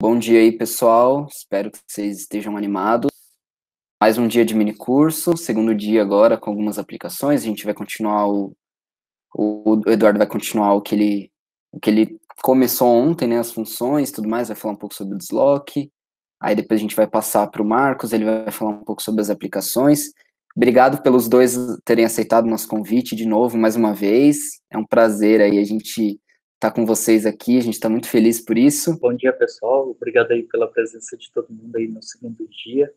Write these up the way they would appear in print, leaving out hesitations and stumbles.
Bom dia aí, pessoal. Espero que vocês estejam animados. Mais um dia de mini curso, segundo dia agora com algumas aplicações. A gente vai continuar o Eduardo vai continuar o que ele começou ontem, né? As funções, tudo mais. Vai falar um pouco sobre o desloque. Aí depois a gente vai passar para o Marcos. Ele vai falar um pouco sobre as aplicações. Obrigado pelos dois terem aceitado o nosso convite de novo, mais uma vez. É um prazer aí a gente estar com vocês aqui. A gente está muito feliz por isso. Bom dia, pessoal. Obrigado aí pela presença de todo mundo aí no segundo dia.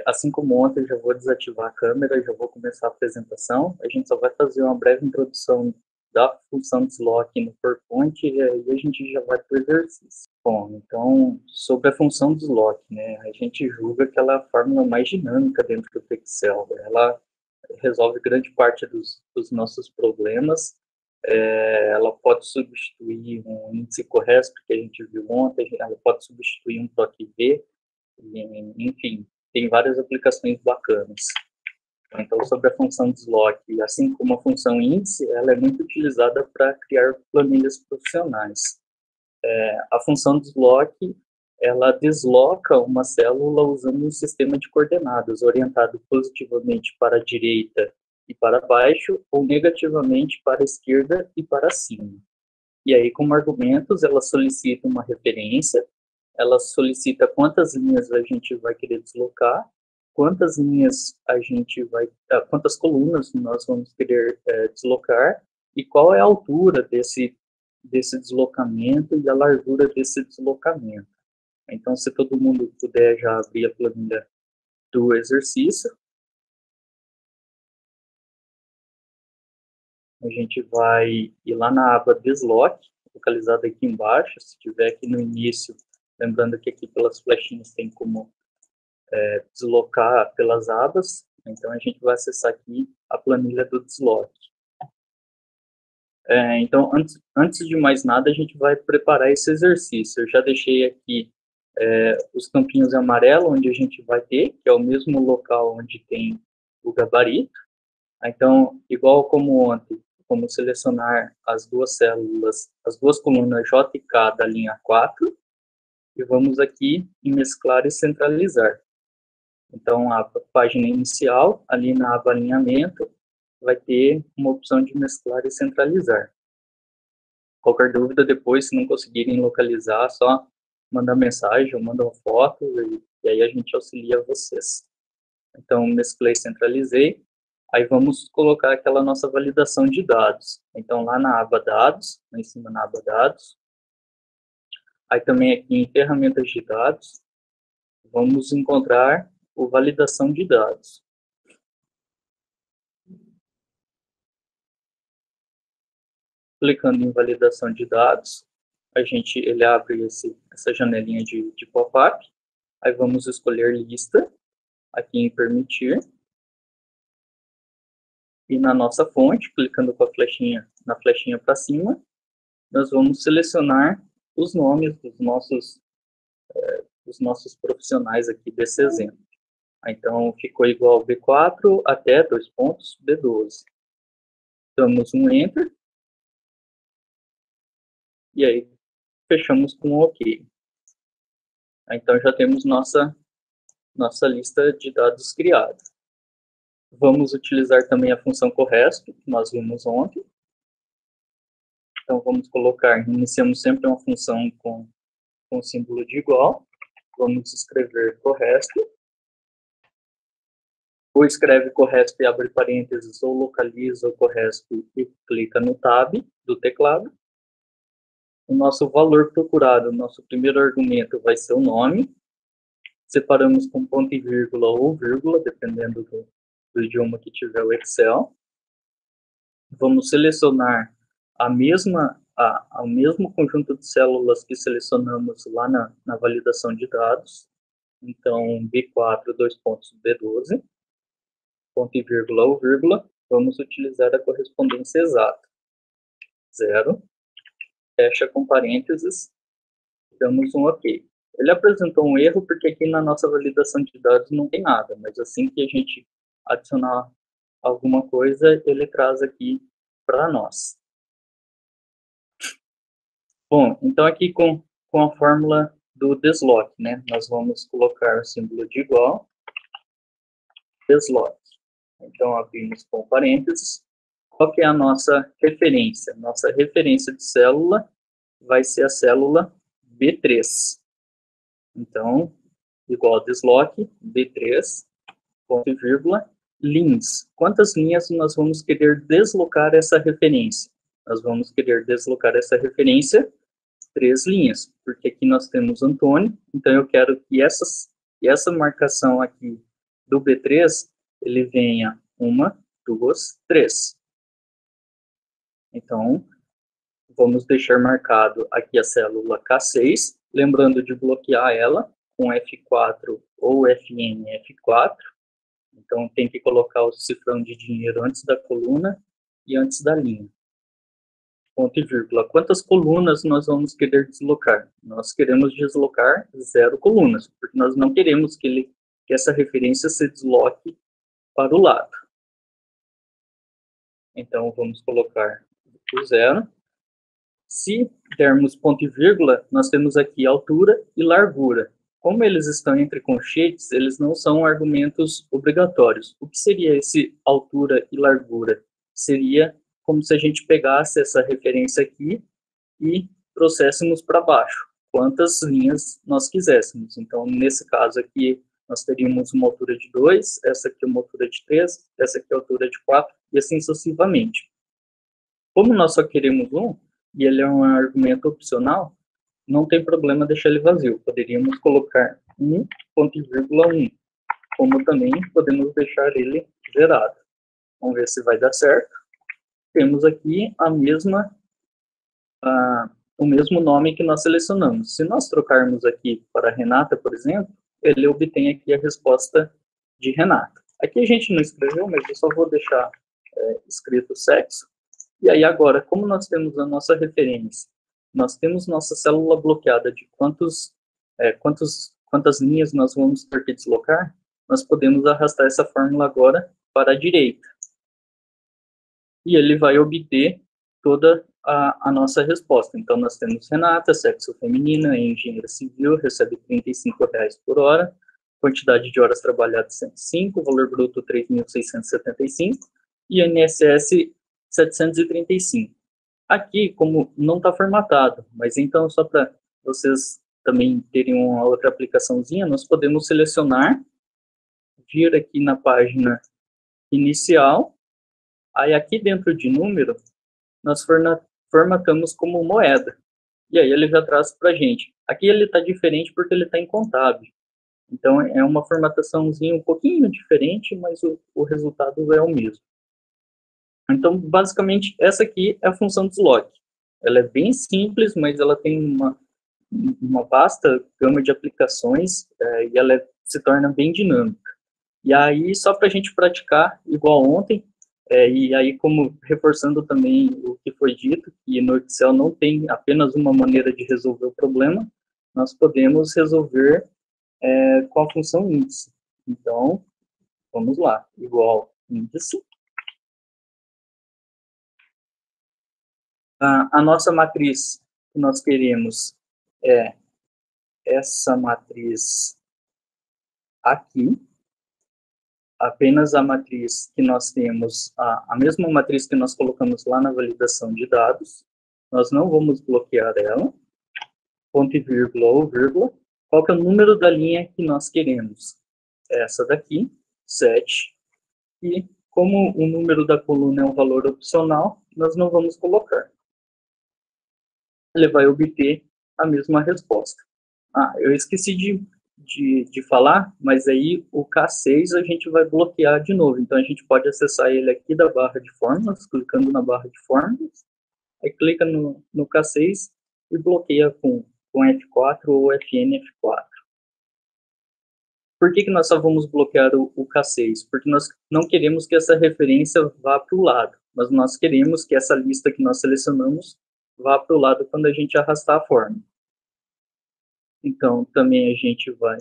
Assim como ontem, eu já vou desativar a câmera, já vou começar a apresentação. A gente só vai fazer uma breve introdução da função desloque no PowerPoint e aí a gente já vai para o exercício. Bom, então, sobre a função desloque, né, a gente julga que ela é a fórmula mais dinâmica dentro do Excel. Ela resolve grande parte dos nossos problemas. Ela pode substituir um índice CORESP que a gente viu ontem, ela pode substituir um TOC-V, enfim, tem várias aplicações bacanas. Então, sobre a função desloque, assim como a função índice, ela é muito utilizada para criar planilhas profissionais. A função desloque, ela desloca uma célula usando um sistema de coordenadas orientado positivamente para a direita e para baixo, ou negativamente para a esquerda e para cima. E aí, como argumentos, ela solicita uma referência, ela solicita quantas linhas a gente vai querer deslocar, quantas colunas nós vamos querer deslocar, e qual é a altura desse deslocamento e a largura desse deslocamento. Então, se todo mundo puder já abrir a planilha do exercício, a gente vai ir lá na aba Desloque, localizada aqui embaixo. Se tiver aqui no início, lembrando que aqui pelas flechinhas tem como deslocar pelas abas. Então, a gente vai acessar aqui a planilha do Desloque. Então, antes de mais nada, a gente vai preparar esse exercício. Eu já deixei aqui os campinhos em amarelo, onde a gente vai ter, que é o mesmo local onde tem o gabarito. Então, igual como ontem, vamos selecionar as duas células, as duas colunas J e K da linha 4, e vamos aqui em mesclar e centralizar. Então, a página inicial, ali na aba alinhamento, vai ter uma opção de mesclar e centralizar. Qualquer dúvida depois, se não conseguirem localizar, só mandar mensagem ou mandar uma foto, e aí a gente auxilia vocês. Então, mesclei, centralizei. Aí vamos colocar aquela nossa validação de dados. Então, lá na aba Dados, lá em cima na aba Dados, aí também aqui em Ferramentas de Dados, vamos encontrar o Validação de Dados. Clicando em Validação de Dados, ele abre essa janelinha de pop-up. Aí vamos escolher Lista, aqui em Permitir. E na nossa fonte, clicando com na flechinha para cima, nós vamos selecionar os nomes dos nossos profissionais aqui desse exemplo. Então, ficou igual B4 até B12. Damos um Enter. E aí, fechamos com OK. Então, já temos nossa lista de dados criada. Vamos utilizar também a função CORESP, que nós vimos ontem. Então, vamos colocar, iniciamos sempre uma função com símbolo de igual. Vamos escrever CORESP. Ou escreve CORESP e abre parênteses, ou localiza o CORESP e clica no Tab do teclado. O nosso valor procurado, nosso primeiro argumento vai ser o nome. Separamos com ponto e vírgula ou vírgula, dependendo do idioma que tiver o Excel. Vamos selecionar o mesmo conjunto de células que selecionamos lá na validação de dados. Então, B4, B12, ponto e vírgula ou vírgula, vamos utilizar a correspondência exata. 0, fecha com parênteses, damos um OK. Ele apresentou um erro porque aqui na nossa validação de dados não tem nada, mas assim que a gente adicionar alguma coisa, ele traz aqui para nós. Bom, então aqui com a fórmula do desloque, né? Nós vamos colocar o símbolo de igual, desloque. Então, abrimos com parênteses. Qual que é a nossa referência? Nossa referência de célula vai ser a célula B3. Então, igual desloque, B3, ponto e vírgula, lins. Quantas linhas nós vamos querer deslocar essa referência? Nós vamos querer deslocar essa referência 3 linhas, porque aqui nós temos Antônio, então eu quero que essa marcação aqui do B3, ele venha 1, 2, 3. Então, vamos deixar marcado aqui a célula K6, lembrando de bloquear ela com F4 ou FN F4. Então, tem que colocar o cifrão de dinheiro antes da coluna e antes da linha. Ponto e vírgula. Quantas colunas nós vamos querer deslocar? Nós queremos deslocar 0 colunas, porque nós não queremos que essa referência se desloque para o lado. Então, vamos colocar o 0. Se dermos ponto e vírgula, nós temos aqui altura e largura. Como eles estão entre conchetes, eles não são argumentos obrigatórios. O que seria esse altura e largura? Seria como se a gente pegasse essa referência aqui e trouxéssemos para baixo, quantas linhas nós quiséssemos. Então, nesse caso aqui, nós teríamos uma altura de 2, essa aqui uma altura de 3, essa aqui a altura de 4, e assim sucessivamente. Como nós só queremos um, e ele é um argumento opcional, não tem problema deixar ele vazio. Poderíamos colocar 1, ponto e vírgula 1, como também podemos deixar ele zerado. Vamos ver se vai dar certo. Temos aqui o mesmo nome que nós selecionamos. Se nós trocarmos aqui para Renata, por exemplo, ele obtém aqui a resposta de Renata. Aqui a gente não escreveu, mas eu só vou deixar escrito sexo. E aí agora, como nós temos a nossa referência, nós temos nossa célula bloqueada de quantas linhas nós vamos ter que deslocar, nós podemos arrastar essa fórmula agora para a direita. E ele vai obter toda a nossa resposta. Então, nós temos Renata, sexo feminina, engenheira civil, recebe R$35 por hora, quantidade de horas trabalhadas 105, valor bruto 3.675, e INSS 735. Aqui, como não está formatado, mas então, só para vocês também terem uma outra aplicaçãozinha, nós podemos selecionar, vir aqui na página inicial, aí aqui dentro de número, nós formatamos como moeda. E aí ele já traz para a gente. Aqui ele está diferente porque ele está em contábil. Então é uma formataçãozinha um pouquinho diferente, mas o resultado é o mesmo. Então, basicamente, essa aqui é a função desloque. Ela é bem simples, mas ela tem uma vasta gama de aplicações e ela se torna bem dinâmica. E aí, só para a gente praticar, igual ontem, e aí, como reforçando também o que foi dito, que no Excel não tem apenas uma maneira de resolver o problema, nós podemos resolver com a função índice. Então, vamos lá, igual índice. A nossa matriz que nós queremos é essa matriz aqui, apenas a matriz que nós temos, a mesma matriz que nós colocamos lá na validação de dados, nós não vamos bloquear ela, ponto e vírgula ou vírgula, qual que é o número da linha que nós queremos? Essa daqui, 7, e como o número da coluna é um valor opcional, nós não vamos colocar. Ele vai obter a mesma resposta. Eu esqueci de falar, mas aí o K6 a gente vai bloquear de novo. Então, a gente pode acessar ele aqui da barra de fórmulas, clicando na barra de fórmulas, aí clica no K6 e bloqueia com F4 ou FN F4. Por que nós só vamos bloquear o K6? Porque nós não queremos que essa referência vá para o lado, mas nós queremos que essa lista que nós selecionamos vá para o lado quando a gente arrastar a fórmula. Então, também a gente vai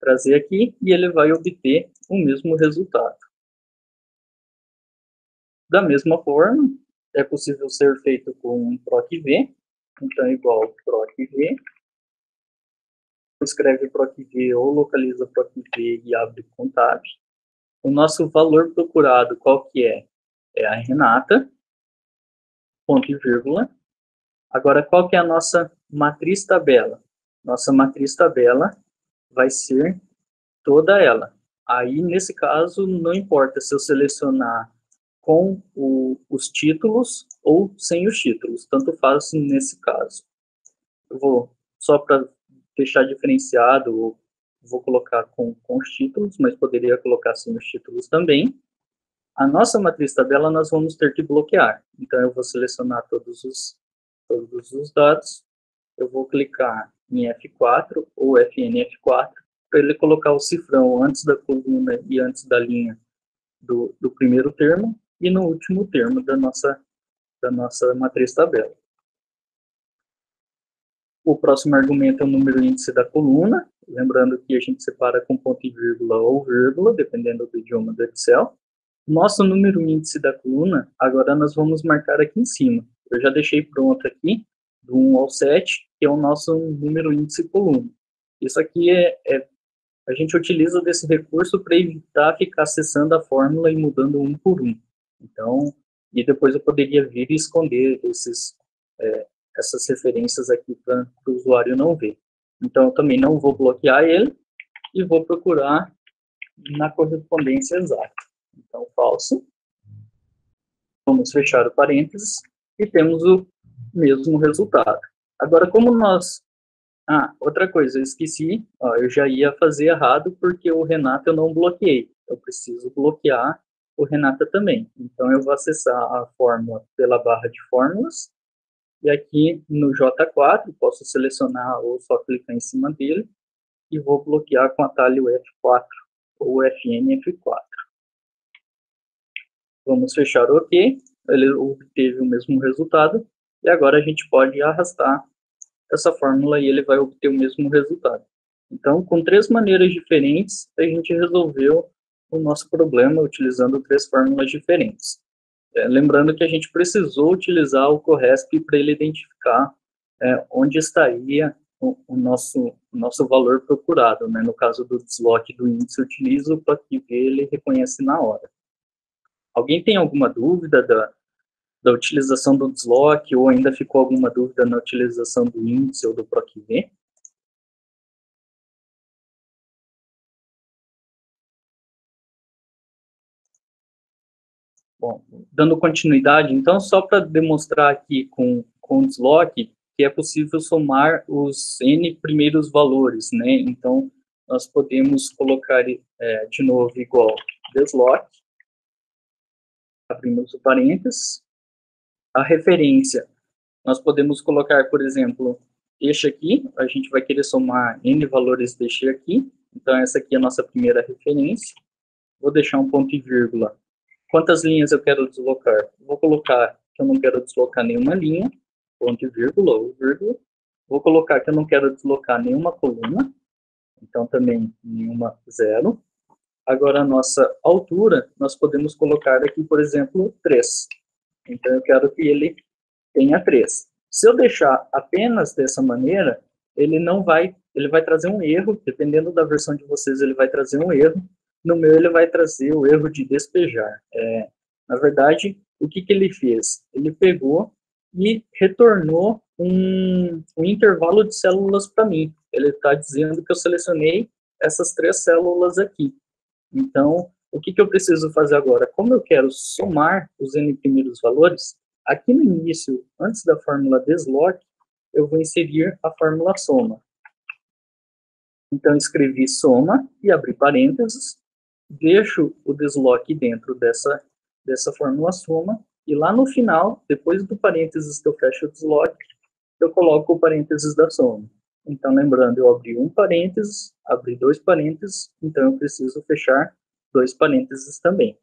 trazer aqui e ele vai obter o mesmo resultado. Da mesma forma, é possível ser feito com um PROC-V, então igual PROC-V, escreve PROC-V ou localiza PROC-V e abre com tab. O nosso valor procurado, qual que é? É a Renata, ponto e vírgula. Agora, qual que é a nossa matriz tabela? Nossa matriz tabela vai ser toda ela. Aí, nesse caso, não importa se eu selecionar com os títulos ou sem os títulos, tanto faz nesse caso. Eu vou, só para deixar diferenciado, vou colocar com os títulos, mas poderia colocar sem os títulos também. A nossa matriz tabela nós vamos ter que bloquear. Então, eu vou selecionar todos os dados, eu vou clicar em F4 ou FNF4, para ele colocar o cifrão antes da coluna e antes da linha do primeiro termo e no último termo da nossa matriz tabela. O próximo argumento é o número índice da coluna, lembrando que a gente separa com ponto e vírgula ou vírgula, dependendo do idioma do Excel. Nosso número índice da coluna, agora nós vamos marcar aqui em cima. Eu já deixei pronto aqui, do 1 ao 7, que é o nosso número índice coluna. Isso aqui a gente utiliza desse recurso para evitar ficar acessando a fórmula e mudando um por um. Então, e depois eu poderia vir e esconder essas referências aqui para o usuário não ver. Então, eu também não vou bloquear ele e vou procurar na correspondência exata. Então, falso. Vamos fechar o parênteses e temos o mesmo resultado. Agora, como nós... outra coisa, eu esqueci, eu já ia fazer errado porque o Renata eu não bloqueei. Eu preciso bloquear o Renata também. Então, eu vou acessar a fórmula pela barra de fórmulas e aqui no J4, posso selecionar ou só clicar em cima dele e vou bloquear com o atalho F4 ou FNF4. Vamos fechar o OK, ele obteve o mesmo resultado e agora a gente pode arrastar essa fórmula e ele vai obter o mesmo resultado. Então, com 3 maneiras diferentes, a gente resolveu o nosso problema utilizando 3 fórmulas diferentes. Lembrando que a gente precisou utilizar o CORESP para ele identificar onde estaria o nosso valor procurado. Né? No caso do desloque do índice, utiliza o PROC-V, ele reconhece na hora. Alguém tem alguma dúvida da utilização do desloque, ou ainda ficou alguma dúvida na utilização do índice ou do PROC-V? Bom, dando continuidade, então, só para demonstrar aqui com o desloque, que é possível somar os N primeiros valores, né? Então, nós podemos colocar de novo igual desloque, abrimos o parênteses, a referência, nós podemos colocar, por exemplo, este aqui, a gente vai querer somar N valores deste aqui, então essa aqui é a nossa primeira referência, vou deixar um ponto e vírgula. Quantas linhas eu quero deslocar? Vou colocar que eu não quero deslocar nenhuma linha, ponto e vírgula ou vírgula. Vou colocar que eu não quero deslocar nenhuma coluna, então também nenhuma zero. Agora, a nossa altura, nós podemos colocar aqui, por exemplo, 3. Então, eu quero que ele tenha 3. Se eu deixar apenas dessa maneira, ele vai trazer um erro, dependendo da versão de vocês, ele vai trazer um erro. No meu, ele vai trazer o erro de despejar. Na verdade, o que ele fez? Ele pegou e retornou um intervalo de células para mim. Ele está dizendo que eu selecionei essas 3 células aqui. Então, o que eu preciso fazer agora? Como eu quero somar os N primeiros valores, aqui no início, antes da fórmula desloque, eu vou inserir a fórmula soma. Então, escrevi soma e abri parênteses, deixo o desloque dentro dessa fórmula soma, e lá no final, depois do parênteses que eu fecho o desloque, eu coloco o parênteses da soma. Então, lembrando, eu abri um parênteses, abri 2 parênteses, então eu preciso fechar 2 parênteses também.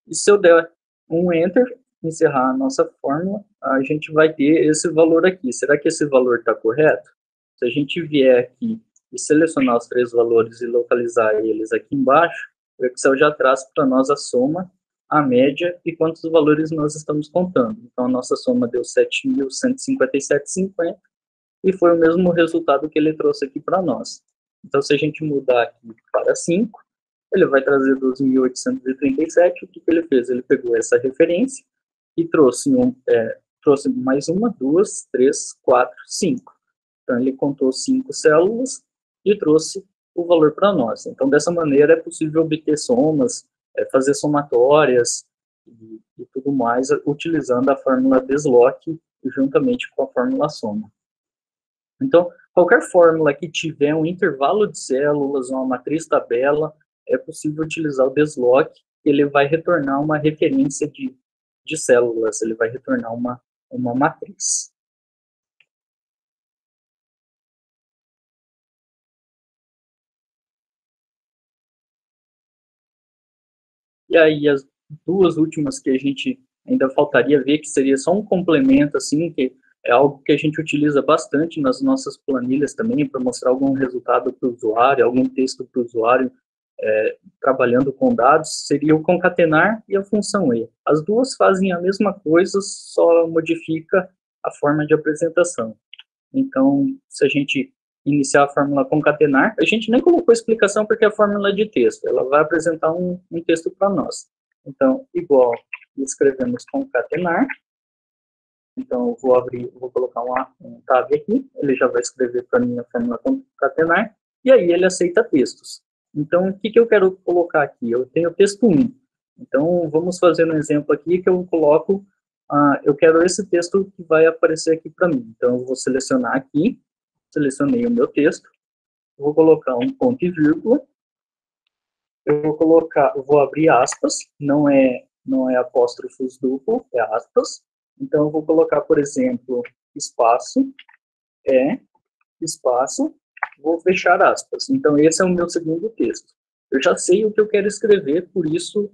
E se eu der um Enter, encerrar a nossa fórmula, a gente vai ter esse valor aqui. Será que esse valor está correto? Se a gente vier aqui e selecionar os 3 valores e localizar eles aqui embaixo, o Excel já traz para nós a soma, a média e quantos valores nós estamos contando. Então, a nossa soma deu 7.157,50. e foi o mesmo resultado que ele trouxe aqui para nós. Então, se a gente mudar aqui para 5, ele vai trazer 12.837. O que ele fez? Ele pegou essa referência e trouxe, trouxe mais uma, 2, 3, 4, 5. Então, ele contou 5 células e trouxe o valor para nós. Então, dessa maneira, é possível obter somas, fazer somatórias e tudo mais, utilizando a fórmula Desloc juntamente com a fórmula soma. Então, qualquer fórmula que tiver um intervalo de células, uma matriz tabela, é possível utilizar o Desloc, ele vai retornar uma referência de células, ele vai retornar uma matriz. E aí, as duas últimas que a gente ainda faltaria ver, que seria só um complemento, assim, que é algo que a gente utiliza bastante nas nossas planilhas também, para mostrar algum resultado para o usuário, algum texto para o usuário, trabalhando com dados, seria o concatenar e a função E. As duas fazem a mesma coisa, só modifica a forma de apresentação. Então, se a gente iniciar a fórmula concatenar, a gente nem colocou explicação porque é fórmula de texto, ela vai apresentar um texto para nós. Então, igual, escrevemos concatenar. Então, eu vou colocar um tab aqui, ele já vai escrever para mim a fórmula concatenar, e aí ele aceita textos. Então, o que eu quero colocar aqui? Eu tenho texto 1. Então, vamos fazer um exemplo aqui que eu coloco, eu quero esse texto que vai aparecer aqui para mim. Então, eu vou selecionar aqui, selecionei o meu texto, vou colocar um ponto e vírgula, eu vou abrir aspas, não é apóstrofos duplo, é aspas. Então, eu vou colocar, por exemplo, espaço, espaço, vou fechar aspas. Então, esse é o meu segundo texto. Eu já sei o que eu quero escrever, por isso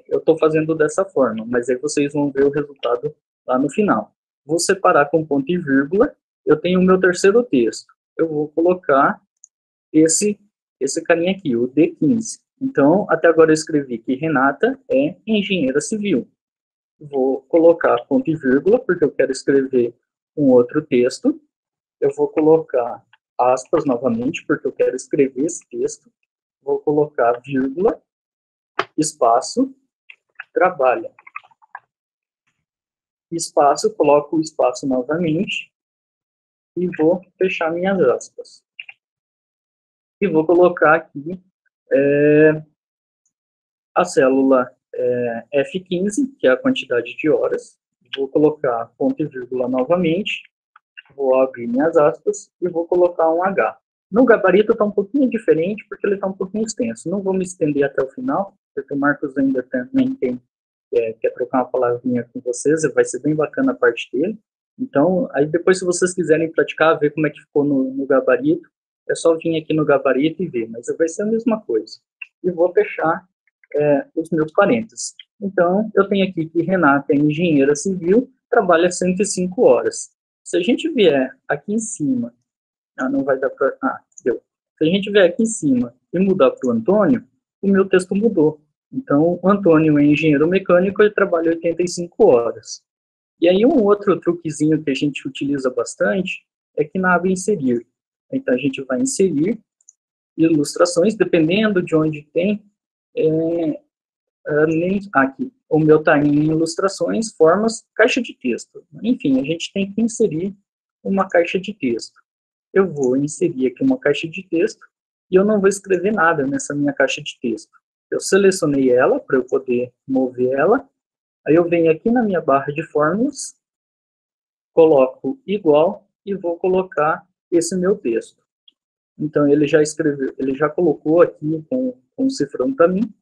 eu estou fazendo dessa forma, mas aí vocês vão ver o resultado lá no final. Vou separar com ponto e vírgula, eu tenho o meu terceiro texto. Eu vou colocar esse carinha aqui, o D15. Então, até agora eu escrevi que Renata é engenheira civil. Vou colocar ponto e vírgula, porque eu quero escrever um outro texto. Eu vou colocar aspas novamente, porque eu quero escrever esse texto. Vou colocar vírgula, espaço, trabalha. Espaço, coloco o espaço novamente e vou fechar minhas aspas. E vou colocar aqui a célula F15, que é a quantidade de horas. Vou colocar ponto e vírgula novamente, vou abrir minhas aspas e vou colocar um H. No gabarito está um pouquinho diferente, porque ele está um pouquinho extenso. Não vou me estender até o final, porque o Marcos ainda também quer trocar uma palavrinha com vocês, vai ser bem bacana a parte dele. Então, aí depois, se vocês quiserem praticar, ver como é que ficou no gabarito, é só vir aqui no gabarito e ver, mas vai ser a mesma coisa. E vou fechar os meus parênteses. Então, eu tenho aqui que Renata é engenheira civil, trabalha 105 horas. Se a gente vier aqui em cima, não vai dar para... deu. Se a gente vier aqui em cima e mudar para o Antônio, o meu texto mudou. Então, o Antônio é engenheiro mecânico e trabalha 85 horas. E aí, um outro truquezinho que a gente utiliza bastante é que na aba inserir. Então, a gente vai inserir ilustrações, dependendo de onde tem, aqui, o meu está em ilustrações, formas, caixa de texto. Enfim, a gente tem que inserir uma caixa de texto. Eu vou inserir aqui uma caixa de texto e eu não vou escrever nada nessa minha caixa de texto. Eu selecionei ela para eu poder mover ela. Aí eu venho aqui na minha barra de fórmulas, coloco igual e vou colocar esse meu texto. Então, ele já escreveu, ele já colocou aqui com um cifrão para mim,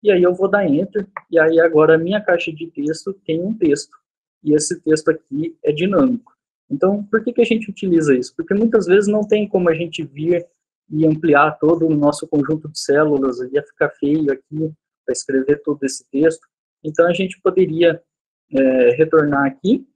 e aí eu vou dar Enter, e aí agora a minha caixa de texto tem um texto, e esse texto aqui é dinâmico. Então, por que a gente utiliza isso? Porque muitas vezes não tem como a gente vir e ampliar todo o nosso conjunto de células, ia ficar feio aqui para escrever todo esse texto. Então, a gente poderia retornar aqui,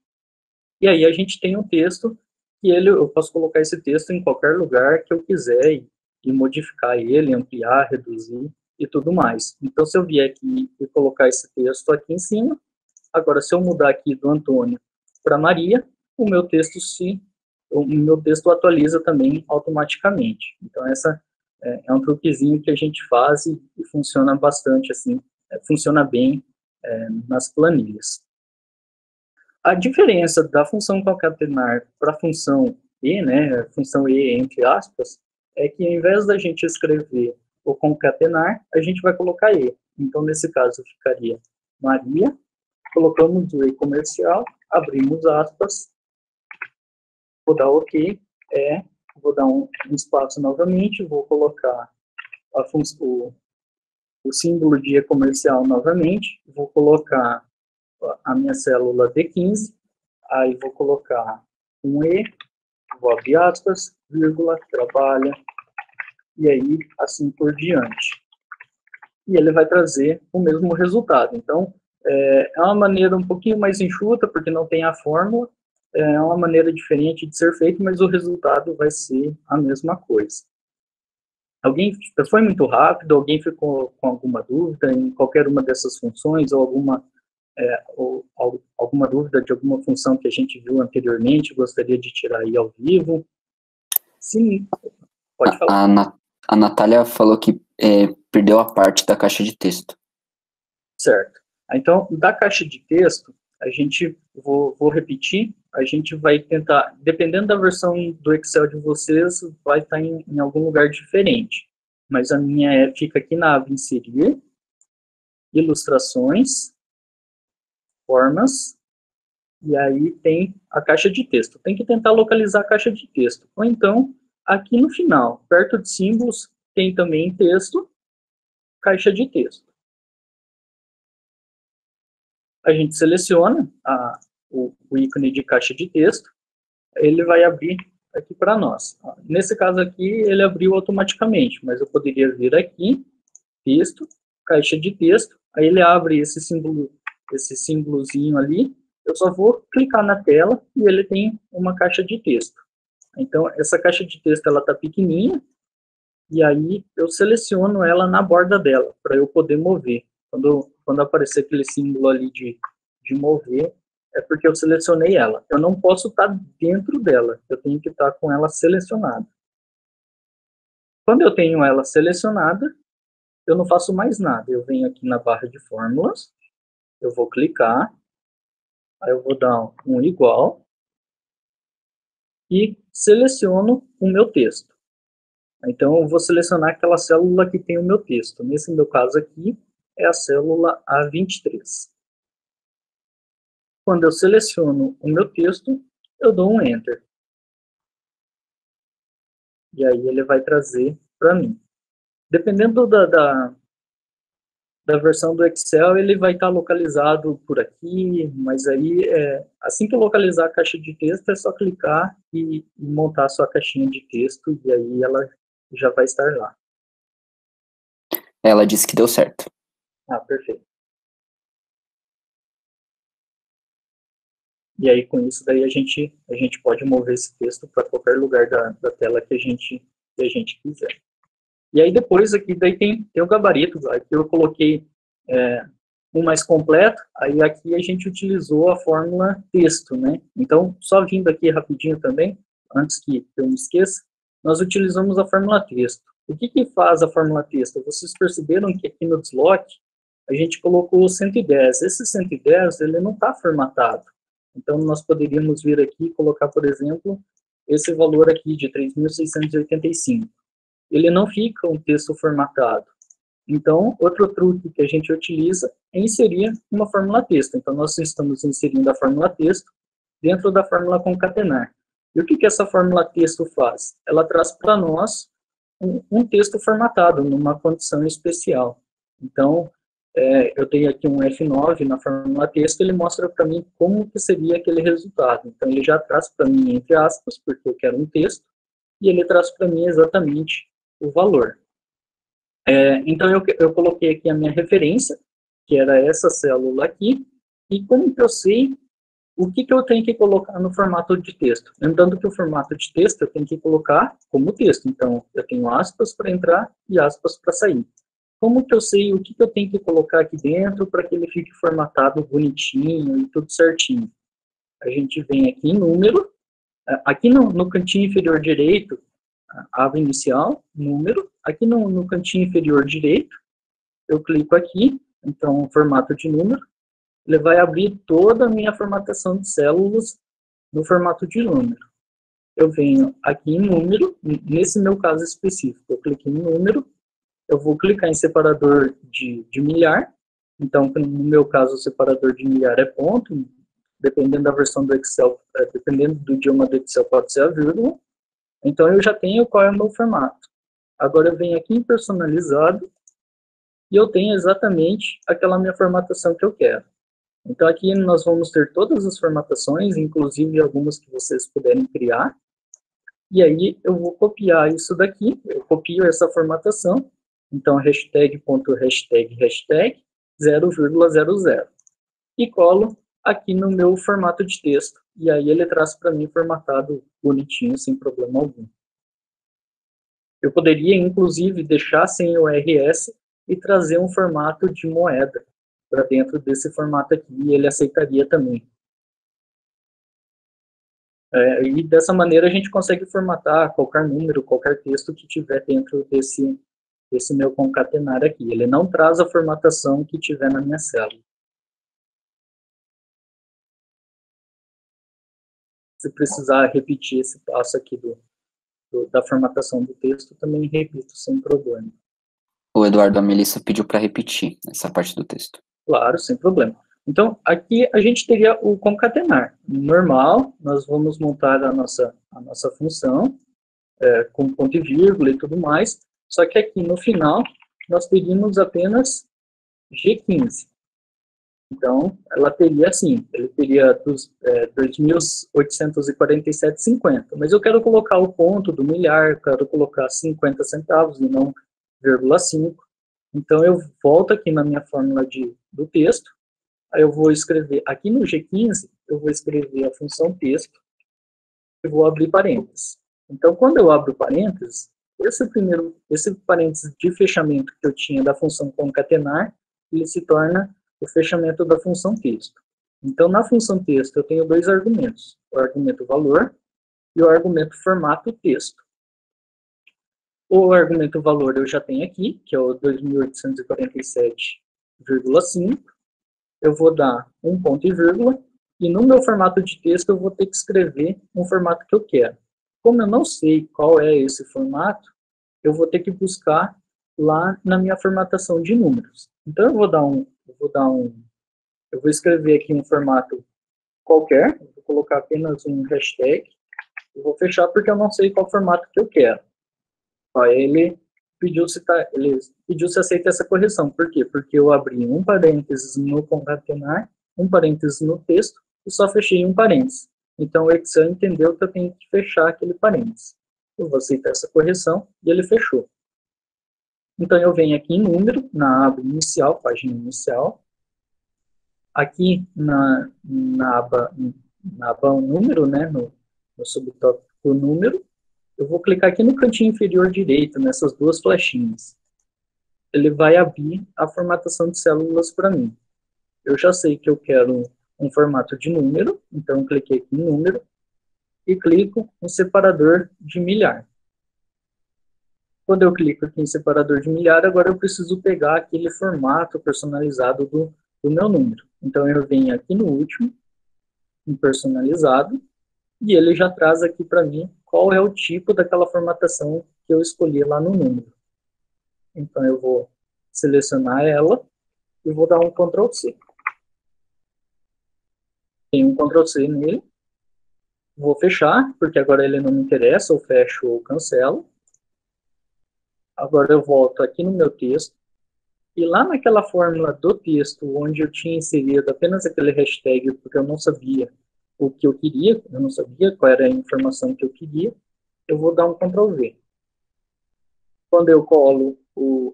e aí a gente tem um texto, e eu posso colocar esse texto em qualquer lugar que eu quiser, e modificar ele, ampliar, reduzir, e tudo mais. Então, se eu vier aqui e colocar esse texto aqui em cima, agora se eu mudar aqui do Antônio para Maria, o meu texto se o meu texto atualiza também automaticamente. Então, essa é um truquezinho que a gente faz e funciona bastante, assim, funciona bem nas planilhas. A diferença da função concatenar para a função e, né, função e entre aspas, é que ao invés da gente escrever o concatenar, a gente vai colocar e. Então, nesse caso, ficaria Maria, colocamos o e comercial, abrimos aspas, vou dar OK, vou dar um espaço novamente, vou colocar o símbolo de e comercial novamente, vou colocar a minha célula D15, aí vou colocar um E, vou abrir aspas, vírgula, trabalha, e aí assim por diante. E ele vai trazer o mesmo resultado. Então, é uma maneira um pouquinho mais enxuta, porque não tem a fórmula, é uma maneira diferente de ser feito, mas o resultado vai ser a mesma coisa. Foi muito rápido? Alguém ficou com alguma dúvida em qualquer uma dessas funções, ou alguma dúvida de alguma função que a gente viu anteriormente, gostaria de tirar aí ao vivo? Sim, pode falar. A Natália falou que perdeu a parte da caixa de texto. Certo. Então, da caixa de texto, vou repetir, a gente vai tentar, dependendo da versão do Excel de vocês, vai estar em algum lugar diferente. Mas a minha fica aqui na aba inserir, ilustrações, formas, e aí tem a caixa de texto. Tem que tentar localizar a caixa de texto. Ou então, aqui no final, perto de símbolos, tem também texto, caixa de texto. A gente seleciona o ícone de caixa de texto, ele vai abrir aqui para nós. Nesse caso aqui, ele abriu automaticamente, mas eu poderia vir aqui, texto, caixa de texto, aí ele abre esse símbolozinho ali, eu só vou clicar na tela e ele tem uma caixa de texto. Então, essa caixa de texto, ela está pequenininha, e aí eu seleciono ela na borda dela, para eu poder mover. Quando aparecer aquele símbolo ali de mover, é porque eu selecionei ela. Eu não posso estar dentro dela, eu tenho que estar com ela selecionada. Quando eu tenho ela selecionada, eu não faço mais nada. Eu venho aqui na barra de fórmulas, eu vou clicar, aí eu vou dar um igual, e seleciono o meu texto. Então, eu vou selecionar aquela célula que tem o meu texto. Nesse meu caso aqui, é a célula A23. Quando eu seleciono o meu texto, eu dou um Enter. E aí ele vai trazer para mim. Dependendo da versão do Excel, ele vai estar localizado por aqui, mas aí, assim que eu localizar a caixa de texto, é só clicar e montar a sua caixinha de texto, e aí ela já vai estar lá. Ela disse que deu certo. Ah, perfeito. E aí, com isso, daí a gente pode mover esse texto para qualquer lugar da tela que a gente quiser. E aí, depois, aqui, daí tem o gabarito. Aqui eu coloquei um mais completo. Aí, aqui a gente utilizou a fórmula texto, né? Então, só vindo aqui rapidinho também, antes que eu me esqueça, nós utilizamos a fórmula texto. O que faz a fórmula texto? Vocês perceberam que aqui no desloque, a gente colocou 110. Esse 110, ele não está formatado. Então, nós poderíamos vir aqui e colocar, por exemplo, esse valor aqui de 3.685. Ele não fica um texto formatado. Então, outro truque que a gente utiliza é inserir uma fórmula texto. Então, nós estamos inserindo a fórmula texto dentro da fórmula concatenar. E o que essa fórmula texto faz? Ela traz para nós um texto formatado, numa condição especial. Então, eu tenho aqui um F9 na fórmula texto, ele mostra para mim como que seria aquele resultado. Então, ele já traz para mim, entre aspas, porque eu quero um texto, e ele traz para mim exatamente o valor. Então, eu coloquei aqui a minha referência, que era essa célula aqui, e como que eu sei o que eu tenho que colocar no formato de texto? Lembrando que o formato de texto eu tenho que colocar como texto. Então, eu tenho aspas para entrar e aspas para sair. Como que eu sei o que eu tenho que colocar aqui dentro para que ele fique formatado bonitinho e tudo certinho? A gente vem aqui em número, Aqui no cantinho inferior direito, aba inicial, número. Aqui no cantinho inferior direito, eu clico aqui, então, formato de número. Ele vai abrir toda a minha formatação de células no formato de número. Eu venho aqui em número, nesse meu caso específico, eu cliquei em número, eu vou clicar em separador de milhar, então, no meu caso, o separador de milhar é ponto, dependendo da versão do Excel, dependendo do idioma do Excel, pode ser a vírgula. Então, eu já tenho qual é o meu formato. Agora, eu venho aqui em personalizado, e eu tenho exatamente aquela minha formatação que eu quero. Então, aqui nós vamos ter todas as formatações, inclusive algumas que vocês puderem criar. E aí, eu vou copiar isso daqui, eu copio essa formatação. Então, hashtag 0,00. E colo aqui no meu formato de texto. E aí, ele traz para mim formatado bonitinho, sem problema algum. Eu poderia, inclusive, deixar sem o RS e trazer um formato de moeda para dentro desse formato aqui, e ele aceitaria também. E dessa maneira a gente consegue formatar qualquer número, qualquer texto que tiver dentro desse meu concatenar aqui. Ele não traz a formatação que tiver na minha célula. Se precisar repetir esse passo aqui da formatação do texto, também repito sem problema. O Eduardo, a Melissa pediu para repetir essa parte do texto. Claro, sem problema. Então, aqui a gente teria o concatenar. Normal, nós vamos montar a nossa função, com ponto e vírgula e tudo mais, só que aqui no final, nós teríamos apenas G15. Então, ela teria assim, ele teria 2.847,50, mas eu quero colocar o ponto do milhar, quero colocar 50 centavos e não 0,5. Então, eu volto aqui na minha fórmula do texto, aí eu vou escrever, aqui no G15, eu vou escrever a função texto e vou abrir parênteses. Então, quando eu abro parênteses, esse parênteses de fechamento que eu tinha da função concatenar, ele se torna o fechamento da função texto. Então, na função texto, eu tenho dois argumentos, o argumento valor e o argumento formato texto. O argumento valor eu já tenho aqui, que é o 2.847,5. Eu vou dar um ponto e vírgula, e no meu formato de texto eu vou ter que escrever um formato que eu quero. Como eu não sei qual é esse formato, eu vou ter que buscar lá na minha formatação de números. Então eu vou escrever aqui um formato qualquer, vou colocar apenas um hashtag, e vou fechar porque eu não sei qual formato que eu quero. Ele pediu se aceita essa correção. Por quê? Porque eu abri um parênteses no concatenar, um parênteses no texto, e só fechei um parênteses. Então, o Excel entendeu que eu tenho que fechar aquele parênteses. Eu vou aceitar essa correção, e ele fechou. Então, eu venho aqui em número, na aba inicial, página inicial. Aqui na aba número, né, no subtópico número, eu vou clicar aqui no cantinho inferior direito, nessas duas flechinhas. Ele vai abrir a formatação de células para mim. Eu já sei que eu quero um formato de número, então eu cliquei aqui em número e clico em separador de milhar. Quando eu clico aqui em separador de milhar, agora eu preciso pegar aquele formato personalizado do meu número. Então eu venho aqui no último, em personalizado, e ele já traz aqui para mim qual é o tipo daquela formatação que eu escolhi lá no número. Então, eu vou selecionar ela e vou dar um Ctrl C. Tem um Ctrl C nele. Vou fechar, porque agora ele não me interessa, eu fecho ou cancelo. Agora eu volto aqui no meu texto. E lá naquela fórmula do texto, onde eu tinha inserido apenas aquele hashtag, porque eu não sabia o que eu queria, eu não sabia qual era a informação que eu queria, eu vou dar um Ctrl V. Quando eu colo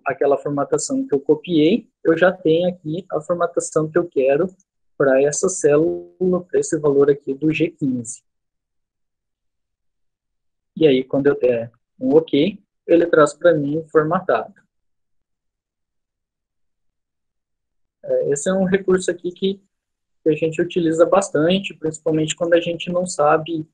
aquela formatação que eu copiei, eu já tenho aqui a formatação que eu quero para essa célula, para esse valor aqui do G15. E aí, quando eu der um OK, ele traz para mim formatado. Esse é um recurso aqui que a gente utiliza bastante, principalmente quando a gente não sabe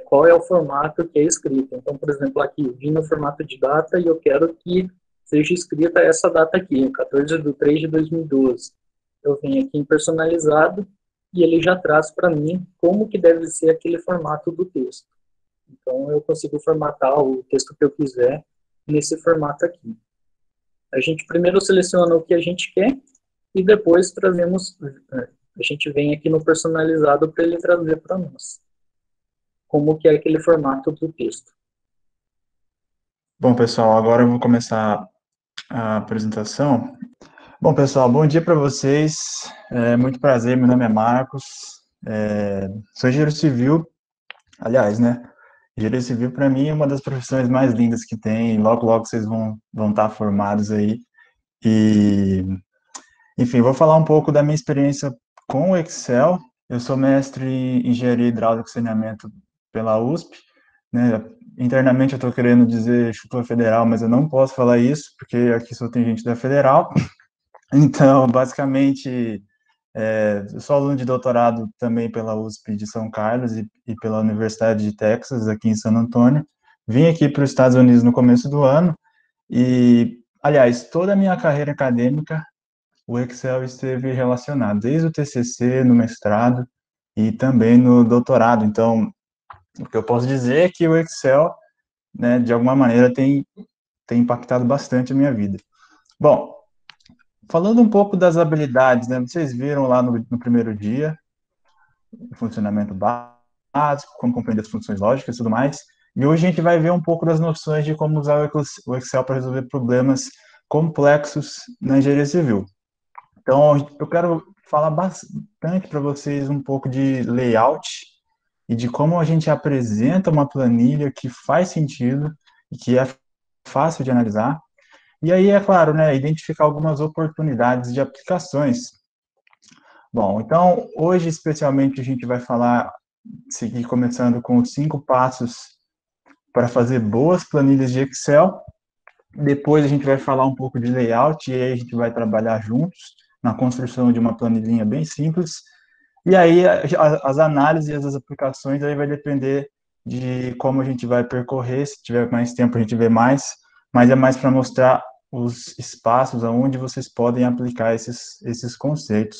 qual é o formato que é escrito. Então, por exemplo, aqui, eu vim no formato de data e eu quero que seja escrita essa data aqui, 14 de 3 de 2012. Eu venho aqui em personalizado e ele já traz para mim como que deve ser aquele formato do texto. Então, eu consigo formatar o texto que eu quiser nesse formato aqui. A gente primeiro seleciona o que a gente quer e depois trazemos, a gente vem aqui no personalizado para ele trazer para nós como que é aquele formato do texto. Bom, pessoal, agora eu vou começar a apresentação. Bom, pessoal, bom dia para vocês. Muito prazer, meu nome é Marcos. Sou engenheiro civil, aliás, né? Engenharia civil, para mim, é uma das profissões mais lindas que tem. Logo, logo vocês vão estar formados aí. E, enfim, vou falar um pouco da minha experiência com o Excel. Eu sou mestre em engenharia hidráulica e saneamento pela USP, né? Internamente eu estou querendo dizer Instituto Federal, mas eu não posso falar isso, porque aqui só tem gente da Federal. Então, basicamente, eu sou aluno de doutorado também pela USP de São Carlos e pela Universidade de Texas, aqui em San Antônio. Vim aqui para os Estados Unidos no começo do ano e, aliás, toda a minha carreira acadêmica, o Excel esteve relacionado, desde o TCC, no mestrado e também no doutorado. Então, o que eu posso dizer é que o Excel, né, de alguma maneira, tem impactado bastante a minha vida. Bom, falando um pouco das habilidades, né, vocês viram lá no primeiro dia, o funcionamento básico, como compreender as funções lógicas e tudo mais, e hoje a gente vai ver um pouco das noções de como usar o Excel para resolver problemas complexos na engenharia civil. Então, eu quero falar bastante para vocês um pouco de layout e de como a gente apresenta uma planilha que faz sentido e que é fácil de analisar. E aí, é claro, né, identificar algumas oportunidades de aplicações. Bom, então, hoje, especialmente, a gente vai seguir começando com os 5 passos para fazer boas planilhas de Excel. Depois a gente vai falar um pouco de layout e aí a gente vai trabalhar juntos na construção de uma planilhinha bem simples. E aí as análises e as aplicações aí vai depender de como a gente vai percorrer. Se tiver mais tempo a gente vê mais, mas é mais para mostrar os espaços aonde vocês podem aplicar esses conceitos.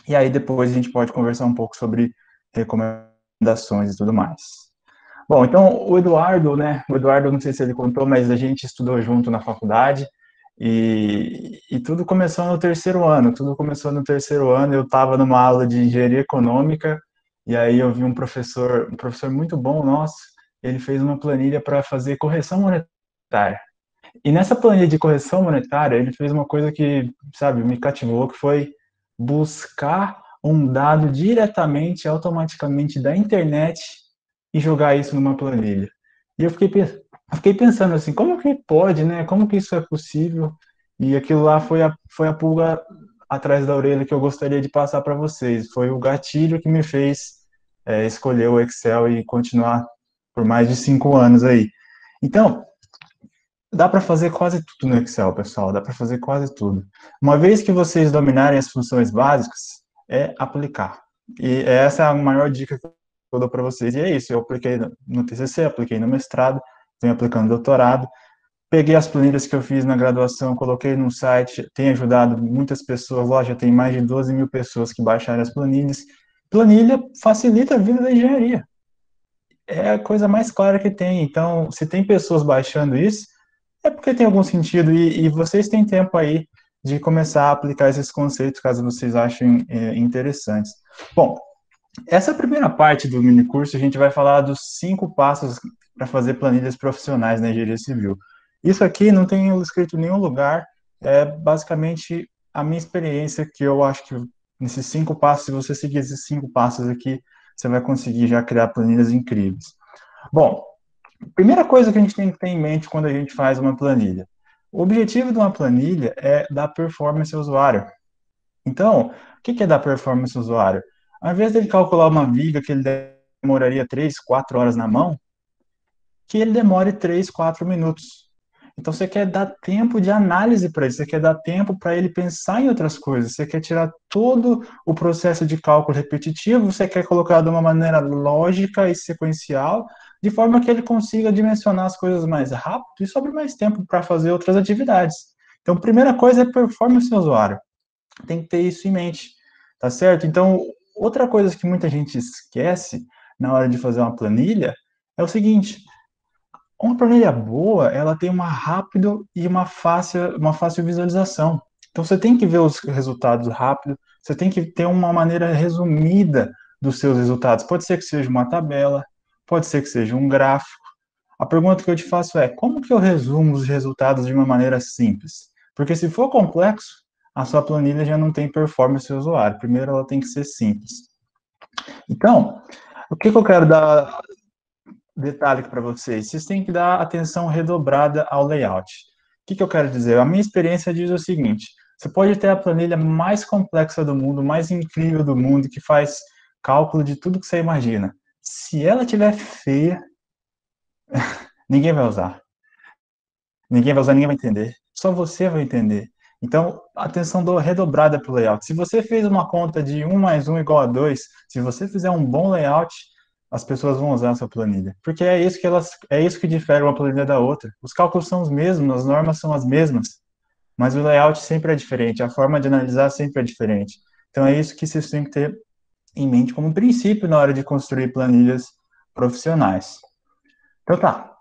E aí depois a gente pode conversar um pouco sobre recomendações e tudo mais. Bom, então o Eduardo, né? O Eduardo, não sei se ele contou, mas a gente estudou junto na faculdade e tudo começou no terceiro ano. Tudo começou no terceiro ano. Eu estava numa aula de engenharia econômica e aí eu vi um professor muito bom nosso. Ele fez uma planilha para fazer correção monetária. E nessa planilha de correção monetária, ele fez uma coisa que, sabe, me cativou, que foi buscar um dado diretamente, automaticamente da internet e jogar isso numa planilha. E eu fiquei pensando assim, como que pode, né? Como que isso é possível? E aquilo lá foi a pulga atrás da orelha que eu gostaria de passar para vocês. Foi o gatilho que me fez escolher o Excel e continuar por mais de 5 anos aí. Então, dá para fazer quase tudo no Excel, pessoal. Dá para fazer quase tudo. Uma vez que vocês dominarem as funções básicas, é aplicar. E essa é a maior dica que eu dou para vocês. E é isso. Eu apliquei no TCC, apliquei no mestrado, venho aplicando no doutorado. Peguei as planilhas que eu fiz na graduação, coloquei no site, tem ajudado muitas pessoas. Lá já tem mais de 12 mil pessoas que baixaram as planilhas. Planilha facilita a vida da engenharia. É a coisa mais clara que tem. Então, se tem pessoas baixando isso, é porque tem algum sentido e vocês têm tempo aí de começar a aplicar esses conceitos, caso vocês achem interessantes. Bom, essa primeira parte do mini curso a gente vai falar dos 5 passos para fazer planilhas profissionais na engenharia civil. Isso aqui não tem escrito em nenhum lugar, é basicamente a minha experiência que eu acho que nesses 5 passos, se você seguir esses 5 passos aqui, você vai conseguir já criar planilhas incríveis. Bom, primeira coisa que a gente tem que ter em mente quando a gente faz uma planilha. O objetivo de uma planilha é dar performance ao usuário. Então, o que é dar performance ao usuário? Ao invés dele calcular uma viga que ele demoraria 3, 4 horas na mão, que ele demore 3, 4 minutos. Então você quer dar tempo de análise para ele, você quer dar tempo para ele pensar em outras coisas, você quer tirar todo o processo de cálculo repetitivo, você quer colocar de uma maneira lógica e sequencial, de forma que ele consiga dimensionar as coisas mais rápido e sobre mais tempo para fazer outras atividades. Então, primeira coisa é performance do usuário. Tem que ter isso em mente, tá certo? Então, outra coisa que muita gente esquece na hora de fazer uma planilha é o seguinte: uma planilha boa, ela tem uma rápida e uma fácil visualização. Então, você tem que ver os resultados rápido, você tem que ter uma maneira resumida dos seus resultados. Pode ser que seja uma tabela, pode ser que seja um gráfico. A pergunta que eu te faço é: como que eu resumo os resultados de uma maneira simples? Porque se for complexo, a sua planilha já não tem performance do usuário. Primeiro, ela tem que ser simples. Então, o que eu quero dar detalhe aqui para vocês? Vocês têm que dar atenção redobrada ao layout. O que eu quero dizer? A minha experiência diz o seguinte: você pode ter a planilha mais complexa do mundo, mais incrível do mundo, que faz cálculo de tudo que você imagina. Se ela estiver feia, ninguém vai usar. Ninguém vai usar, ninguém vai entender. Só você vai entender. Então, atenção redobrada para o layout. Se você fez uma conta de 1 mais 1 igual a 2, se você fizer um bom layout, as pessoas vão usar a sua planilha. Porque é isso que difere uma planilha da outra. Os cálculos são os mesmos, as normas são as mesmas, mas o layout sempre é diferente, a forma de analisar sempre é diferente. Então, é isso que vocês têm que ter em mente como princípio na hora de construir planilhas profissionais. Então, tá.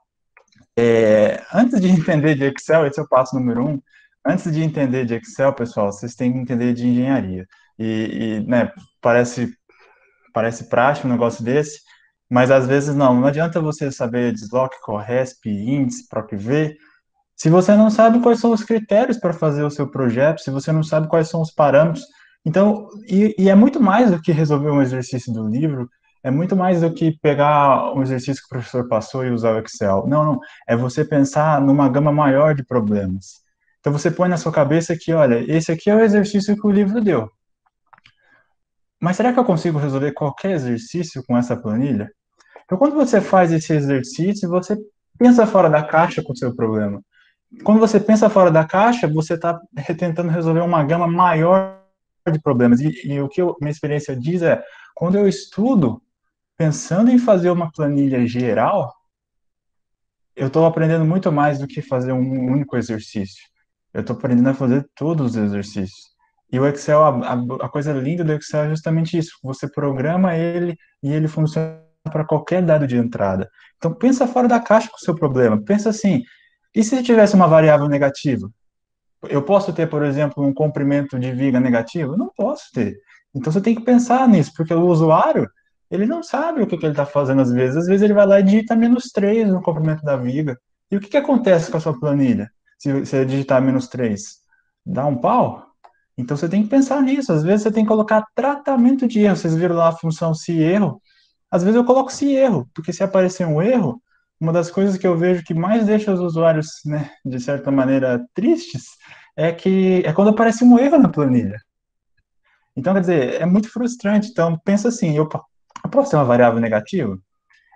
Antes de entender de Excel, esse é o passo número 1. Antes de entender de Excel, pessoal, vocês têm que entender de engenharia. Né, parece prático um negócio desse, mas às vezes não. Não adianta você saber desloque, corresp, índice, PROC-V, se você não sabe quais são os critérios para fazer o seu projeto, se você não sabe quais são os parâmetros. Então, e é muito mais do que resolver um exercício do livro, é muito mais do que pegar um exercício que o professor passou e usar o Excel. Não, não. É você pensar numa gama maior de problemas. Então, você põe na sua cabeça que, olha, esse aqui é o exercício que o livro deu. Mas será que eu consigo resolver qualquer exercício com essa planilha? Então, quando você faz esse exercício, você pensa fora da caixa com o seu problema. Quando você pensa fora da caixa, você está tentando resolver uma gama maior de problemas. E o que minha experiência diz é, quando eu estudo, pensando em fazer uma planilha geral, eu estou aprendendo muito mais do que fazer um único exercício. Eu estou aprendendo a fazer todos os exercícios. E o Excel, a coisa linda do Excel é justamente isso. Você programa ele e ele funciona para qualquer dado de entrada. Então, pensa fora da caixa com o seu problema. Pensa assim, e se tivesse uma variável negativa? Eu posso ter, por exemplo, um comprimento de viga negativo? Eu não posso ter. Então, você tem que pensar nisso, porque o usuário, ele não sabe o que ele está fazendo às vezes. Às vezes ele vai lá e digita -3 no comprimento da viga. E o que acontece com a sua planilha se você digitar -3? Dá um pau? Então, você tem que pensar nisso. Às vezes você tem que colocar tratamento de erro. Vocês viram lá a função se erro? Às vezes eu coloco se erro, porque se aparecer um erro, uma das coisas que eu vejo que mais deixa os usuários, né, de certa maneira, tristes, é quando aparece um erro na planilha. Então, quer dizer, é muito frustrante. Então, pensa assim, eu posso ter uma variável negativa?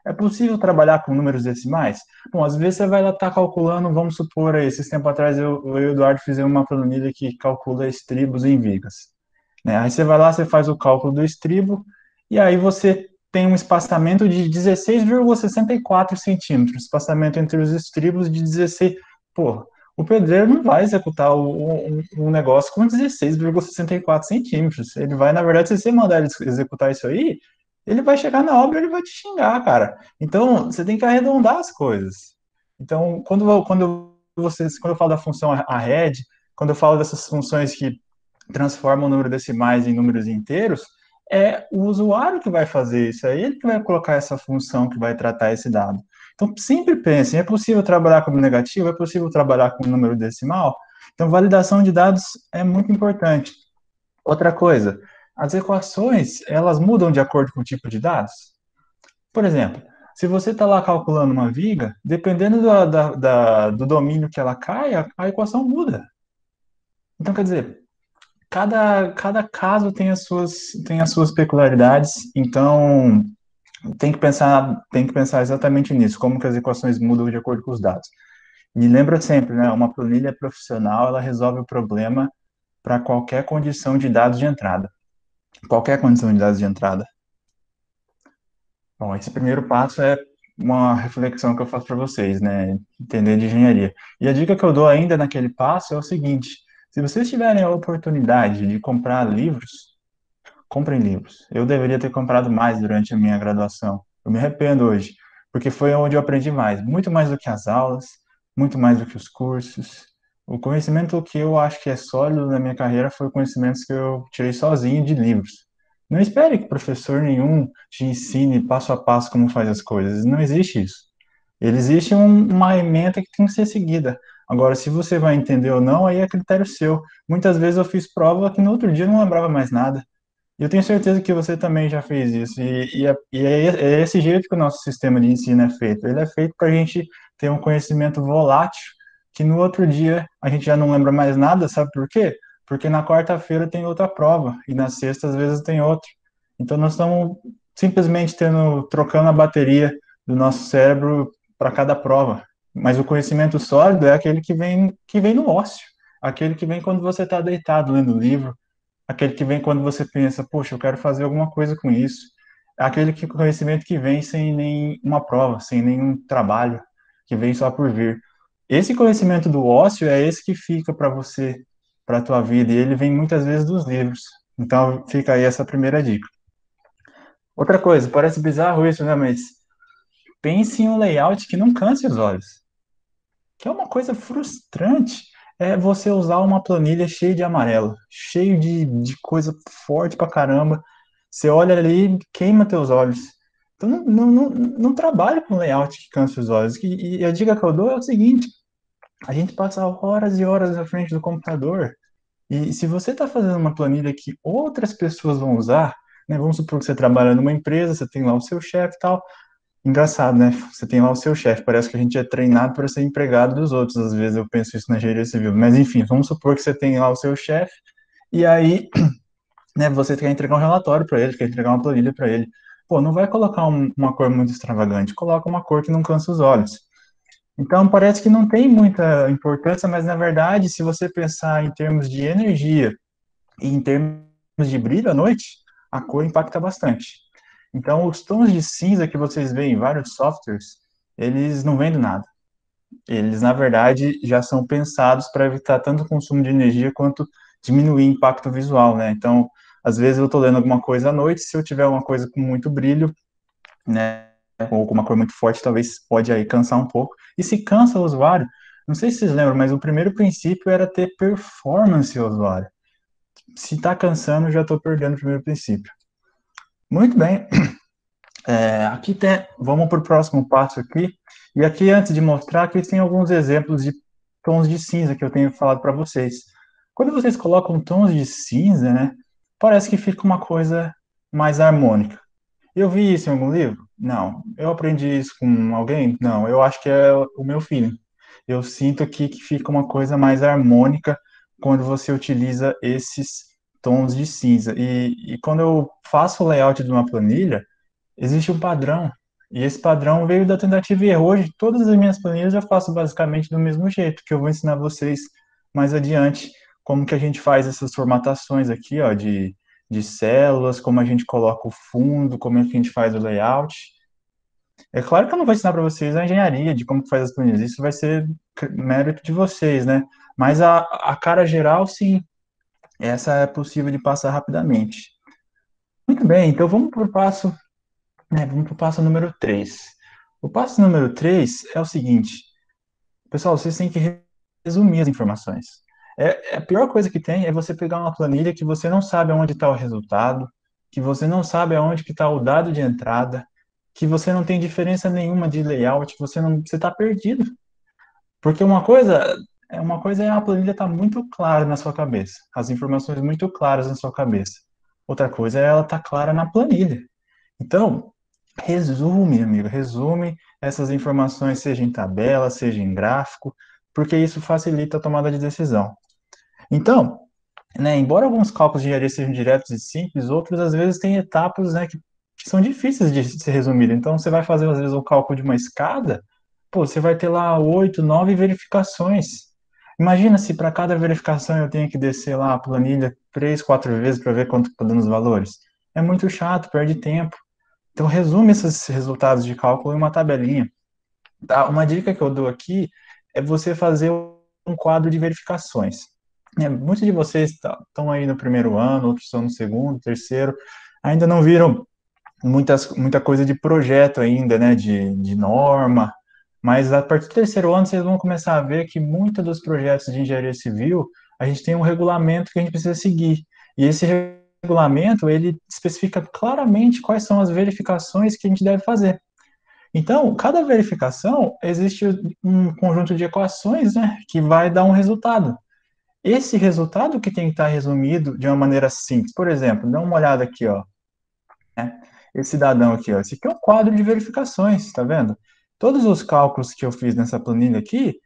É possível trabalhar com números decimais? Bom, às vezes você vai lá estar calculando, vamos supor aí, esses tempos atrás eu e o Eduardo fizemos uma planilha que calcula estribos em vigas. Né? Aí você vai lá, você faz o cálculo do estribo, e aí você tem um espaçamento de 16,64 centímetros, espaçamento entre os estribos de 16. Pô, o pedreiro não vai executar um negócio com 16,64 centímetros. Ele vai, na verdade, se você mandar ele executar isso aí, ele vai chegar na obra e ele vai te xingar, cara. Então, você tem que arredondar as coisas. Então, quando eu falo da função arred, quando eu falo dessas funções que transformam o número decimais em números inteiros, é o usuário que vai fazer isso, é ele que vai colocar essa função que vai tratar esse dado. Então, sempre pensem, é possível trabalhar com negativo? É possível trabalhar com número decimal? Então, validação de dados é muito importante. Outra coisa, as equações, elas mudam de acordo com o tipo de dados? Por exemplo, se você está lá calculando uma viga, dependendo do domínio que ela cai, a equação muda. Então, quer dizer, cada caso tem as suas peculiaridades, então tem que pensar exatamente nisso, como que as equações mudam de acordo com os dados. E lembra sempre, né, uma planilha profissional, ela resolve o problema para qualquer condição de dados de entrada. Qualquer condição de dados de entrada. Bom, esse primeiro passo é uma reflexão que eu faço para vocês, né? Entender de engenharia. E a dica que eu dou ainda naquele passo é o seguinte: se vocês tiverem a oportunidade de comprar livros, comprem livros. Eu deveria ter comprado mais durante a minha graduação. Eu me arrependo hoje, porque foi onde eu aprendi mais, muito mais do que as aulas, muito mais do que os cursos. O conhecimento que eu acho que é sólido na minha carreira foi conhecimentos que eu tirei sozinho de livros. Não espere que professor nenhum te ensine passo a passo como faz as coisas. Não existe isso. Ele existe uma ementa que tem que ser seguida. Agora, se você vai entender ou não, aí é critério seu. Muitas vezes eu fiz prova que no outro dia eu não lembrava mais nada. E eu tenho certeza que você também já fez isso. É esse jeito que o nosso sistema de ensino é feito. Ele é feito para a gente ter um conhecimento volátil, que no outro dia a gente já não lembra mais nada, sabe por quê? Porque na quarta-feira tem outra prova, e na sexta, às vezes, tem outra. Então, nós estamos simplesmente trocando a bateria do nosso cérebro para cada prova. Mas o conhecimento sólido é aquele que vem no ócio, aquele que vem quando você está deitado lendo livro, aquele que vem quando você pensa, poxa, eu quero fazer alguma coisa com isso. É aquele conhecimento que vem sem nenhuma prova, sem nenhum trabalho, que vem só por vir. Esse conhecimento do ócio é esse que fica para você, para a tua vida, e ele vem muitas vezes dos livros. Então, fica aí essa primeira dica. Outra coisa, parece bizarro isso, né? Mas pense em um layout que não canse os olhos, que é uma coisa frustrante, é você usar uma planilha cheia de amarelo, cheio de coisa forte pra caramba. Você olha ali, queima teus olhos. Então, não trabalhe com layout que cansa os olhos. E a dica que eu dou é o seguinte: a gente passa horas e horas na frente do computador. E se você está fazendo uma planilha que outras pessoas vão usar, né, vamos supor que você trabalha numa empresa, você tem lá o seu chefe e tal. Engraçado, né? Você tem lá o seu chefe, parece que a gente é treinado para ser empregado dos outros, às vezes eu penso isso na engenharia civil. Mas enfim, vamos supor que você tem lá o seu chefe, e aí, né, você quer entregar um relatório para ele, quer entregar uma planilha para ele. Pô, não vai colocar uma cor muito extravagante, coloca uma cor que não cansa os olhos. Então, parece que não tem muita importância, mas na verdade, se você pensar em termos de energia e em termos de brilho à noite, a cor impacta bastante. Então, os tons de cinza que vocês veem em vários softwares, eles não vêm do nada. Eles, na verdade, já são pensados para evitar tanto o consumo de energia quanto diminuir o impacto visual, né? Então, às vezes eu estou lendo alguma coisa à noite, se eu tiver uma coisa com muito brilho, né, ou com uma cor muito forte, talvez pode aí cansar um pouco. E se cansa o usuário, não sei se vocês lembram, mas o primeiro princípio era ter performance ao usuário. Se está cansando, já estou perdendo o primeiro princípio. Muito bem. Aqui tem, vamos para o próximo passo aqui. E aqui, antes de mostrar, aqui tem alguns exemplos de tons de cinza que eu tenho falado para vocês. Quando vocês colocam tons de cinza, né, parece que fica uma coisa mais harmônica. Eu vi isso em algum livro? Não. Eu aprendi isso com alguém? Não. Eu acho que é o meu feeling. Eu sinto aqui que fica uma coisa mais harmônica quando você utiliza esses tons de cinza. E quando eu faço o layout de uma planilha, existe um padrão. E esse padrão veio da tentativa e erro. Hoje, todas as minhas planilhas eu faço basicamente do mesmo jeito, que eu vou ensinar vocês mais adiante como que a gente faz essas formatações aqui, ó, de células, como a gente coloca o fundo, como é que a gente faz o layout. É claro que eu não vou ensinar para vocês a engenharia de como que faz as planilhas, isso vai ser mérito de vocês, né? Mas a cara geral, sim, essa é possível de passar rapidamente. Muito bem, então vamos para o passo número 3. O passo número 3 é o seguinte, pessoal, vocês têm que resumir as informações. A pior coisa que tem é você pegar uma planilha que você não sabe onde está o resultado, que você não sabe aonde que está o dado de entrada, que você não tem diferença nenhuma de layout, você está perdido. Porque uma coisa é a planilha estar muito clara na sua cabeça, as informações muito claras na sua cabeça. Outra coisa é ela estar clara na planilha. Então, resume, amigo, resume essas informações, seja em tabela, seja em gráfico, porque isso facilita a tomada de decisão. Então, né, embora alguns cálculos de engenharia sejam diretos e simples, outros às vezes têm etapas, né, que são difíceis de ser resumidas. Então, você vai fazer às vezes o cálculo de uma escada, pô, você vai ter lá 8, 9 verificações. Imagina se para cada verificação eu tenho que descer lá a planilha 3, 4 vezes para ver quanto está dando os valores. É muito chato, perde tempo. Então, resume esses resultados de cálculo em uma tabelinha. Tá? Uma dica que eu dou aqui é você fazer um quadro de verificações. Muitos de vocês estão aí no primeiro ano, outros estão no segundo, terceiro, ainda não viram muita coisa de projeto ainda, né, de norma, mas a partir do terceiro ano vocês vão começar a ver que muitos dos projetos de engenharia civil, a gente tem um regulamento que a gente precisa seguir, e esse regulamento, ele especifica claramente quais são as verificações que a gente deve fazer. Então, cada verificação, existe um conjunto de equações, né, que vai dar um resultado. Esse resultado que tem que estar resumido de uma maneira simples. Por exemplo, dá uma olhada aqui, ó, né? Esse cidadão aqui, ó, esse aqui é um quadro de verificações, tá vendo? Todos os cálculos que eu fiz nessa planilha aqui,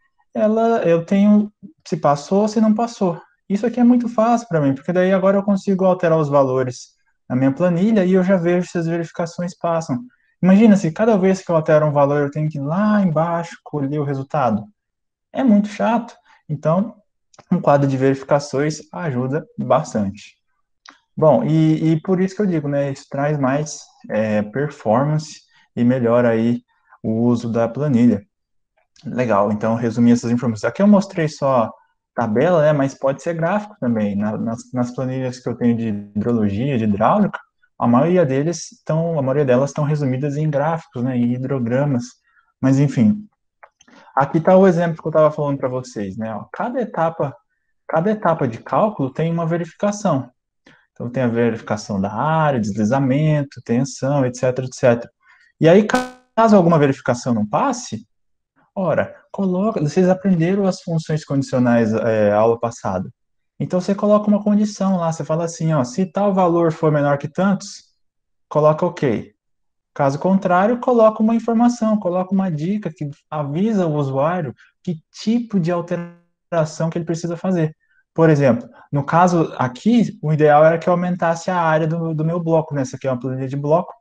eu tenho se passou, se não passou. Isso aqui é muito fácil para mim, porque daí agora eu consigo alterar os valores na minha planilha e eu já vejo se as verificações passam. Imagina se cada vez que eu altero um valor eu tenho que ir lá embaixo colher o resultado. É muito chato. Então, um quadro de verificações ajuda bastante. Bom, e por isso que eu digo, né, isso traz mais performance e melhora aí o uso da planilha. Legal, então resumi essas informações. Aqui eu mostrei só tabela, né, mas pode ser gráfico também. Nas planilhas que eu tenho de hidrologia, de hidráulica, a maioria delas estão resumidas em gráficos, né, em hidrogramas. Mas enfim, aqui está o exemplo que eu estava falando para vocês, né? Ó, cada etapa de cálculo tem uma verificação. Então, tem a verificação da área, deslizamento, tensão, etc, etc. E aí, caso alguma verificação não passe, ora, vocês aprenderam as funções condicionais aula passada. Então, você coloca uma condição lá, você fala assim, ó, se tal valor for menor que tantos, coloca OK. Caso contrário, coloca uma informação, coloca uma dica que avisa o usuário que tipo de alteração que ele precisa fazer. Por exemplo, no caso aqui, o ideal era que eu aumentasse a área do meu bloco, né? Essa aqui é uma planilha de bloco,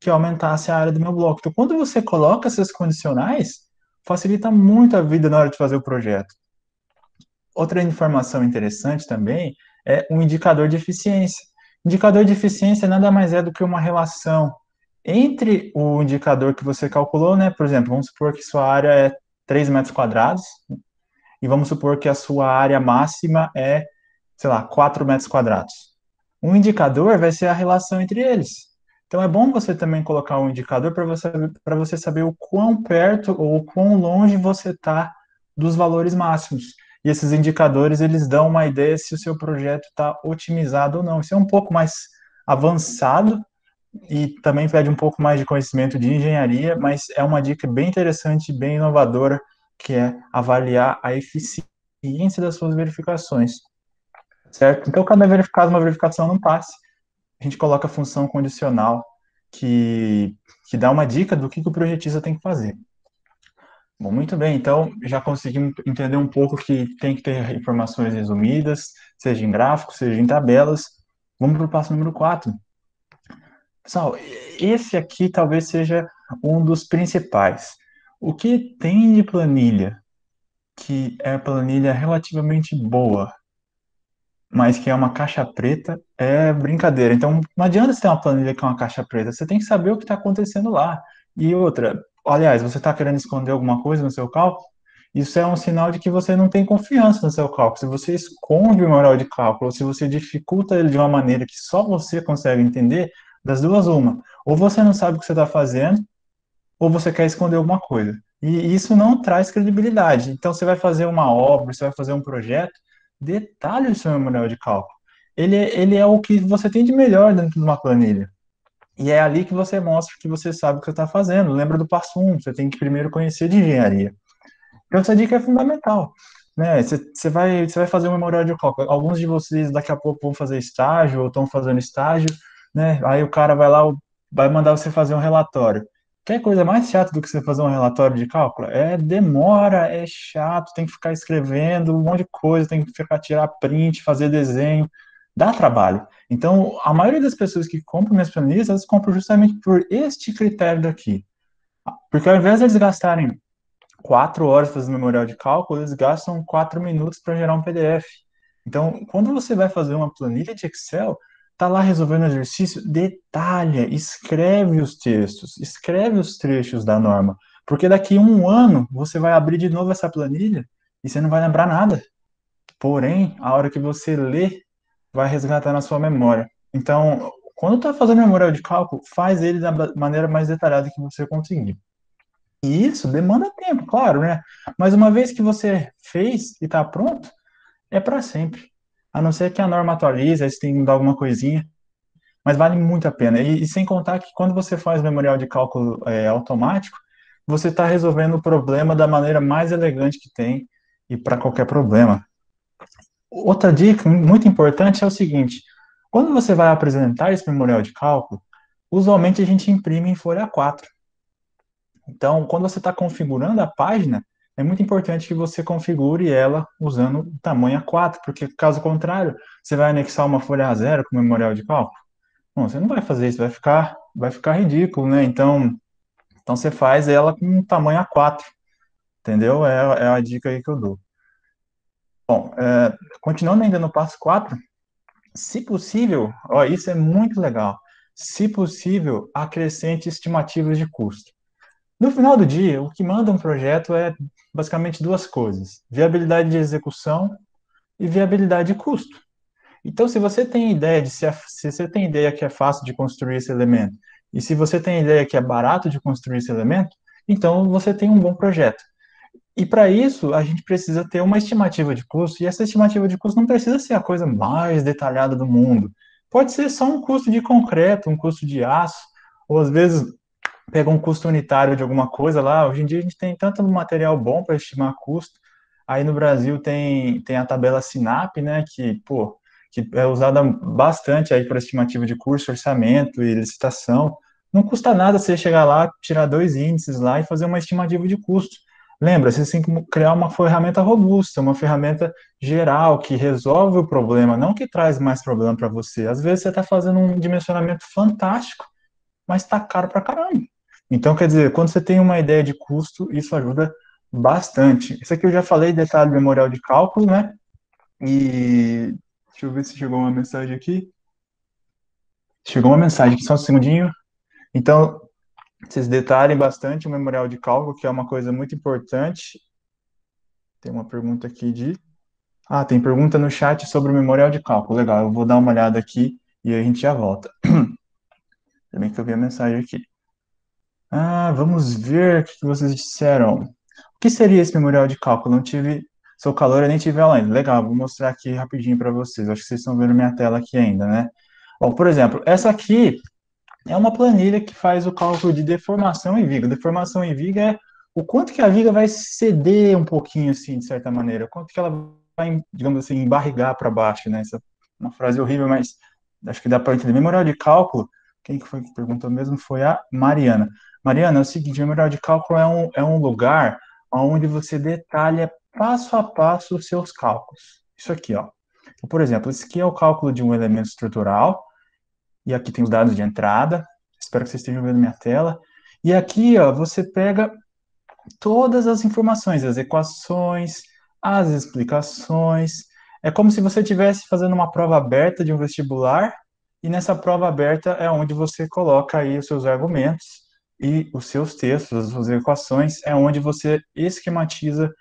que eu aumentasse a área do meu bloco. Então, quando você coloca essas condicionais, facilita muito a vida na hora de fazer o projeto. Outra informação interessante também é um indicador de eficiência. Indicador de eficiência nada mais é do que uma relação entre o indicador que você calculou, né? Por exemplo, vamos supor que sua área é 3 metros quadrados, e vamos supor que a sua área máxima é, sei lá, 4 metros quadrados. Um indicador vai ser a relação entre eles. Então é bom você também colocar um indicador para você saber o quão perto ou o quão longe você está dos valores máximos. E esses indicadores, eles dão uma ideia se o seu projeto está otimizado ou não. Isso é um pouco mais avançado e também pede um pouco mais de conhecimento de engenharia, mas é uma dica bem interessante, bem inovadora, que é avaliar a eficiência das suas verificações, certo? Então, cada verificado, uma verificação não passe, a gente coloca a função condicional que dá uma dica do que o projetista tem que fazer. Bom, muito bem, então já conseguimos entender um pouco que tem que ter informações resumidas, seja em gráficos, seja em tabelas. Vamos para o passo número 4. Pessoal, esse aqui talvez seja um dos principais. O que tem de planilha, que é planilha relativamente boa, mas que é uma caixa preta, é brincadeira. Então, não adianta você ter uma planilha que é uma caixa preta, você tem que saber o que está acontecendo lá. E outra, aliás, você está querendo esconder alguma coisa no seu cálculo? Isso é um sinal de que você não tem confiança no seu cálculo. Se você esconde o memorial de cálculo, ou se você dificulta ele de uma maneira que só você consegue entender, das duas, uma. Ou você não sabe o que você está fazendo, ou você quer esconder alguma coisa. E isso não traz credibilidade. Então, você vai fazer uma obra, você vai fazer um projeto, detalhe o seu memorial de cálculo. Ele é o que você tem de melhor dentro de uma planilha. E é ali que você mostra que você sabe o que você está fazendo. Lembra do passo 1, você tem que primeiro conhecer de engenharia. Então, essa dica é fundamental. Né? Você vai fazer um memorial de cálculo. Alguns de vocês daqui a pouco vão fazer estágio ou estão fazendo estágio, né? Aí o cara vai lá, vai mandar você fazer um relatório. Quer coisa mais chata do que você fazer um relatório de cálculo? Demora, é chato, tem que ficar escrevendo um monte de coisa, tem que ficar tirar print, fazer desenho, dá trabalho. Então, a maioria das pessoas que compram minhas planilhas, elas compram justamente por este critério daqui. Porque ao invés de eles gastarem 4 horas fazendo memorial de cálculo, eles gastam 4 minutos para gerar um PDF. Então, quando você vai fazer uma planilha de Excel, tá lá resolvendo o exercício, detalha, escreve os textos, escreve os trechos da norma, porque daqui a um ano você vai abrir de novo essa planilha e você não vai lembrar nada. Porém, a hora que você lê, vai resgatar na sua memória. Então, quando está fazendo memorial de cálculo, faz ele da maneira mais detalhada que você conseguir. E isso demanda tempo, claro, né? Mas uma vez que você fez e está pronto, é para sempre. A não ser que a norma atualize, aí você tem que mudar alguma coisinha, mas vale muito a pena. E sem contar que quando você faz memorial de cálculo automático, você está resolvendo o problema da maneira mais elegante que tem e para qualquer problema. Outra dica muito importante é o seguinte: quando você vai apresentar esse memorial de cálculo, usualmente a gente imprime em folha A4. Então, quando você está configurando a página, é muito importante que você configure ela usando o tamanho A4, porque caso contrário, você vai anexar uma folha A0 com memorial de cálculo. Bom, você não vai fazer isso, vai ficar ridículo, né? Então você faz ela com um tamanho A4, entendeu? É a dica aí que eu dou. Bom, continuando ainda no passo 4, se possível, ó, isso é muito legal. Se possível, acrescente estimativas de custo. No final do dia, o que manda um projeto é basicamente duas coisas: viabilidade de execução e viabilidade de custo. Então, se você tem ideia se você tem ideia que é fácil de construir esse elemento, e se você tem ideia que é barato de construir esse elemento, então você tem um bom projeto. E para isso, a gente precisa ter uma estimativa de custo, e essa estimativa de custo não precisa ser a coisa mais detalhada do mundo. Pode ser só um custo de concreto, um custo de aço, ou às vezes pega um custo unitário de alguma coisa lá. Hoje em dia a gente tem tanto material bom para estimar custo. Aí no Brasil tem a tabela SINAP, né, que é usada bastante aí para estimativa de custo, orçamento e licitação. Não custa nada você chegar lá, tirar dois índices lá e fazer uma estimativa de custo. Lembra, você tem que criar uma ferramenta robusta, uma ferramenta geral que resolve o problema, não que traz mais problema para você. Às vezes você está fazendo um dimensionamento fantástico, mas está caro para caramba. Então, quer dizer, quando você tem uma ideia de custo, isso ajuda bastante. Isso aqui eu já falei, detalhe memorial de cálculo, né? E deixa eu ver se chegou uma mensagem aqui. Chegou uma mensagem aqui, só um segundinho. Então, vocês detalhem bastante o memorial de cálculo, que é uma coisa muito importante. Tem uma pergunta aqui de... Ah, tem pergunta no chat sobre o memorial de cálculo. Legal, eu vou dar uma olhada aqui e a gente já volta. Também que eu vi a mensagem aqui. Ah, vamos ver o que vocês disseram. O que seria esse memorial de cálculo? Não tive... Sou calor, eu nem tive aula ainda. Legal, vou mostrar aqui rapidinho para vocês. Acho que vocês estão vendo minha tela aqui ainda, né? Bom, por exemplo, essa aqui é uma planilha que faz o cálculo de deformação em viga. Deformação em viga é o quanto que a viga vai ceder um pouquinho, assim, de certa maneira. O quanto que ela vai, digamos assim, embarrigar para baixo, né? Essa é uma frase horrível, mas acho que dá para entender. Memorial de cálculo, quem que foi que perguntou mesmo foi a Mariana. Mariana, é o seguinte, memorial de cálculo é um lugar onde você detalha passo a passo os seus cálculos. Isso aqui, ó. Então, por exemplo, esse aqui é o cálculo de um elemento estrutural, e aqui tem os dados de entrada. Espero que vocês estejam vendo minha tela. E aqui, ó, você pega todas as informações, as equações, as explicações. É como se você estivesse fazendo uma prova aberta de um vestibular, e nessa prova aberta é onde você coloca aí os seus argumentos e os seus textos, as suas equações, é onde você esquematiza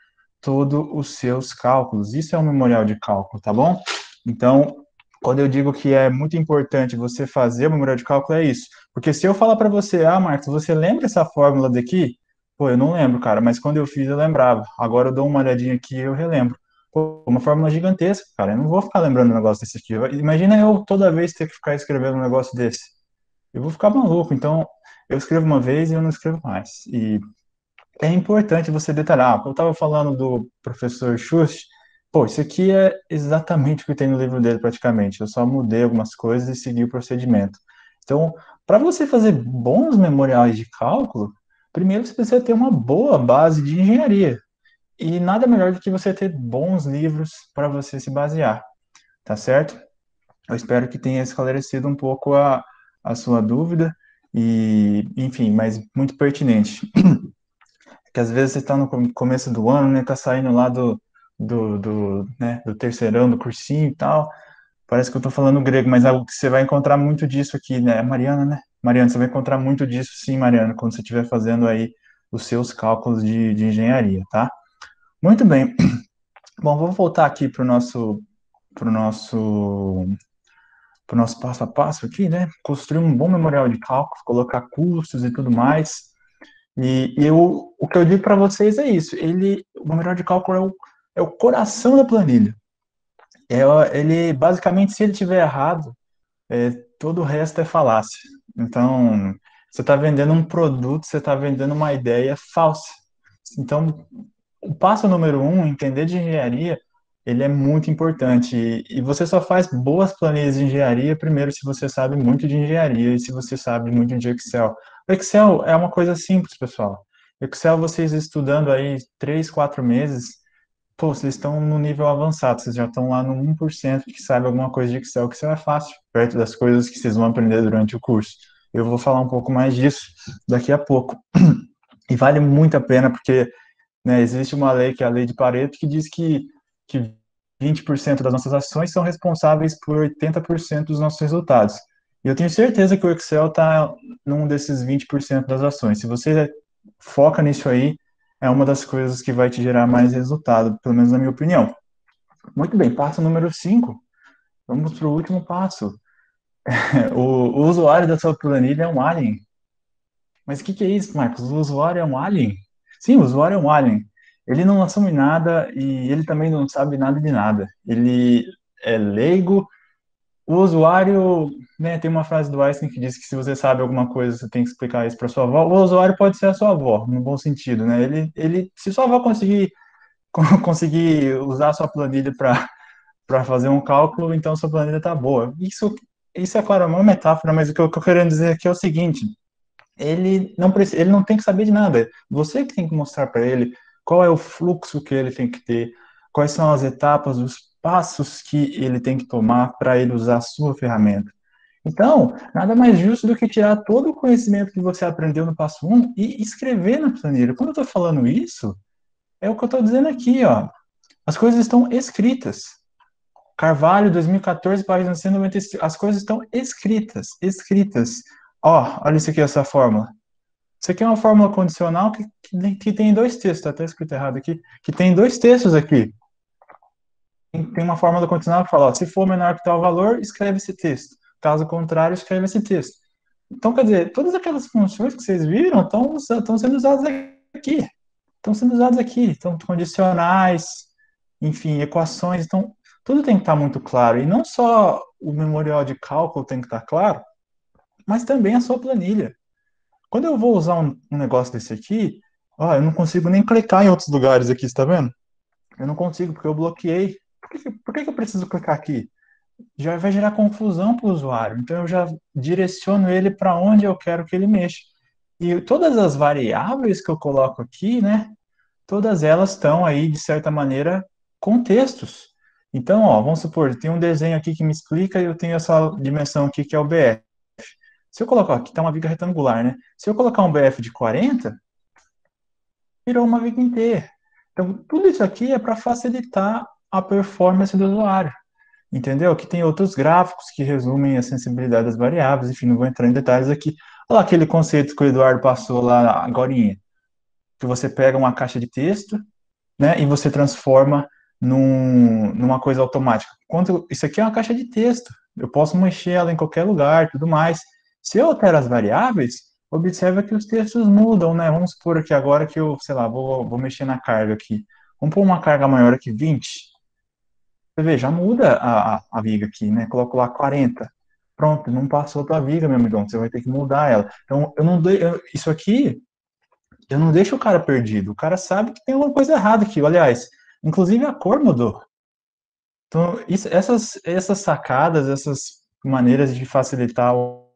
todos os seus cálculos. Isso é um memorial de cálculo, tá bom? Então, quando eu digo que é muito importante você fazer o memorial de cálculo, é isso. Porque se eu falar para você, Marcos, você lembra essa fórmula daqui? Pô, eu não lembro, cara, mas quando eu fiz eu lembrava. Agora eu dou uma olhadinha aqui e eu relembro. Pô, uma fórmula gigantesca, cara. Eu não vou ficar lembrando um negócio desse aqui. Imagina eu toda vez ter que ficar escrevendo um negócio desse. Eu vou ficar maluco. Então, eu escrevo uma vez e eu não escrevo mais. E é importante você detalhar. Eu estava falando do professor Schuss. Pô, isso aqui é exatamente o que tem no livro dele, praticamente. Eu só mudei algumas coisas e segui o procedimento. Então, para você fazer bons memoriais de cálculo, primeiro você precisa ter uma boa base de engenharia. E nada melhor do que você ter bons livros para você se basear, tá certo? Eu espero que tenha esclarecido um pouco a sua dúvida, e, enfim, mas muito pertinente. que às vezes você está no começo do ano, né, tá saindo lá né, do terceirão, do cursinho e tal, parece que eu tô falando grego, mas algo que você vai encontrar muito disso aqui, né, Mariana, né? Mariana, você vai encontrar muito disso, sim, Mariana, quando você estiver fazendo aí os seus cálculos de engenharia, tá? Muito bem. Bom, vou voltar aqui pro nosso, pro nosso passo a passo aqui, né? Construir um bom memorial de cálculos, colocar custos e tudo mais. O que eu digo para vocês é isso. O memorial de cálculo é o coração da planilha. Ele, basicamente, se ele tiver errado, todo o resto é falácia. Então, você está vendendo um produto, você está vendendo uma ideia falsa. Então, o passo número um, entender de engenharia, ele é muito importante. E você só faz boas planilhas de engenharia, primeiro, se você sabe muito de engenharia e se você sabe muito de Excel. O Excel é uma coisa simples, pessoal. Excel, vocês estudando aí 3, 4 meses, pô, vocês estão no nível avançado, vocês já estão lá no 1% que sabe alguma coisa de Excel, que Excel é fácil, perto das coisas que vocês vão aprender durante o curso. Eu vou falar um pouco mais disso daqui a pouco. E vale muito a pena, porque, né, existe uma lei, que é a lei de Pareto, que diz que 20% das nossas ações são responsáveis por 80% dos nossos resultados. E eu tenho certeza que o Excel está num desses 20% das ações. Se você foca nisso aí, é uma das coisas que vai te gerar mais resultado, pelo menos na minha opinião. Muito bem, passo número 5. Vamos para o último passo. O usuário da sua planilha é um alien. Mas o que é isso, Marcos? O usuário é um alien? Sim, o usuário é um alien. Ele não assume nada e ele também não sabe nada de nada. Ele é leigo. O usuário, né, tem uma frase do Einstein que diz que se você sabe alguma coisa, você tem que explicar isso para sua avó. O usuário pode ser a sua avó, no bom sentido, né? Se sua avó conseguir usar a sua planilha para fazer um cálculo, então sua planilha está boa. Isso é, claro, uma metáfora, mas o que eu quero dizer aqui é o seguinte: ele não tem que saber de nada. Você que tem que mostrar para ele qual é o fluxo que ele tem que ter, quais são as etapas, os passos que ele tem que tomar para ele usar a sua ferramenta. Então, nada mais justo do que tirar todo o conhecimento que você aprendeu no passo 1 e escrever na planilha. Quando eu estou falando isso, é o que eu estou dizendo aqui, ó. As coisas estão escritas. Carvalho, 2014, página 195. As coisas estão escritas, escritas. Ó, olha isso aqui, essa fórmula. Isso aqui é uma fórmula condicional que tem dois textos, está até escrito errado aqui, que tem dois textos aqui. Tem uma fórmula condicional que fala, ó, se for menor que tal valor, escreve esse texto. Caso contrário, escreve esse texto. Então, quer dizer, todas aquelas funções que vocês viram estão sendo usadas aqui. Estão sendo usadas aqui. Então, condicionais, enfim, equações. Então, tudo tem que estar muito claro. E não só o memorial de cálculo tem que estar claro, mas também a sua planilha. Quando eu vou usar um negócio desse aqui, ó, eu não consigo nem clicar em outros lugares aqui, está vendo? Eu não consigo, porque eu bloqueei. Por que eu preciso clicar aqui? Já vai gerar confusão para o usuário. Então, eu já direciono ele para onde eu quero que ele mexa. E todas as variáveis que eu coloco aqui, né? Todas elas estão aí, de certa maneira, com textos. Então, ó, vamos supor, tem um desenho aqui que me explica e eu tenho essa dimensão aqui que é o BF. Se eu colocar, aqui está uma viga retangular, né? Se eu colocar um BF de 40, virou uma viga inteira. Então, tudo isso aqui é para facilitar a performance do usuário. Entendeu? Aqui tem outros gráficos que resumem a sensibilidade das variáveis, enfim, não vou entrar em detalhes aqui. Olha lá aquele conceito que o Eduardo passou lá agorinha, que você pega uma caixa de texto, né, e você transforma numa coisa automática. Isso aqui é uma caixa de texto, eu posso mexer ela em qualquer lugar, tudo mais. Se eu altero as variáveis, observa que os textos mudam, né? Vamos supor aqui agora que eu, sei lá, vou mexer na carga aqui. Vamos pôr uma carga maior aqui, 20. Você vê, já muda a viga aqui, né? Coloco lá 40. Pronto, não passou a tua viga, meu amigão. Você vai ter que mudar ela. Então, isso aqui, eu não deixo o cara perdido. O cara sabe que tem alguma coisa errada aqui. Aliás, inclusive a cor mudou. Então, essas sacadas, essas maneiras de facilitar o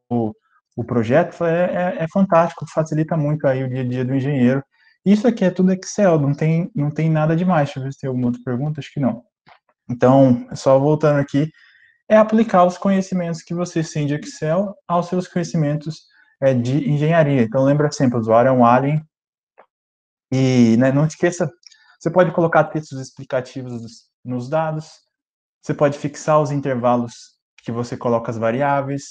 projeto é fantástico, facilita muito aí o dia a dia do engenheiro. Isso aqui é tudo Excel, não tem nada demais. Deixa eu ver se tem alguma outra pergunta, acho que não. Então, só voltando aqui, é aplicar os conhecimentos que vocês têm de Excel aos seus conhecimentos de engenharia. Então, lembra sempre, o usuário é um alien, E, né, não esqueça, você pode colocar textos explicativos nos dados, você pode fixar os intervalos que você coloca as variáveis,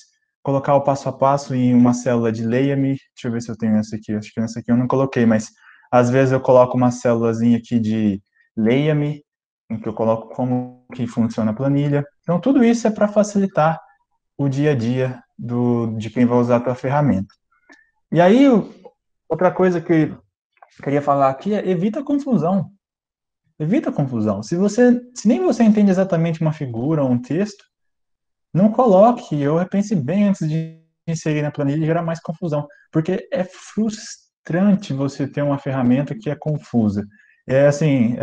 colocar o passo a passo em uma célula de leia-me. Deixa eu ver se eu tenho essa aqui. Acho que essa aqui eu não coloquei, mas às vezes eu coloco uma célulazinha aqui de leia-me, em que eu coloco como que funciona a planilha. Então, tudo isso é para facilitar o dia a dia de quem vai usar a tua ferramenta. E aí, outra coisa que eu queria falar aqui é evita confusão. Evita confusão. Se nem você entende exatamente uma figura ou um texto, não coloque, ou repense bem antes de inserir na planilha e gerar mais confusão, porque é frustrante você ter uma ferramenta que é confusa. É assim,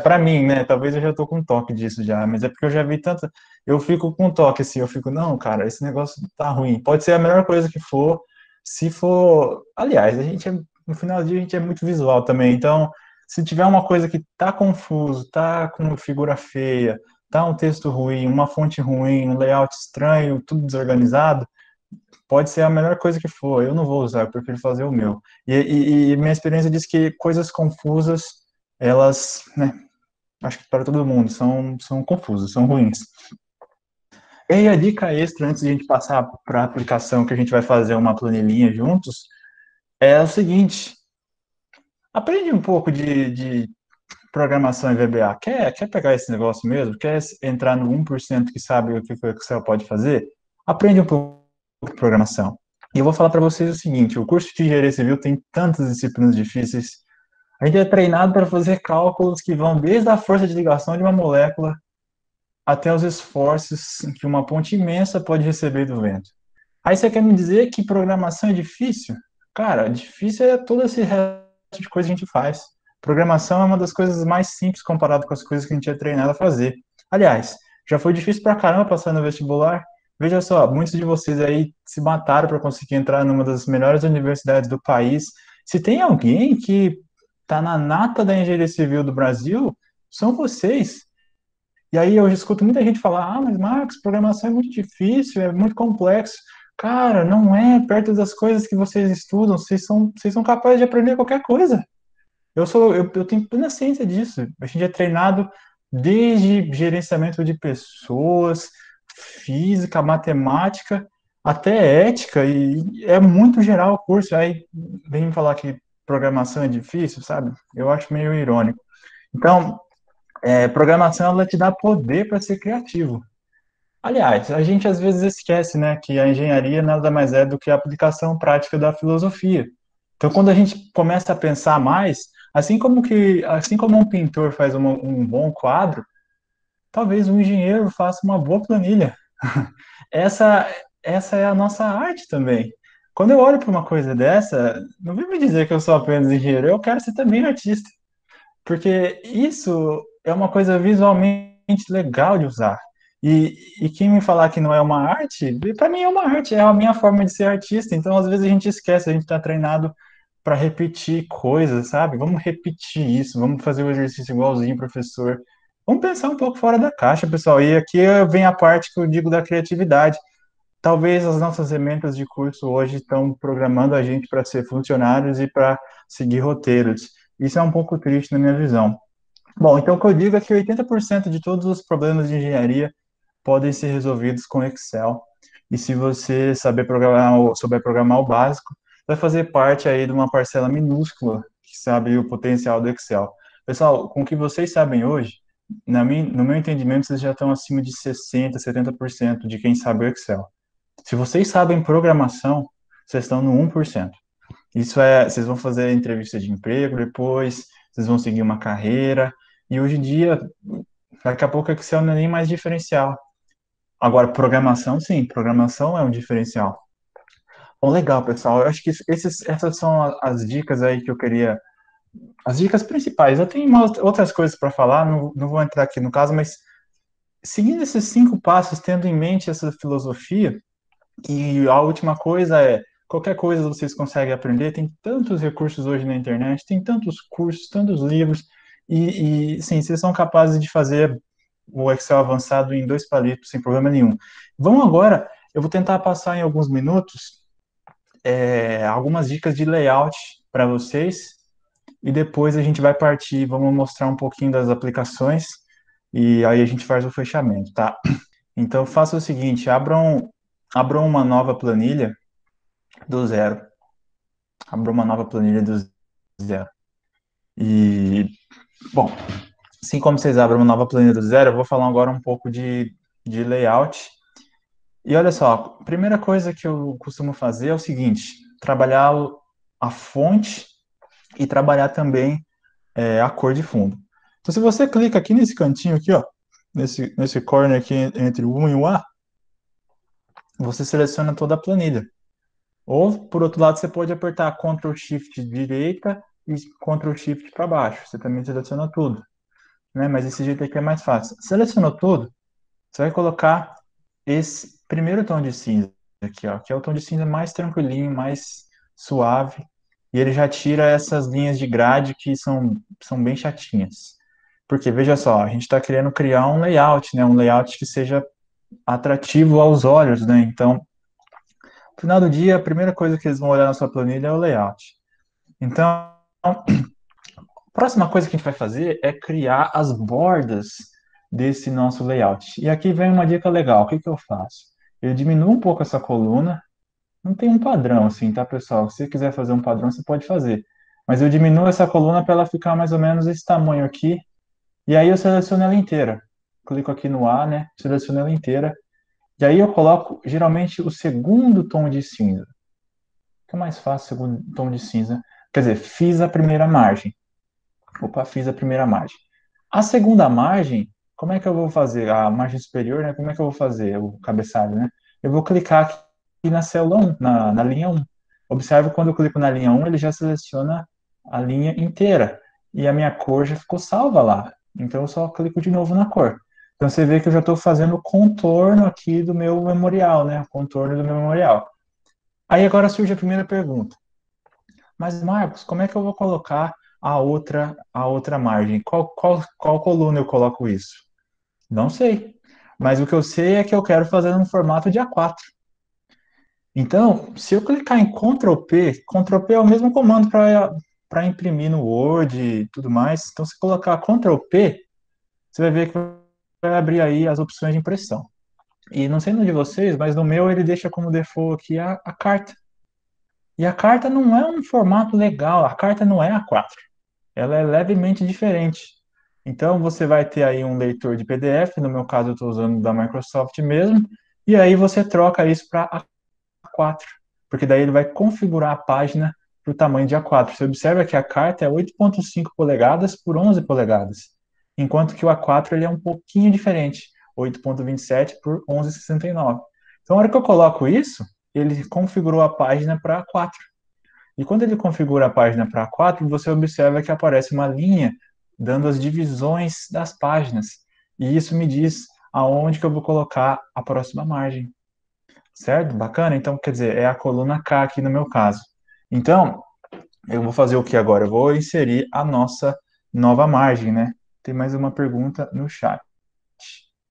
para mim, né? Talvez eu já estou com um toque disso já, mas é porque eu já vi tanto. Eu fico com um toque assim, eu fico, não, cara, esse negócio tá ruim. Pode ser a melhor coisa que for, se for. Aliás, no final do dia a gente é muito visual também, então se tiver uma coisa que tá confuso, tá com figura feia, tá um texto ruim, uma fonte ruim, um layout estranho, tudo desorganizado, pode ser a melhor coisa que for. Eu não vou usar, eu prefiro fazer o meu. E minha experiência diz que coisas confusas, elas, né, acho que para todo mundo, são confusas, são ruins. E aí a dica extra, antes de a gente passar para a aplicação que a gente vai fazer uma planilhinha juntos, é o seguinte: aprende um pouco de programação em VBA. Quer pegar esse negócio mesmo? Quer entrar no 1% que sabe o que o Excel pode fazer? Aprende um pouco de programação. E eu vou falar para vocês o seguinte: o curso de engenharia civil tem tantas disciplinas difíceis. A gente é treinado para fazer cálculos que vão desde a força de ligação de uma molécula até os esforços que uma ponte imensa pode receber do vento. Aí você quer me dizer que programação é difícil? Cara, difícil é todo esse resto de coisa que a gente faz. Programação é uma das coisas mais simples comparado com as coisas que a gente é treinado a fazer. Aliás, já foi difícil pra caramba passar no vestibular. Veja só, muitos de vocês aí se mataram para conseguir entrar numa das melhores universidades do país. Se tem alguém que está na nata da engenharia civil do Brasil, são vocês. E aí eu escuto muita gente falar, mas Marcos, programação é muito difícil, é muito complexo. Cara, não é perto das coisas que vocês estudam, vocês são capazes de aprender qualquer coisa. Eu tenho plena ciência disso. A gente é treinado desde gerenciamento de pessoas, física, matemática, até ética, e é muito geral o curso. Aí vem me falar que programação é difícil, sabe? Eu acho meio irônico. Então, programação ela te dá poder para ser criativo. Aliás, a gente às vezes esquece, né, que a engenharia nada mais é do que a aplicação prática da filosofia. Então, quando a gente começa a pensar mais, assim como um pintor faz um bom quadro, talvez um engenheiro faça uma boa planilha. Essa, essa é a nossa arte também. Quando eu olho para uma coisa dessa, não vem me dizer que eu sou apenas engenheiro, eu quero ser também artista. Porque isso é uma coisa visualmente legal de usar. E quem me falar que não é uma arte, para mim é uma arte, é a minha forma de ser artista. Então, às vezes, a gente esquece, a gente está treinado para repetir coisas, sabe? Vamos repetir isso, vamos fazer o exercício igualzinho, professor. Vamos pensar um pouco fora da caixa, pessoal. E aqui vem a parte que eu digo da criatividade. Talvez as nossas ementas de curso hoje estão programando a gente para ser funcionários e para seguir roteiros. Isso é um pouco triste na minha visão. Bom, então o que eu digo é que 80% de todos os problemas de engenharia podem ser resolvidos com Excel. E se você souber programar o básico, vai fazer parte aí de uma parcela minúscula que sabe o potencial do Excel. Pessoal, com o que vocês sabem hoje, no meu entendimento, vocês já estão acima de 60, 70% de quem sabe o Excel. Se vocês sabem programação, vocês estão no 1%. Isso vocês vão fazer entrevista de emprego depois, vocês vão seguir uma carreira, e hoje em dia, daqui a pouco, Excel não é nem mais diferencial. Agora, programação, sim, programação é um diferencial. Bom, legal, pessoal, eu acho que essas são as dicas aí que eu queria, as dicas principais. Eu tenho outras coisas para falar, não vou entrar aqui no caso, mas seguindo esses 5 passos, tendo em mente essa filosofia, e a última coisa é, qualquer coisa vocês conseguem aprender, tem tantos recursos hoje na internet, tem tantos cursos, tantos livros, sim, vocês são capazes de fazer o Excel avançado em 2 palitos, sem problema nenhum. Vamos agora, eu vou tentar passar em alguns minutos algumas dicas de layout para vocês, e depois a gente vai partir, vamos mostrar um pouquinho das aplicações, e aí a gente faz o fechamento, tá? Então, faça o seguinte, abram uma nova planilha do zero. Abram uma nova planilha do zero. E, bom, assim como vocês abrem uma nova planilha do zero, eu vou falar agora um pouco de layout. E olha só, a primeira coisa que eu costumo fazer é o seguinte, trabalhar a fonte e trabalhar também a cor de fundo. Então, se você clica aqui nesse cantinho aqui, ó, nesse corner aqui entre o 1 e o A, você seleciona toda a planilha. Ou, por outro lado, você pode apertar Ctrl Shift direita e Ctrl Shift para baixo. Você também seleciona tudo, né? Mas esse jeito aqui é mais fácil. Selecionou tudo, você vai colocar esse primeiro tom de cinza aqui, ó, que é o tom de cinza mais tranquilinho, mais suave, e ele já tira essas linhas de grade que são bem chatinhas. Porque, veja só, a gente está querendo criar um layout, né? Um layout que seja atrativo aos olhos, né? Então, no final do dia, a primeira coisa que eles vão olhar na sua planilha é o layout. Então, a próxima coisa que a gente vai fazer é criar as bordas desse nosso layout. E aqui vem uma dica legal. O que que eu faço? Eu diminuo um pouco essa coluna. Não tem um padrão assim, tá, pessoal? Se você quiser fazer um padrão, você pode fazer. Mas eu diminuo essa coluna para ela ficar mais ou menos esse tamanho aqui. E aí eu seleciono ela inteira. Clico aqui no A, né? Seleciono ela inteira. E aí eu coloco, geralmente, o segundo tom de cinza. Fica mais fácil, o segundo tom de cinza. Quer dizer, fiz a primeira margem. Opa, fiz a primeira margem. A segunda margem, como é que eu vou fazer? A margem superior, né? Como é que eu vou fazer o cabeçalho, né? Eu vou clicar aqui na célula 1, na linha 1. Observe quando eu clico na linha 1, ele já seleciona a linha inteira. E a minha cor já ficou salva lá. Então eu só clico de novo na cor. Então você vê que eu já estou fazendo o contorno aqui do meu memorial, né? O contorno do meu memorial. Aí agora surge a primeira pergunta. Mas, Marcos, como é que eu vou colocar a outra margem? Qual coluna eu coloco isso? Não sei. Mas o que eu sei é que eu quero fazer no formato de A4. Então, se eu clicar em Ctrl P é o mesmo comando para imprimir no Word e tudo mais. Então, se colocar Ctrl P, você vai ver que vai abrir aí as opções de impressão. E não sei no de vocês, mas no meu ele deixa como default aqui a carta. E a carta não é um formato legal, a carta não é A4. Ela é levemente diferente. Então, você vai ter aí um leitor de PDF, no meu caso eu estou usando da Microsoft mesmo, e aí você troca isso para A4, porque daí ele vai configurar a página para o tamanho de A4. Você observa que a carta é 8,5 polegadas por 11 polegadas, enquanto que o A4 ele é um pouquinho diferente, 8,27 por 11,69. Então, na hora que eu coloco isso, ele configurou a página para A4. E quando ele configura a página para A4, você observa que aparece uma linha dando as divisões das páginas. E isso me diz aonde que eu vou colocar a próxima margem. Certo? Bacana? Então, quer dizer, é a coluna K aqui no meu caso. Então, eu vou fazer o que agora? Eu vou inserir a nossa nova margem, né? Tem mais uma pergunta no chat.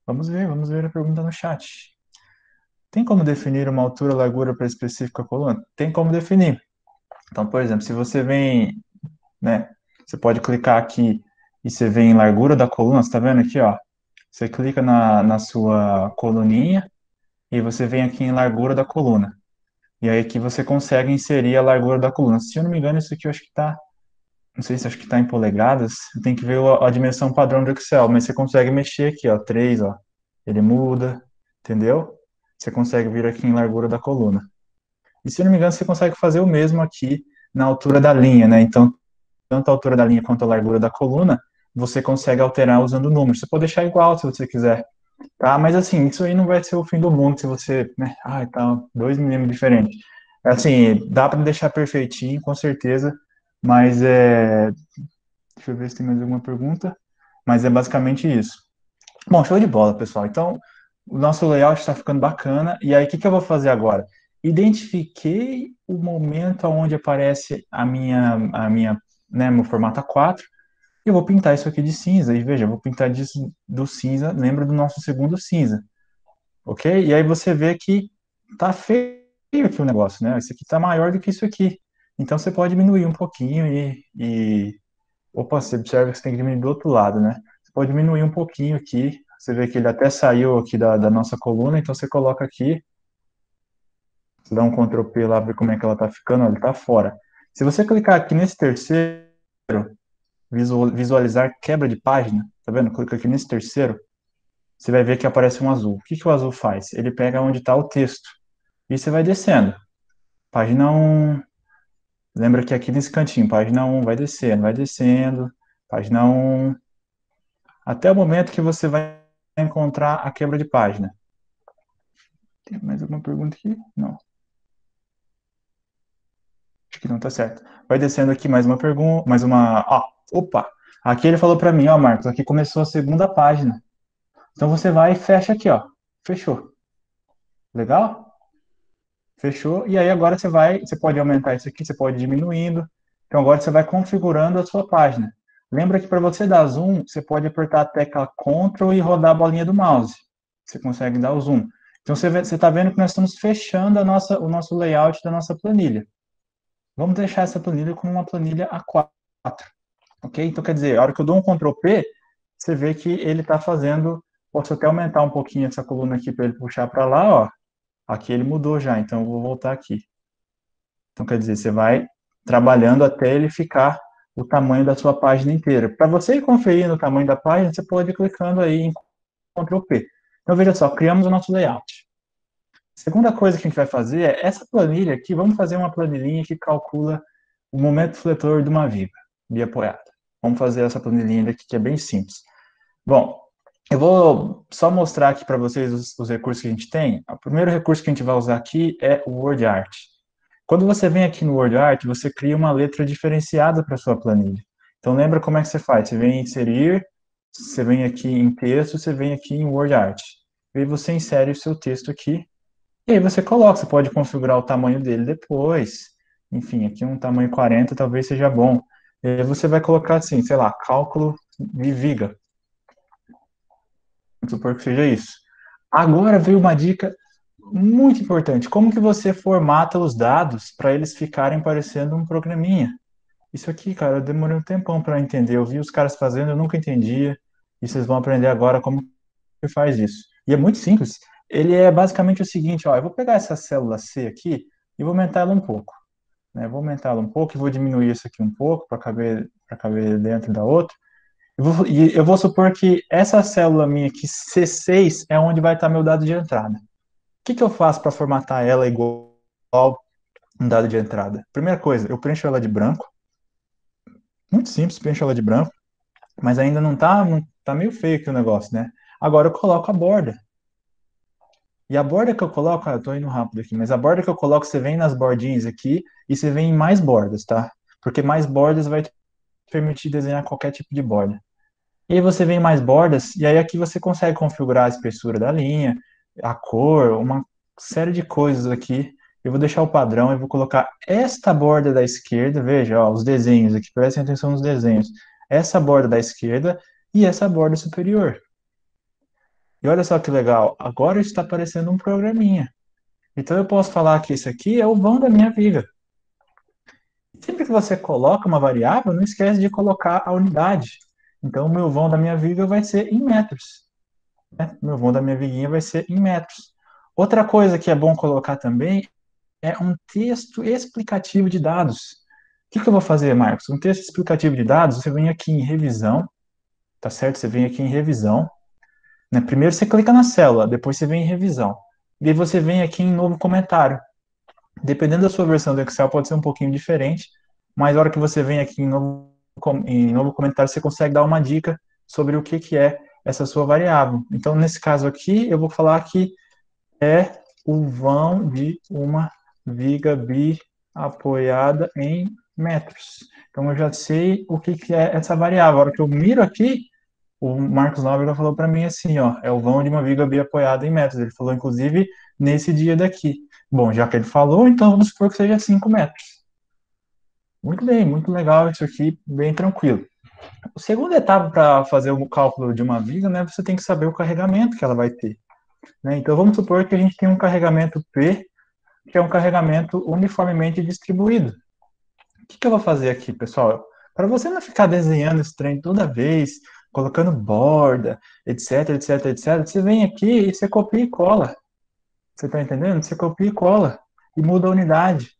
Vamos ver a pergunta no chat. Tem como definir uma altura, largura para específica coluna? Tem como definir. Então, por exemplo, se você vem, né, você pode clicar aqui e você vem em largura da coluna, você está vendo aqui, ó? Você clica na sua coluninha e você vem aqui em largura da coluna. E aí aqui você consegue inserir a largura da coluna. Se eu não me engano, isso aqui eu acho que está, não sei se acho que está em polegadas, tem que ver a dimensão padrão do Excel, mas você consegue mexer aqui, ó, 3, ó, ele muda, entendeu? Você consegue vir aqui em largura da coluna. E se eu não me engano, você consegue fazer o mesmo aqui na altura da linha, né? Então, tanto a altura da linha quanto a largura da coluna, você consegue alterar usando números. Você pode deixar igual se você quiser, tá? Mas assim, isso aí não vai ser o fim do mundo se você, né? Ah, tá, 2 milímetros diferentes. Assim, dá para deixar perfeitinho, com certeza, mas deixa eu ver se tem mais alguma pergunta. Mas é basicamente isso. Bom, show de bola, pessoal. Então, o nosso layout está ficando bacana. E aí, o que que eu vou fazer agora? Identifiquei o momento onde aparece né, meu formato A4. Eu vou pintar isso aqui de cinza. E veja, eu vou pintar disso do cinza. Lembra do nosso segundo cinza, ok? E aí você vê que tá feio aqui o negócio, né? Esse aqui tá maior do que isso aqui. Então você pode diminuir um pouquinho e Opa, você observa que você tem que diminuir do outro lado, né? Você pode diminuir um pouquinho aqui. Você vê que ele até saiu aqui da nossa coluna, então você coloca aqui, você dá um Ctrl P lá, ver como é que ela tá ficando, ó, ele tá fora. Se você clicar aqui nesse terceiro, visualizar quebra de página, tá vendo? Clica aqui nesse terceiro, você vai ver que aparece um azul. O que que o azul faz? Ele pega onde está o texto e você vai descendo. Página 1, lembra que aqui nesse cantinho, página 1, vai descendo, página 1, até o momento que você vai encontrar a quebra de página. Tem mais alguma pergunta aqui? Não. Acho que não tá certo. Vai descendo aqui mais uma pergunta, mais uma... Opa! Aqui ele falou para mim, ó, Marcos, aqui começou a segunda página. Então você vai e fecha aqui, ó. Fechou. Legal? Fechou. E aí agora você pode aumentar isso aqui, você pode ir diminuindo. Então agora você vai configurando a sua página. Lembra que para você dar zoom, você pode apertar a tecla Ctrl e rodar a bolinha do mouse. Você consegue dar o zoom. Então você está vendo que nós estamos fechando o nosso layout da nossa planilha. Vamos deixar essa planilha como uma planilha A4. Ok? Então quer dizer, a hora que eu dou um Ctrl P, você vê que ele está fazendo. Posso até aumentar um pouquinho essa coluna aqui para ele puxar para lá, ó. Aqui ele mudou já, então eu vou voltar aqui. Então, quer dizer, você vai trabalhando até ele ficar o tamanho da sua página inteira. Para você ir conferindo o tamanho da página, você pode ir clicando aí em Ctrl P. Então, veja só, criamos o nosso layout. A segunda coisa que a gente vai fazer é essa planilha aqui, vamos fazer uma planilhinha que calcula o momento fletor de uma viga biapoiada. Vamos fazer essa planilhinha aqui que é bem simples. Bom, eu vou só mostrar aqui para vocês os recursos que a gente tem. O primeiro recurso que a gente vai usar aqui é o WordArt. Quando você vem aqui no WordArt, você cria uma letra diferenciada para sua planilha. Então, lembra como é que você faz? Você vem em inserir, você vem aqui em texto, você vem aqui em WordArt. E aí você insere o seu texto aqui, e aí você coloca, você pode configurar o tamanho dele depois. Enfim, aqui um tamanho 40 talvez seja bom. E aí você vai colocar assim, sei lá, cálculo de viga. Vamos supor que seja isso. Agora veio uma dica muito importante. Como que você formata os dados para eles ficarem parecendo um programinha? Isso aqui, cara, eu demorei um tempão para entender. Eu vi os caras fazendo, eu nunca entendia. E vocês vão aprender agora como que faz isso. E é muito simples. Ele é basicamente o seguinte, ó, eu vou pegar essa célula C aqui e vou aumentar ela um pouco. Né? Vou aumentar ela um pouco e vou diminuir isso aqui um pouco para caber dentro da outra. Eu vou supor que essa célula minha aqui, C6, é onde vai estar meu dado de entrada. O que eu faço para formatar ela igual um dado de entrada? Primeira coisa, eu preencho ela de branco. Muito simples, preencho ela de branco. Mas ainda não tá meio feio aqui o negócio, né? Agora eu coloco a borda. E a borda que eu coloco, eu tô indo rápido aqui, mas a borda que eu coloco, você vem nas bordinhas aqui e você vem em mais bordas, tá? Porque mais bordas vai te permitir desenhar qualquer tipo de borda. E aí você vem mais bordas, e aí aqui você consegue configurar a espessura da linha, a cor, uma série de coisas aqui. Eu vou deixar o padrão e vou colocar esta borda da esquerda, veja, ó, os desenhos aqui, prestem atenção nos desenhos. Essa borda da esquerda e essa borda superior. E olha só que legal, agora está aparecendo um programinha. Então eu posso falar que esse aqui é o vão da minha viga. Sempre que você coloca uma variável, não esquece de colocar a unidade. Então o meu vão da minha viga vai ser em metros. Né? O meu vão da minha viguinha vai ser em metros. Outra coisa que é bom colocar também é um texto explicativo de dados. O que eu vou fazer, Marcos? Um texto explicativo de dados, você vem aqui em revisão, tá certo? Você vem aqui em revisão. Né? Primeiro você clica na célula, depois você vem em revisão. E aí você vem aqui em novo comentário. Dependendo da sua versão do Excel, pode ser um pouquinho diferente, mas na hora que você vem aqui em novo comentário, você consegue dar uma dica sobre o que é essa sua variável. Então, nesse caso aqui, eu vou falar que é o vão de uma viga bi apoiada em metros. Então, eu já sei o que é essa variável. A hora que eu miro aqui, o Marcos Nóbrega falou para mim assim, ó, é o vão de uma viga bi apoiada em metros. Ele falou, inclusive, nesse dia daqui. Bom, já que ele falou, então vamos supor que seja 5 metros. Muito bem, muito legal isso aqui, bem tranquilo. A segunda etapa para fazer o cálculo de uma viga, né, você tem que saber o carregamento que ela vai ter. Né? Então vamos supor que a gente tem um carregamento P, que é um carregamento uniformemente distribuído. O que eu vou fazer aqui, pessoal? Para você não ficar desenhando esse trem toda vez, colocando borda, etc, etc, etc, você vem aqui e você copia e cola. Você está entendendo? Você copia e cola e muda a unidade.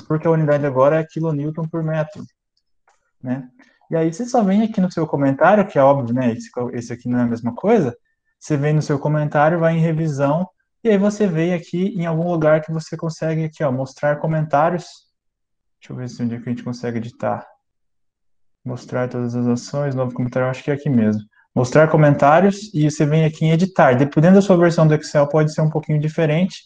Porque a unidade agora é quilonewton por metro, né? E aí você só vem aqui no seu comentário, que é óbvio, né? Esse aqui não é a mesma coisa. Você vem no seu comentário, vai em revisão, e aí você vem aqui em algum lugar que você consegue aqui, ó, mostrar comentários. Deixa eu ver se um dia que a gente consegue editar. Mostrar todas as ações, novo comentário, acho que é aqui mesmo. Mostrar comentários e você vem aqui em editar. Dependendo da sua versão do Excel, pode ser um pouquinho diferente,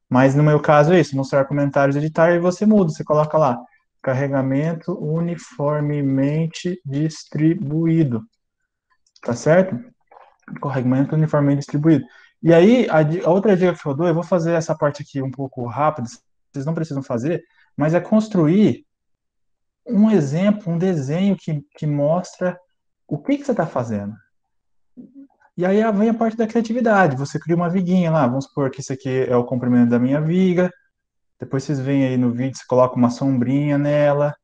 mas no meu caso é isso, mostrar comentários, editar, e você muda, você coloca lá, carregamento uniformemente distribuído, tá certo? Carregamento uniformemente distribuído. E aí, a outra dica que eu dou, eu vou fazer essa parte aqui um pouco rápido, vocês não precisam fazer, mas é construir um exemplo, um desenho que mostra o que você está fazendo. E aí vem a parte da criatividade. Você cria uma viguinha lá, vamos supor que isso aqui é o comprimento da minha viga. Depois vocês veem aí no vídeo, você coloca uma sombrinha nela.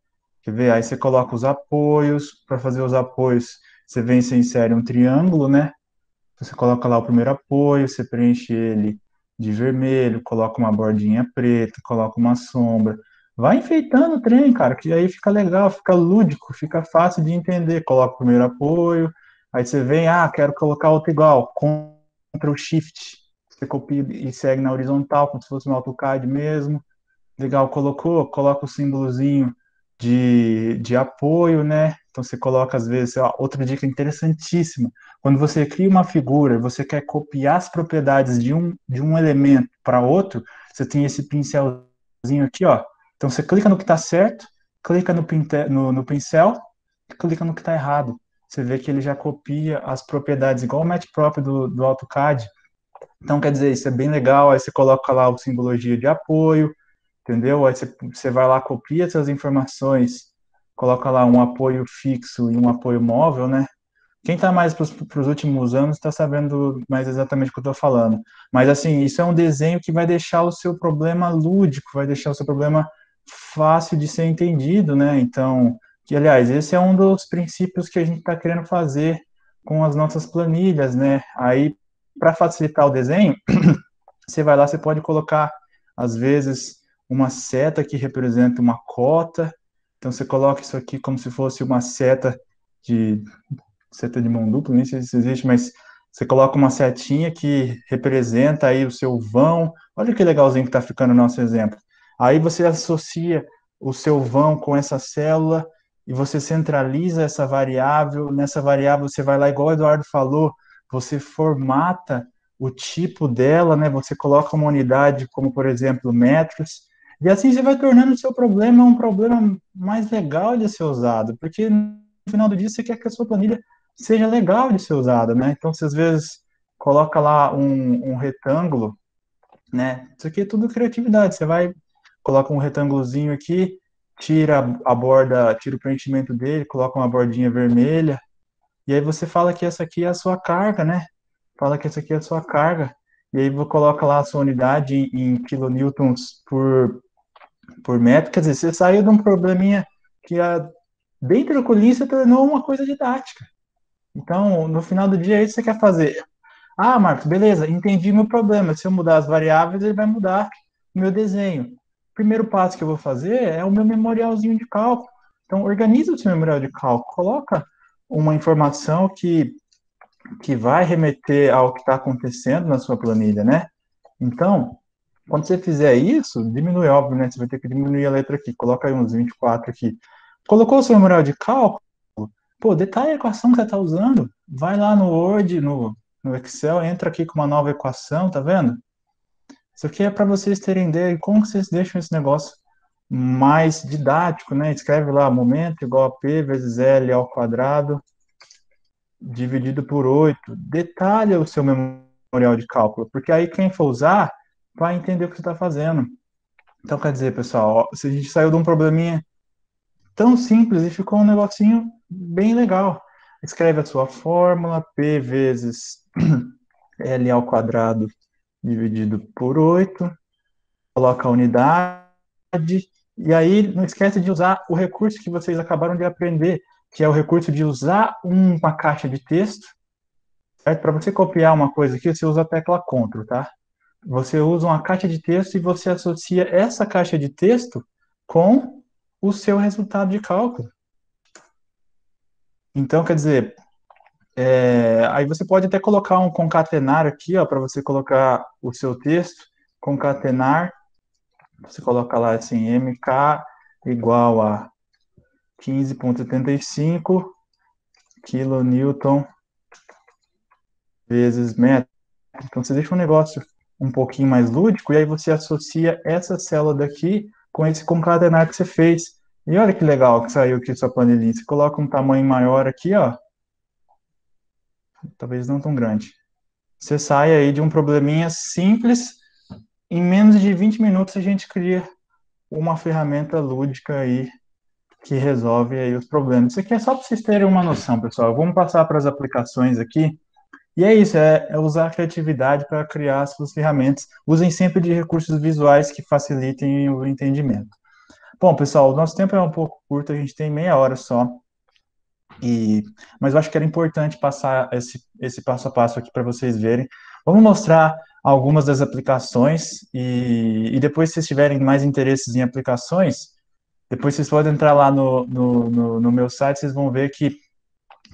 Quer ver? Aí você coloca os apoios. Para fazer os apoios, você vem e você insere um triângulo, né? Você coloca lá o primeiro apoio, você preenche ele de vermelho, coloca uma bordinha preta, coloca uma sombra. Vai enfeitando o trem, cara, que aí fica legal, fica lúdico, fica fácil de entender. Coloca o primeiro apoio, aí você vem, quero colocar outro igual, Ctrl Shift. Você copia e segue na horizontal, como se fosse no AutoCAD mesmo. Legal, coloca o símbolozinho de apoio, né? Então você coloca, às vezes, outra dica interessantíssima. Quando você cria uma figura, você quer copiar as propriedades de um elemento para outro, você tem esse pincelzinho aqui, ó. Então você clica no que está certo, clica no pincel, clica no que está errado. Você vê que ele já copia as propriedades, igual o matplotlib do AutoCAD. Então, quer dizer, isso é bem legal. Aí você coloca lá o simbologia de apoio, entendeu? Aí você vai lá, copia essas informações, coloca lá um apoio fixo e um apoio móvel, né? Quem está mais para os últimos anos está sabendo mais exatamente o que eu estou falando. Mas, assim, isso é um desenho que vai deixar o seu problema lúdico, vai deixar o seu problema fácil de ser entendido, né? Então, que, aliás, esse é um dos princípios que a gente está querendo fazer com as nossas planilhas, né? Aí, para facilitar o desenho, você vai lá, você pode colocar, às vezes, uma seta que representa uma cota. Então, você coloca isso aqui como se fosse uma seta de mão dupla, nem sei se existe, mas você coloca uma setinha que representa aí o seu vão. Olha que legalzinho que está ficando o nosso exemplo. Aí você associa o seu vão com essa célula e você centraliza essa variável. Nessa variável você vai lá, igual o Eduardo falou, você formata o tipo dela, né? Você coloca uma unidade como, por exemplo, metros. E assim você vai tornando o seu problema um problema mais legal de ser usado, porque no final do dia você quer que a sua planilha seja legal de ser usada, né? Então, você às vezes coloca lá um retângulo, né? Isso aqui é tudo criatividade. Você vai, coloca um retângulozinho aqui, tira a borda, tira o preenchimento dele, coloca uma bordinha vermelha, e aí você fala que essa aqui é a sua carga, né? Fala que essa aqui é a sua carga, e aí você coloca lá a sua unidade em kilonewtons por metro. Quer dizer, você saiu de um probleminha que bem tranquilinho, você tornou uma coisa didática. Então, no final do dia, é isso que você quer fazer. Marcos, beleza, entendi meu problema. Se eu mudar as variáveis, ele vai mudar o meu desenho. O primeiro passo que eu vou fazer é o meu memorialzinho de cálculo. Então, organiza o seu memorial de cálculo, coloca uma informação que vai remeter ao que está acontecendo na sua planilha, né? Então, quando você fizer isso, diminui, óbvio, né? Você vai ter que diminuir a letra aqui. Coloca aí uns 24 aqui. Colocou o seu memorial de cálculo, pô, detalhe a equação que você está usando. Vai lá no Word, no Excel, entra aqui com uma nova equação, tá vendo? Isso aqui é para vocês terem ideia de como que vocês deixam esse negócio mais didático, né? Escreve lá, momento igual a P vezes L ao quadrado, dividido por 8. Detalha o seu memorial de cálculo, porque aí quem for usar vai entender o que você está fazendo. Então, quer dizer, pessoal, se a gente saiu de um probleminha tão simples e ficou um negocinho bem legal. Escreve a sua fórmula, P vezes L ao quadrado dividido por 8, coloca a unidade E aí, não esquece de usar o recurso que vocês acabaram de aprender, que é o recurso de usar uma caixa de texto, certo? Para você copiar uma coisa aqui, você usa a tecla Ctrl, tá? Você usa uma caixa de texto e você associa essa caixa de texto com o seu resultado de cálculo. Então, quer dizer, aí você pode até colocar um concatenar aqui, ó, para você colocar o seu texto, concatenar, você coloca lá assim, MK igual a 15,75 kilonewton vezes metro. Então, você deixa um negócio um pouquinho mais lúdico, e aí você associa essa célula daqui com esse concatenar que você fez. E olha que legal que saiu aqui sua planilhinha. Você coloca um tamanho maior aqui, ó. Talvez não tão grande. Você sai aí de um probleminha simples. Em menos de 20 minutos a gente cria uma ferramenta lúdica aí que resolve aí os problemas. Isso aqui é só para vocês terem uma noção, pessoal. Vamos passar para as aplicações aqui. E é isso, é usar a criatividade para criar as suas ferramentas. Usem sempre de recursos visuais que facilitem o entendimento. Bom, pessoal, o nosso tempo é um pouco curto, a gente tem meia hora só. Mas eu acho que era importante passar esse passo a passo aqui para vocês verem. Vamos mostrar algumas das aplicações e depois, se vocês tiverem mais interesses em aplicações, depois vocês podem entrar lá no meu site, vocês vão ver que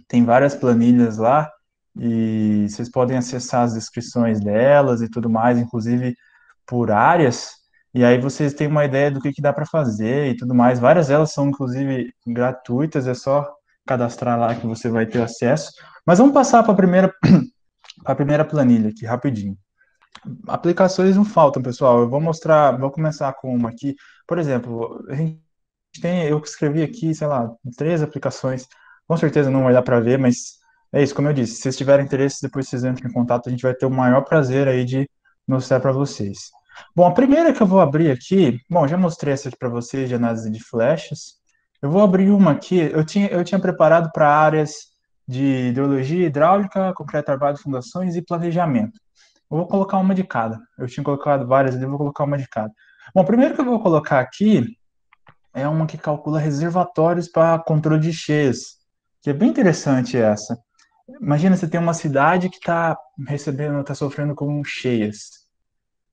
tem várias planilhas lá e vocês podem acessar as descrições delas e tudo mais, inclusive por áreas, e aí vocês têm uma ideia do que dá para fazer e tudo mais. Várias delas são, inclusive, gratuitas, é só cadastrar lá que você vai ter acesso. Mas vamos passar para a primeira planilha aqui, rapidinho. Aplicações não faltam, pessoal. Eu vou mostrar, vou começar com uma aqui. Por exemplo, eu escrevi aqui, sei lá, 3 aplicações. Com certeza não vai dar para ver, mas é isso, como eu disse. Se vocês tiverem interesse, depois vocês entram em contato, a gente vai ter o maior prazer aí de mostrar para vocês. Bom, a primeira que eu vou abrir aqui, bom, já mostrei essa aqui para vocês de análise de flechas. Eu vou abrir uma aqui, eu tinha preparado para áreas de hidrologia, hidráulica, concreto armado, fundações e planejamento. Eu vou colocar uma de cada. Eu tinha colocado várias ali, eu vou colocar uma de cada. Bom, o primeiro que eu vou colocar aqui é uma que calcula reservatórios para controle de cheias, que é bem interessante essa. Imagina, você tem uma cidade que está está sofrendo com cheias.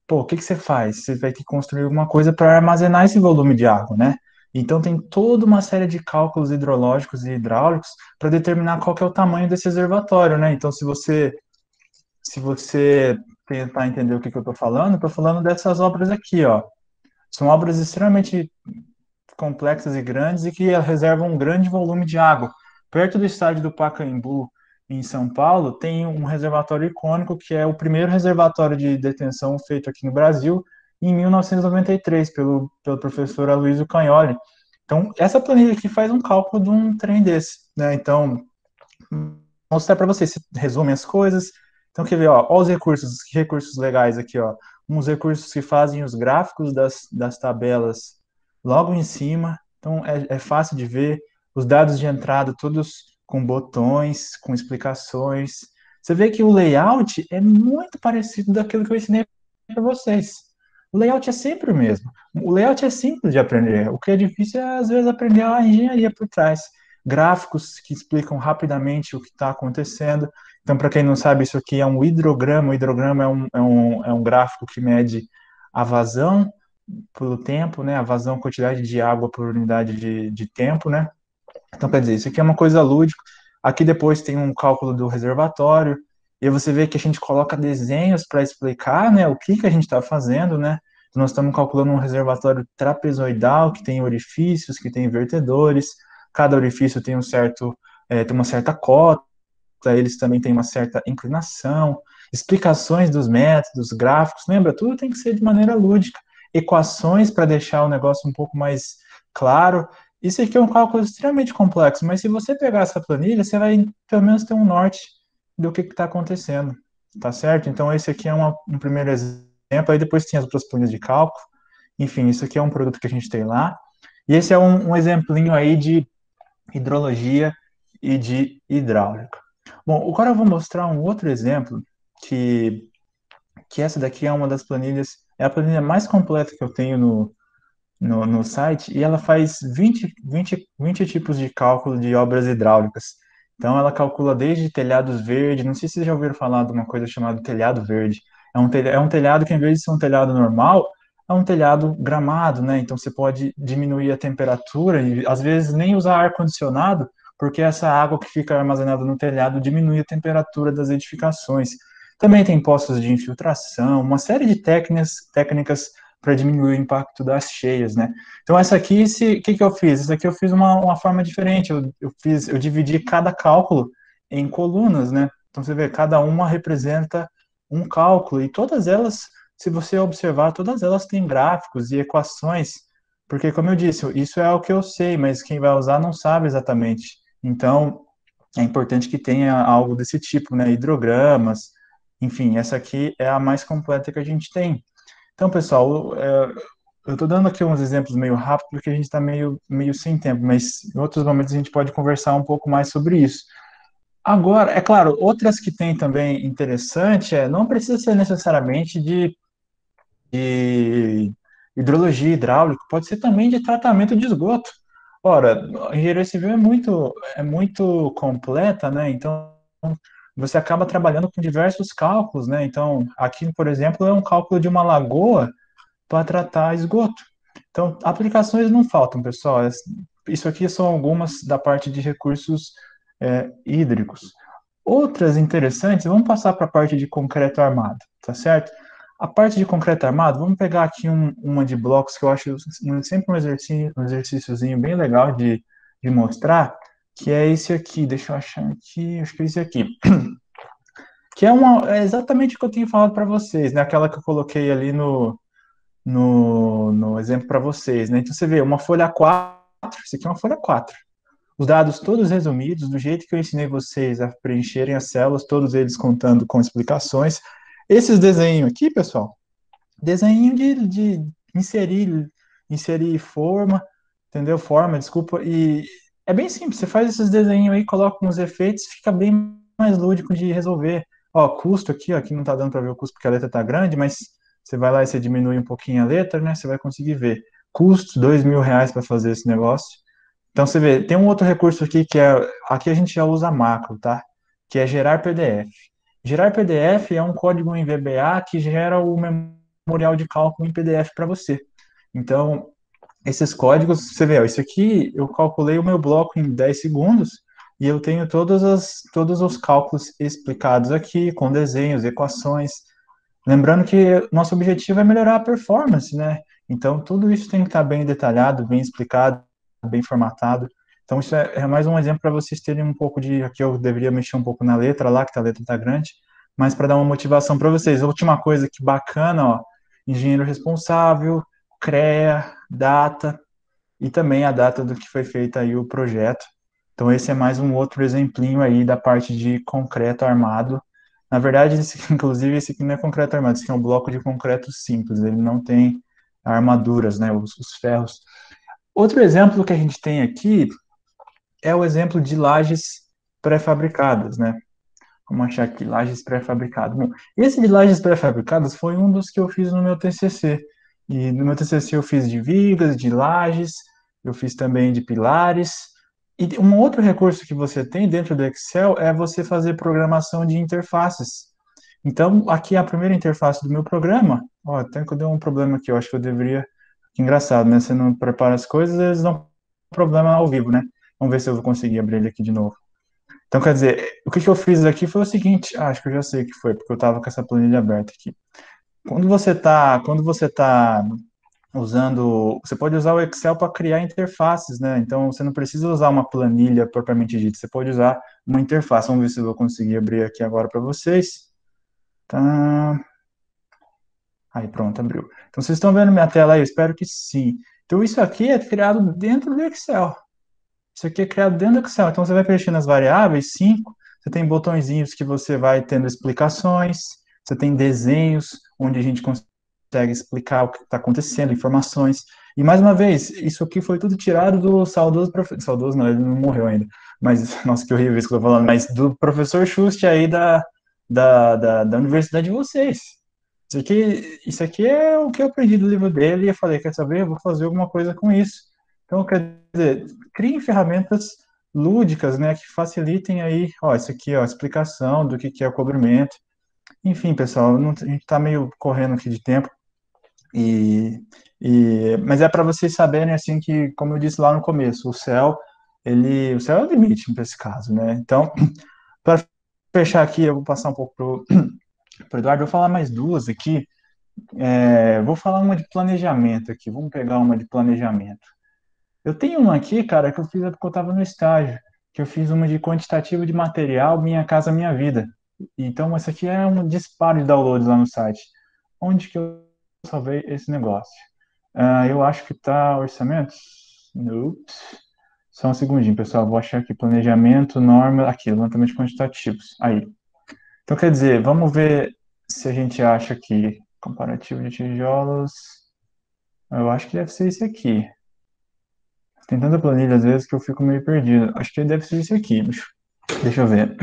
Pô, o que você faz? Você vai ter que construir alguma coisa para armazenar esse volume de água, né? Então tem toda uma série de cálculos hidrológicos e hidráulicos para determinar qual que é o tamanho desse reservatório, né? Então se você tentar entender o que eu estou falando dessas obras aqui, ó. São obras extremamente complexas e grandes e que reservam um grande volume de água. Perto do estádio do Pacaembu, em São Paulo, tem um reservatório icônico que é o primeiro reservatório de detenção feito aqui no Brasil em 1993 pelo professor Aloysio Cagnoli. Então, essa planilha aqui faz um cálculo de um trem desse, né? Então, vou mostrar para vocês, se resume as coisas. Então, quer ver, ó os recursos, que recursos legais aqui, ó. Uns recursos que fazem os gráficos das tabelas logo em cima, então é fácil de ver. Os dados de entrada, todos com botões, com explicações. Você vê que o layout é muito parecido daquilo que eu ensinei para vocês. O layout é sempre o mesmo. O layout é simples de aprender. O que é difícil é, às vezes, aprender a engenharia por trás. Gráficos que explicam rapidamente o que está acontecendo. Então, para quem não sabe, isso aqui é um hidrograma. O hidrograma é um gráfico que mede a vazão pelo tempo, né? A vazão, quantidade de água por unidade de tempo, né? Então, quer dizer, isso aqui é uma coisa lúdica. Aqui depois tem um cálculo do reservatório, e aí você vê que a gente coloca desenhos para explicar, né, o que a gente está fazendo, né? Nós estamos calculando um reservatório trapezoidal, que tem orifícios, que tem vertedores, cada orifício tem tem uma certa cota, eles também têm uma certa inclinação, explicações dos métodos, gráficos, lembra? Tudo tem que ser de maneira lúdica. Equações para deixar o negócio um pouco mais claro. Isso aqui é um cálculo extremamente complexo, mas se você pegar essa planilha, você vai pelo menos ter um norte do que está acontecendo, tá certo? Então, esse aqui é um primeiro exemplo, aí depois tem as outras planilhas de cálculo. Enfim, isso aqui é um produto que a gente tem lá. E esse é um exemplinho aí de hidrologia e de hidráulica. Bom, agora eu vou mostrar um outro exemplo, que essa daqui é uma das planilhas, é a planilha mais completa que eu tenho no site, e ela faz 20 tipos de cálculo de obras hidráulicas. Então, ela calcula desde telhados verdes, não sei se vocês já ouviram falar de uma coisa chamada telhado verde. É um telhado que, em vez de ser um telhado normal, é um telhado gramado, né? Então, você pode diminuir a temperatura e, às vezes, nem usar ar-condicionado, porque essa água que fica armazenada no telhado diminui a temperatura das edificações. Também tem postos de infiltração, uma série de técnicas para diminuir o impacto das cheias, né? Então, essa aqui, o que eu fiz? Essa aqui eu fiz uma forma diferente, eu dividi cada cálculo em colunas, né? Então, você vê, cada uma representa um cálculo, e todas elas, se você observar, todas elas têm gráficos e equações, porque, como eu disse, isso é o que eu sei, mas quem vai usar não sabe exatamente. Então, é importante que tenha algo desse tipo, né? Hidrogramas, enfim, essa aqui é a mais completa que a gente tem. Então, pessoal, eu estou dando aqui uns exemplos meio rápido, porque a gente está meio sem tempo, mas em outros momentos a gente pode conversar um pouco mais sobre isso. Agora, é claro, outras que tem também interessante, não precisa ser necessariamente de hidrologia hidráulica, pode ser também de tratamento de esgoto. Ora, a engenharia civil é muito completa, né? Então, você acaba trabalhando com diversos cálculos, né? Então, aqui, por exemplo, é um cálculo de uma lagoa para tratar esgoto. Então, aplicações não faltam, pessoal. Isso aqui são algumas da parte de recursos hídricos. Outras interessantes, vamos passar para a parte de concreto armado, tá certo? A parte de concreto armado, vamos pegar aqui uma de blocos que eu acho sempre um exercíciozinho bem legal de mostrar, que é esse aqui, deixa eu achar aqui, acho que é esse aqui. Que é exatamente o que eu tenho falado para vocês, né? Aquela que eu coloquei ali no exemplo para vocês, né? Então você vê uma folha 4, isso aqui é uma folha 4. Os dados todos resumidos, do jeito que eu ensinei vocês a preencherem as células, todos eles contando com explicações. Esses desenhos aqui, pessoal, desenho de inserir forma, entendeu? Forma, desculpa, e é bem simples, você faz esses desenhos aí, coloca uns efeitos, fica bem mais lúdico de resolver. Ó, custo aqui, ó, aqui não tá dando para ver o custo porque a letra tá grande, mas você vai lá e você diminui um pouquinho a letra, né? Você vai conseguir ver. Custo, R$ 2.000 para fazer esse negócio. Então você vê, tem um outro recurso aqui aqui a gente já usa macro, tá? Que é gerar PDF. Gerar PDF é um código em VBA que gera o memorial de cálculo em PDF para você. Então, esses códigos, você vê, ó, isso aqui eu calculei o meu bloco em 10 segundos e eu tenho todos os cálculos explicados aqui, com desenhos, equações. Lembrando que nosso objetivo é melhorar a performance, né? Então, tudo isso tem que estar bem detalhado, bem explicado, bem formatado. Então, isso é mais um exemplo para vocês terem um pouco de... Aqui eu deveria mexer um pouco na letra lá, que a letra está grande, mas para dar uma motivação para vocês. A última coisa que bacana, ó, engenheiro responsável, CREA, data, e também a data do que foi feito aí o projeto. Então, esse é mais um outro exemplinho aí da parte de concreto armado. Na verdade, inclusive, esse aqui não é concreto armado, esse aqui é um bloco de concreto simples, ele não tem armaduras, né, os ferros. Outro exemplo que a gente tem aqui é o exemplo de lajes pré-fabricadas, né? Vamos achar aqui, lajes pré-fabricadas. Bom, esse de lajes pré-fabricadas foi um dos que eu fiz no meu TCC. E no meu TCC eu fiz de vigas, de lajes, eu fiz também de pilares. E um outro recurso que você tem dentro do Excel é você fazer programação de interfaces. Então, aqui é a primeira interface do meu programa. Ó, até que eu dei um problema aqui, eu acho que eu deveria... Que engraçado, né? Você não prepara as coisas, eles dão problema ao vivo, né? Vamos ver se eu vou conseguir abrir ele aqui de novo. Então, quer dizer, o que eu fiz aqui foi o seguinte, acho que eu já sei o que foi, porque eu estava com essa planilha aberta aqui. Quando você tá usando, você pode usar o Excel para criar interfaces, né? Então, você não precisa usar uma planilha propriamente dita, você pode usar uma interface. Vamos ver se eu vou conseguir abrir aqui agora para vocês. Tá. Aí, pronto, abriu. Então, vocês estão vendo minha tela aí? Eu espero que sim. Então, isso aqui é criado dentro do Excel. Isso aqui é criado dentro do Excel. Então, você vai preenchendo as variáveis, 5, você tem botõezinhos que você vai tendo explicações, você tem desenhos, onde a gente consegue explicar o que está acontecendo, informações. E, mais uma vez, isso aqui foi tudo tirado do saudoso professor... Saudoso não, ele não morreu ainda. Mas, nossa, que horrível isso que eu estou falando. Mas do professor Schust aí da universidade de vocês. Isso aqui é o que eu aprendi do livro dele e eu falei, quer saber, eu vou fazer alguma coisa com isso. Então, quer dizer, criem ferramentas lúdicas, né, que facilitem aí, ó, isso aqui, ó, a explicação do que é o cobrimento. Enfim, pessoal, a gente está meio correndo aqui de tempo, e, mas é para vocês saberem, assim, que, como eu disse lá no começo, o céu é o limite para esse caso, né? Então, para fechar aqui, eu vou passar um pouco pro Eduardo, eu vou falar mais duas aqui. Vou falar uma de planejamento aqui, vamos pegar uma de planejamento. Eu tenho uma aqui, cara, que eu fiz porque eu estava no estágio, que eu fiz uma de quantitativo de material, Minha Casa Minha Vida. Então, essa aqui é um disparo de downloads lá no site. Onde que eu salvei esse negócio? Eu acho que tá orçamento. Ups. Só um segundinho, pessoal. Vou achar aqui planejamento, norma, aqui, levantamento de quantitativos. Aí. Então, quer dizer, vamos ver se a gente acha aqui. Comparativo de tijolos. Eu acho que deve ser esse aqui. Tem tanta planilha às vezes que eu fico meio perdido. Acho que deve ser esse aqui. Deixa eu ver.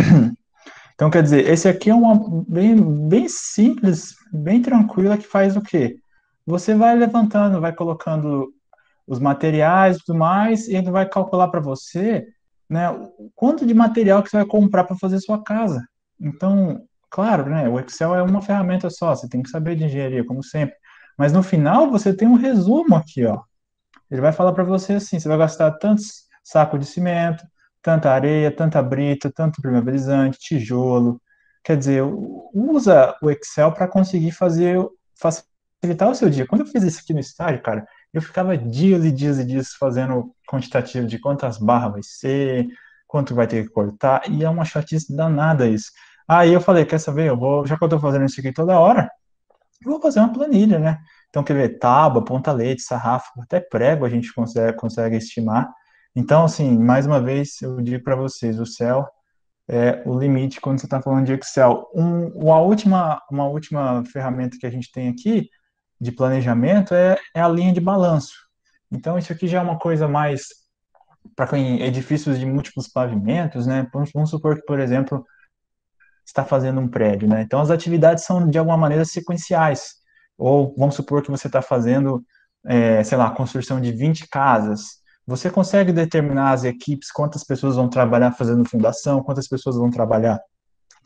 Então, quer dizer, esse aqui é uma bem simples, bem tranquila, que faz o quê? Você vai levantando, vai colocando os materiais e tudo mais, e ele vai calcular para você, né, o quanto de material que você vai comprar para fazer sua casa. Então, claro, né, o Excel é uma ferramenta só, você tem que saber de engenharia, como sempre. Mas no final você tem um resumo aqui, ó. Ele vai falar para você assim, você vai gastar tantos sacos de cimento, tanta areia, tanta brita, tanto impermeabilizante, tijolo. Quer dizer, usa o Excel para conseguir facilitar o seu dia. Quando eu fiz isso aqui no estágio, cara, eu ficava dias e dias e dias fazendo quantitativo de quantas barras vai ser, quanto vai ter que cortar, e é uma chatice danada isso. Aí eu falei, quer saber, já que eu estou fazendo isso aqui toda hora, eu vou fazer uma planilha, né? Então, quer ver, tábua, ponta-leite, sarrafo, até prego a gente consegue estimar. Então, assim, mais uma vez, eu digo para vocês, o céu é o limite quando você está falando de Excel. Uma última ferramenta que a gente tem aqui de planejamento é a linha de balanço. Então, isso aqui já é uma coisa mais para edifícios de múltiplos pavimentos, né? Vamos supor que, por exemplo, está fazendo um prédio, né? Então, as atividades são, de alguma maneira, sequenciais. Ou vamos supor que você está fazendo, sei lá, a construção de 20 casas. Você consegue determinar as equipes, quantas pessoas vão trabalhar fazendo fundação, quantas pessoas vão trabalhar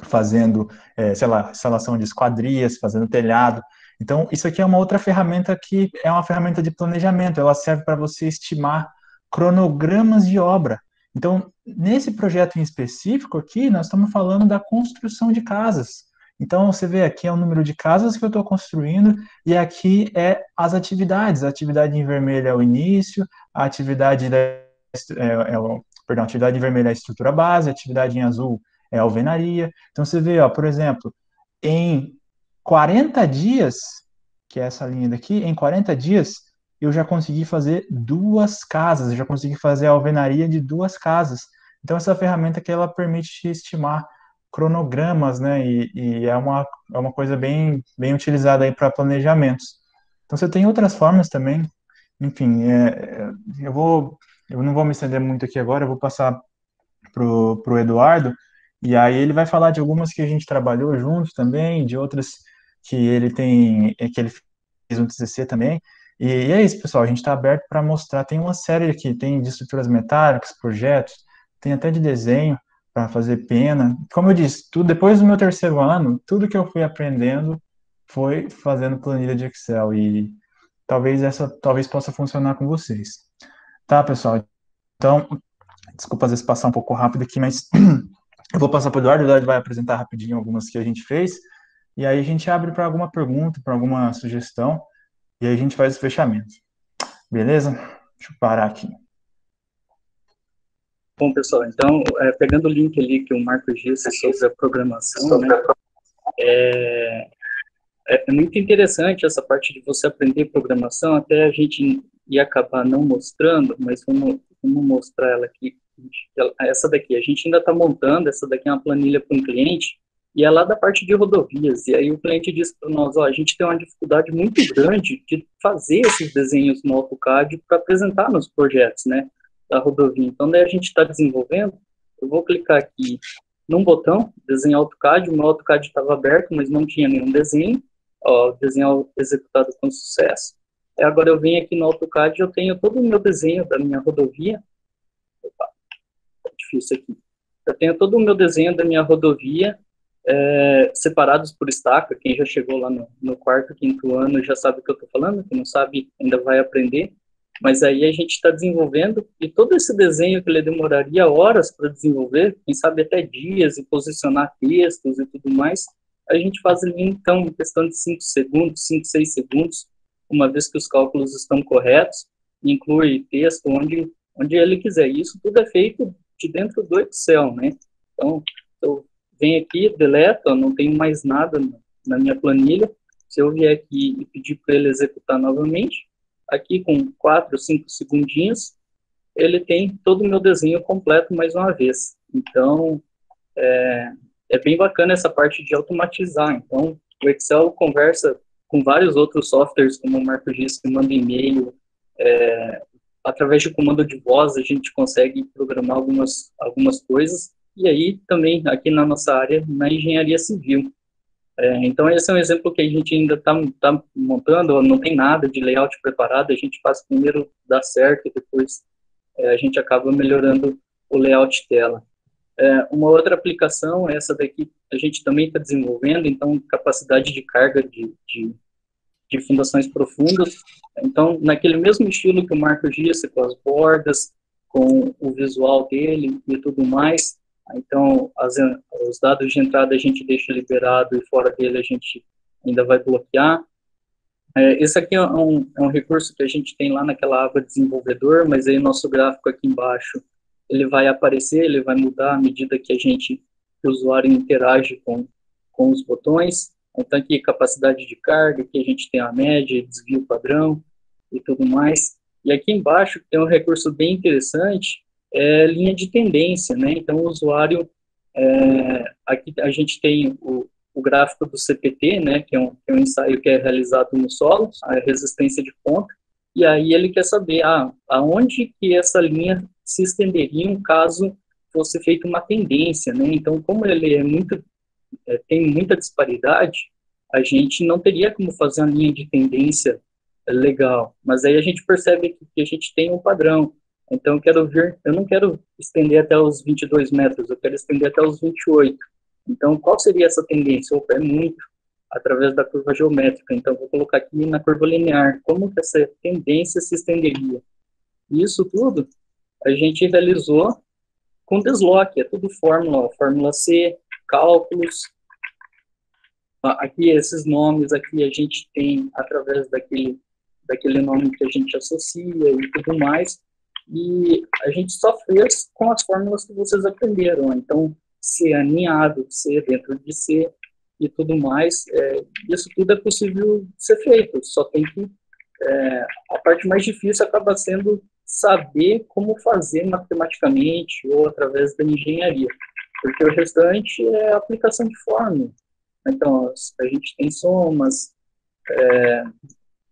fazendo, sei lá, instalação de esquadrias, fazendo telhado. Então, isso aqui é uma outra ferramenta que é uma ferramenta de planejamento. Ela serve para você estimar cronogramas de obra. Então, nesse projeto em específico aqui, nós estamos falando da construção de casas. Então, você vê aqui é o número de casas que eu estou construindo, e aqui é as atividades. A atividade em vermelho é o início, a atividade perdão, a atividade em vermelho é a estrutura base, a atividade em azul é a alvenaria. Então, você vê, ó, por exemplo, em 40 dias, que é essa linha daqui, em 40 dias, eu já consegui fazer 2 casas, eu já consegui fazer a alvenaria de 2 casas. Então, essa ferramenta que ela permite estimar cronogramas, né, e é uma coisa bem utilizada aí para planejamentos. Então, você tem outras formas também, enfim, eu não vou me estender muito aqui agora, eu vou passar pro Eduardo, e aí ele vai falar de algumas que a gente trabalhou juntos também, de outras que ele fez um TCC também. E é isso, pessoal, a gente está aberto para mostrar. Tem uma série aqui, tem de estruturas metálicas, projetos, tem até de desenho para fazer pena. Como eu disse, tudo depois do meu terceiro ano, tudo que eu fui aprendendo foi fazendo planilha de Excel e talvez possa funcionar com vocês. Tá, pessoal? Então, desculpa às vezes passar um pouco rápido aqui, mas eu vou passar para o Eduardo vai apresentar rapidinho algumas que a gente fez, e aí a gente abre para alguma pergunta, para alguma sugestão, e aí a gente faz o fechamento. Beleza? Deixa eu parar aqui. Bom, pessoal, então, pegando o link ali que o Marcos disse sobre a programação, né, é muito interessante essa parte de você aprender programação, até a gente ia acabar não mostrando, mas vamos mostrar ela aqui. Essa daqui, a gente ainda está montando, essa daqui é uma planilha para um cliente, e é lá da parte de rodovias, e aí o cliente disse para nós, ó, a gente tem uma dificuldade muito grande de fazer esses desenhos no AutoCAD para apresentar nos projetos, né, da rodovia. Então, daí a gente está desenvolvendo, eu vou clicar aqui num botão, desenhar AutoCAD, o meu AutoCAD estava aberto, mas não tinha nenhum desenho. Ó, desenho executado com sucesso. Agora eu venho aqui no AutoCAD e eu tenho todo o meu desenho da minha rodovia. Opa, tá difícil aqui. Eu tenho todo o meu desenho da minha rodovia separados por estaca. Quem já chegou lá no quarto, quinto ano já sabe o que eu estou falando, quem não sabe ainda vai aprender. Mas aí a gente está desenvolvendo, e todo esse desenho que ele demoraria horas para desenvolver, quem sabe até dias, e posicionar textos e tudo mais, a gente faz ali, então, em questão de 5 segundos, 5, 6 segundos, uma vez que os cálculos estão corretos, inclui texto onde ele quiser. Isso tudo é feito de dentro do Excel, né? Então, eu venho aqui, deleto, não tenho mais nada na minha planilha. Se eu vier aqui e pedir para ele executar novamente, aqui com 4, 5 segundinhos, ele tem todo o meu desenho completo mais uma vez. Então, é bem bacana essa parte de automatizar. Então, o Excel conversa com vários outros softwares, como o Marco disse, que manda e-mail. Através de comando de voz, a gente consegue programar algumas coisas. E aí, também, aqui na nossa área, na engenharia civil. Então, esse é um exemplo que a gente ainda está montando, não tem nada de layout preparado, a gente faz primeiro dar certo e depois a gente acaba melhorando o layout dela. Uma outra aplicação, essa daqui, a gente também está desenvolvendo, então, capacidade de carga de fundações profundas. Então, naquele mesmo estilo que o Marco disse, com as bordas, com o visual dele e tudo mais. Então, os dados de entrada a gente deixa liberado e fora dele a gente ainda vai bloquear. Esse aqui é um recurso que a gente tem lá naquela aba desenvolvedor, mas aí nosso gráfico aqui embaixo, ele vai aparecer, ele vai mudar à medida que o usuário interage com os botões. Então, aqui, capacidade de carga, aqui a gente tem a média, desvio padrão e tudo mais. E aqui embaixo tem um recurso bem interessante, linha de tendência, né? Então, o usuário, aqui a gente tem o gráfico do CPT, né? Que é um ensaio que é realizado no solo, a resistência de ponta, e aí ele quer saber aonde que essa linha se estenderia caso fosse feita uma tendência, né? Então, como ele tem muita disparidade, a gente não teria como fazer uma linha de tendência legal, mas aí a gente percebe que a gente tem um padrão. Então, eu não quero estender até os 22 metros, eu quero estender até os 28. Então, qual seria essa tendência? É muito, através da curva geométrica. Então, vou colocar aqui na curva linear, como que essa tendência se estenderia. E isso tudo a gente realizou com desloque, é tudo fórmula C, cálculos. Aqui, esses nomes aqui a gente tem através daquele nome que a gente associa e tudo mais. E a gente só fez com as fórmulas que vocês aprenderam. Então, C aninhado, C dentro de C e tudo mais. Isso tudo é possível ser feito. Só tem que... a parte mais difícil acaba sendo saber como fazer matematicamente ou através da engenharia. Porque o restante é aplicação de fórmula. Então, a gente tem somas.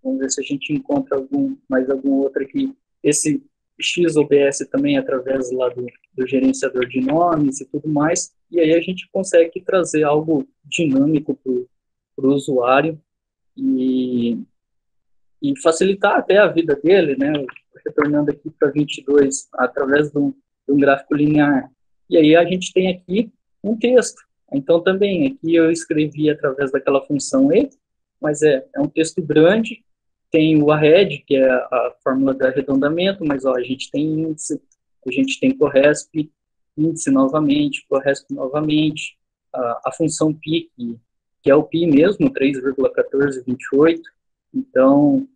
Vamos ver se a gente encontra mais algum outro aqui. Esse XOBS também através lá do gerenciador de nomes e tudo mais, e aí a gente consegue trazer algo dinâmico para o usuário e facilitar até a vida dele, né? Retornando aqui para 22, através de um gráfico linear. E aí a gente tem aqui um texto. Então também, aqui eu escrevi através daquela função E, mas é um texto grande. Tem o arred, que é a fórmula de arredondamento, mas a gente tem índice, a gente tem corresp, índice novamente, corresp novamente, a função π, que é o π mesmo, 3,1428. Então,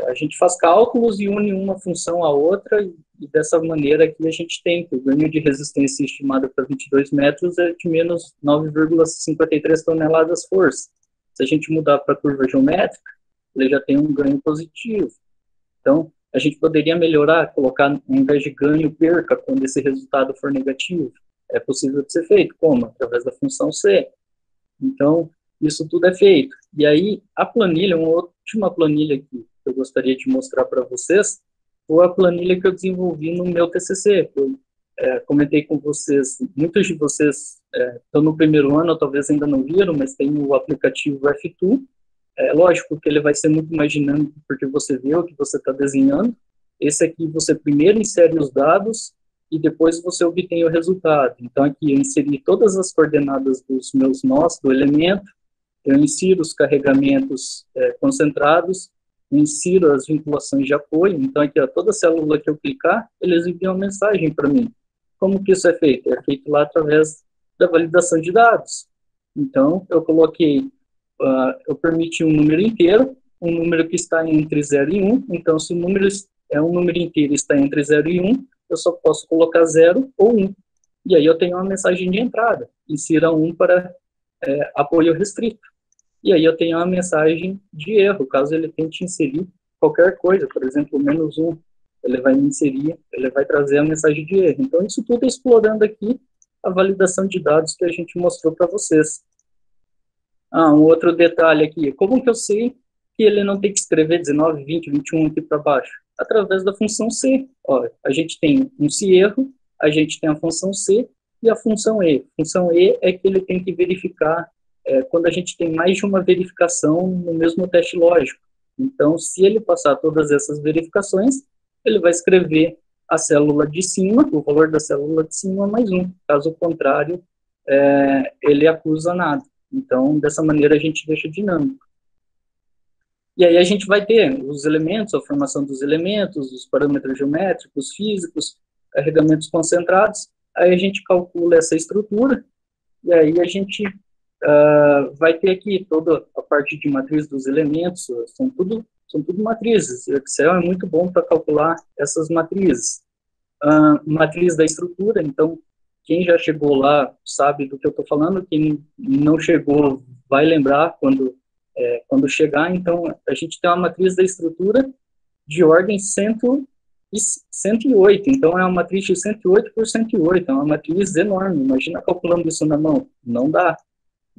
a gente faz cálculos e une uma função à outra, e dessa maneira aqui a gente tem que o ganho de resistência estimado para 22 metros é de menos 9,53 toneladas força. Se a gente mudar para a curva geométrica, ele já tem um ganho positivo. Então, a gente poderia melhorar, colocar, ao invés de ganho, perca, quando esse resultado for negativo. É possível de ser feito. Como? Através da função C. Então, isso tudo é feito. E aí, a planilha, uma última planilha que eu gostaria de mostrar para vocês, foi a planilha que eu desenvolvi no meu TCC. Eu comentei com vocês, muitos de vocês estão no primeiro ano, talvez ainda não viram, mas tem o aplicativo F2, É lógico que ele vai ser muito mais dinâmico, porque você vê o que você está desenhando. Esse aqui você primeiro insere os dados e depois você obtém o resultado. Então aqui eu inseri todas as coordenadas dos meus nós do elemento, eu insiro os carregamentos concentrados, insiro as vinculações de apoio. Então aqui, ó, toda célula que eu clicar, eles enviam uma mensagem para mim. Como que isso é feito? É feito lá através da validação de dados. Então eu coloquei, eu permiti um número inteiro, um número que está entre 0 e 1. Então se o número é um número inteiro está entre 0 e 1, eu só posso colocar 0 ou 1. E aí eu tenho uma mensagem de entrada, insira 1 para apoio restrito. E aí eu tenho uma mensagem de erro, caso ele tente inserir qualquer coisa, por exemplo, -1, ele vai me inserir, ele vai trazer a mensagem de erro. Então isso tudo é explorando aqui a validação de dados que a gente mostrou para vocês. Um outro detalhe aqui, como que eu sei que ele não tem que escrever 19, 20, 21 aqui para baixo? Através da função C. Ó, a gente tem um se erro, a gente tem a função C e a função E. A função E é que ele tem que verificar quando a gente tem mais de uma verificação no mesmo teste lógico. Então, se ele passar todas essas verificações, ele vai escrever a célula de cima, o valor da célula de cima mais 1. Caso contrário, ele acusa nada. Então, dessa maneira, a gente deixa dinâmico. E aí a gente vai ter os elementos, a formação dos elementos, os parâmetros geométricos, físicos, carregamentos concentrados. Aí a gente calcula essa estrutura, e aí a gente vai ter aqui toda a parte de matriz dos elementos, são tudo matrizes. O Excel é muito bom para calcular essas matrizes. Matriz da estrutura, então, quem já chegou lá sabe do que eu estou falando, quem não chegou vai lembrar quando chegar. Então, a gente tem uma matriz da estrutura de ordem 108, então é uma matriz de 108 por 108, é uma matriz enorme. Imagina calculando isso na mão, não dá.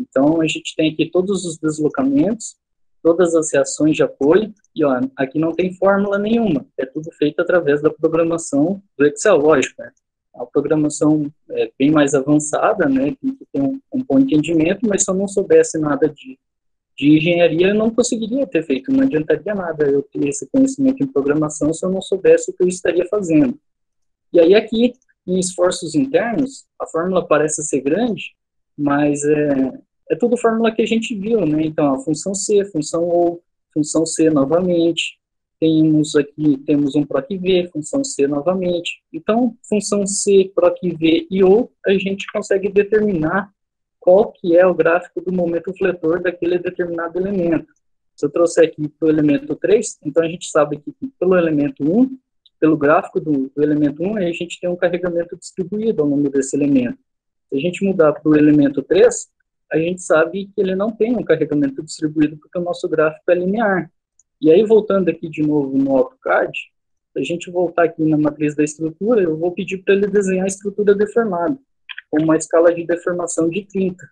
Então, a gente tem aqui todos os deslocamentos, todas as reações de apoio, e ó, aqui não tem fórmula nenhuma, é tudo feito através da programação do Excel, lógico, né? A programação é bem mais avançada, né, tem que ter um bom entendimento, mas se eu não soubesse nada de engenharia, eu não conseguiria ter feito, não adiantaria nada eu ter esse conhecimento em programação se eu não soubesse o que eu estaria fazendo. E aí aqui, em esforços internos, a fórmula parece ser grande, mas é tudo fórmula que a gente viu, né? Então, a função C, função OU, função C novamente, temos um PROC-V, função C novamente. Então, função C, PROC-V e OU, a gente consegue determinar qual que é o gráfico do momento fletor daquele determinado elemento. Se eu trouxer aqui para o elemento 3, então a gente sabe que pelo elemento 1, pelo gráfico do elemento 1, a gente tem um carregamento distribuído ao longo desse elemento. Se a gente mudar para o elemento 3, a gente sabe que ele não tem um carregamento distribuído porque o nosso gráfico é linear. E aí, voltando aqui de novo no AutoCAD, se a gente voltar aqui na matriz da estrutura, eu vou pedir para ele desenhar a estrutura deformada, com uma escala de deformação de 30.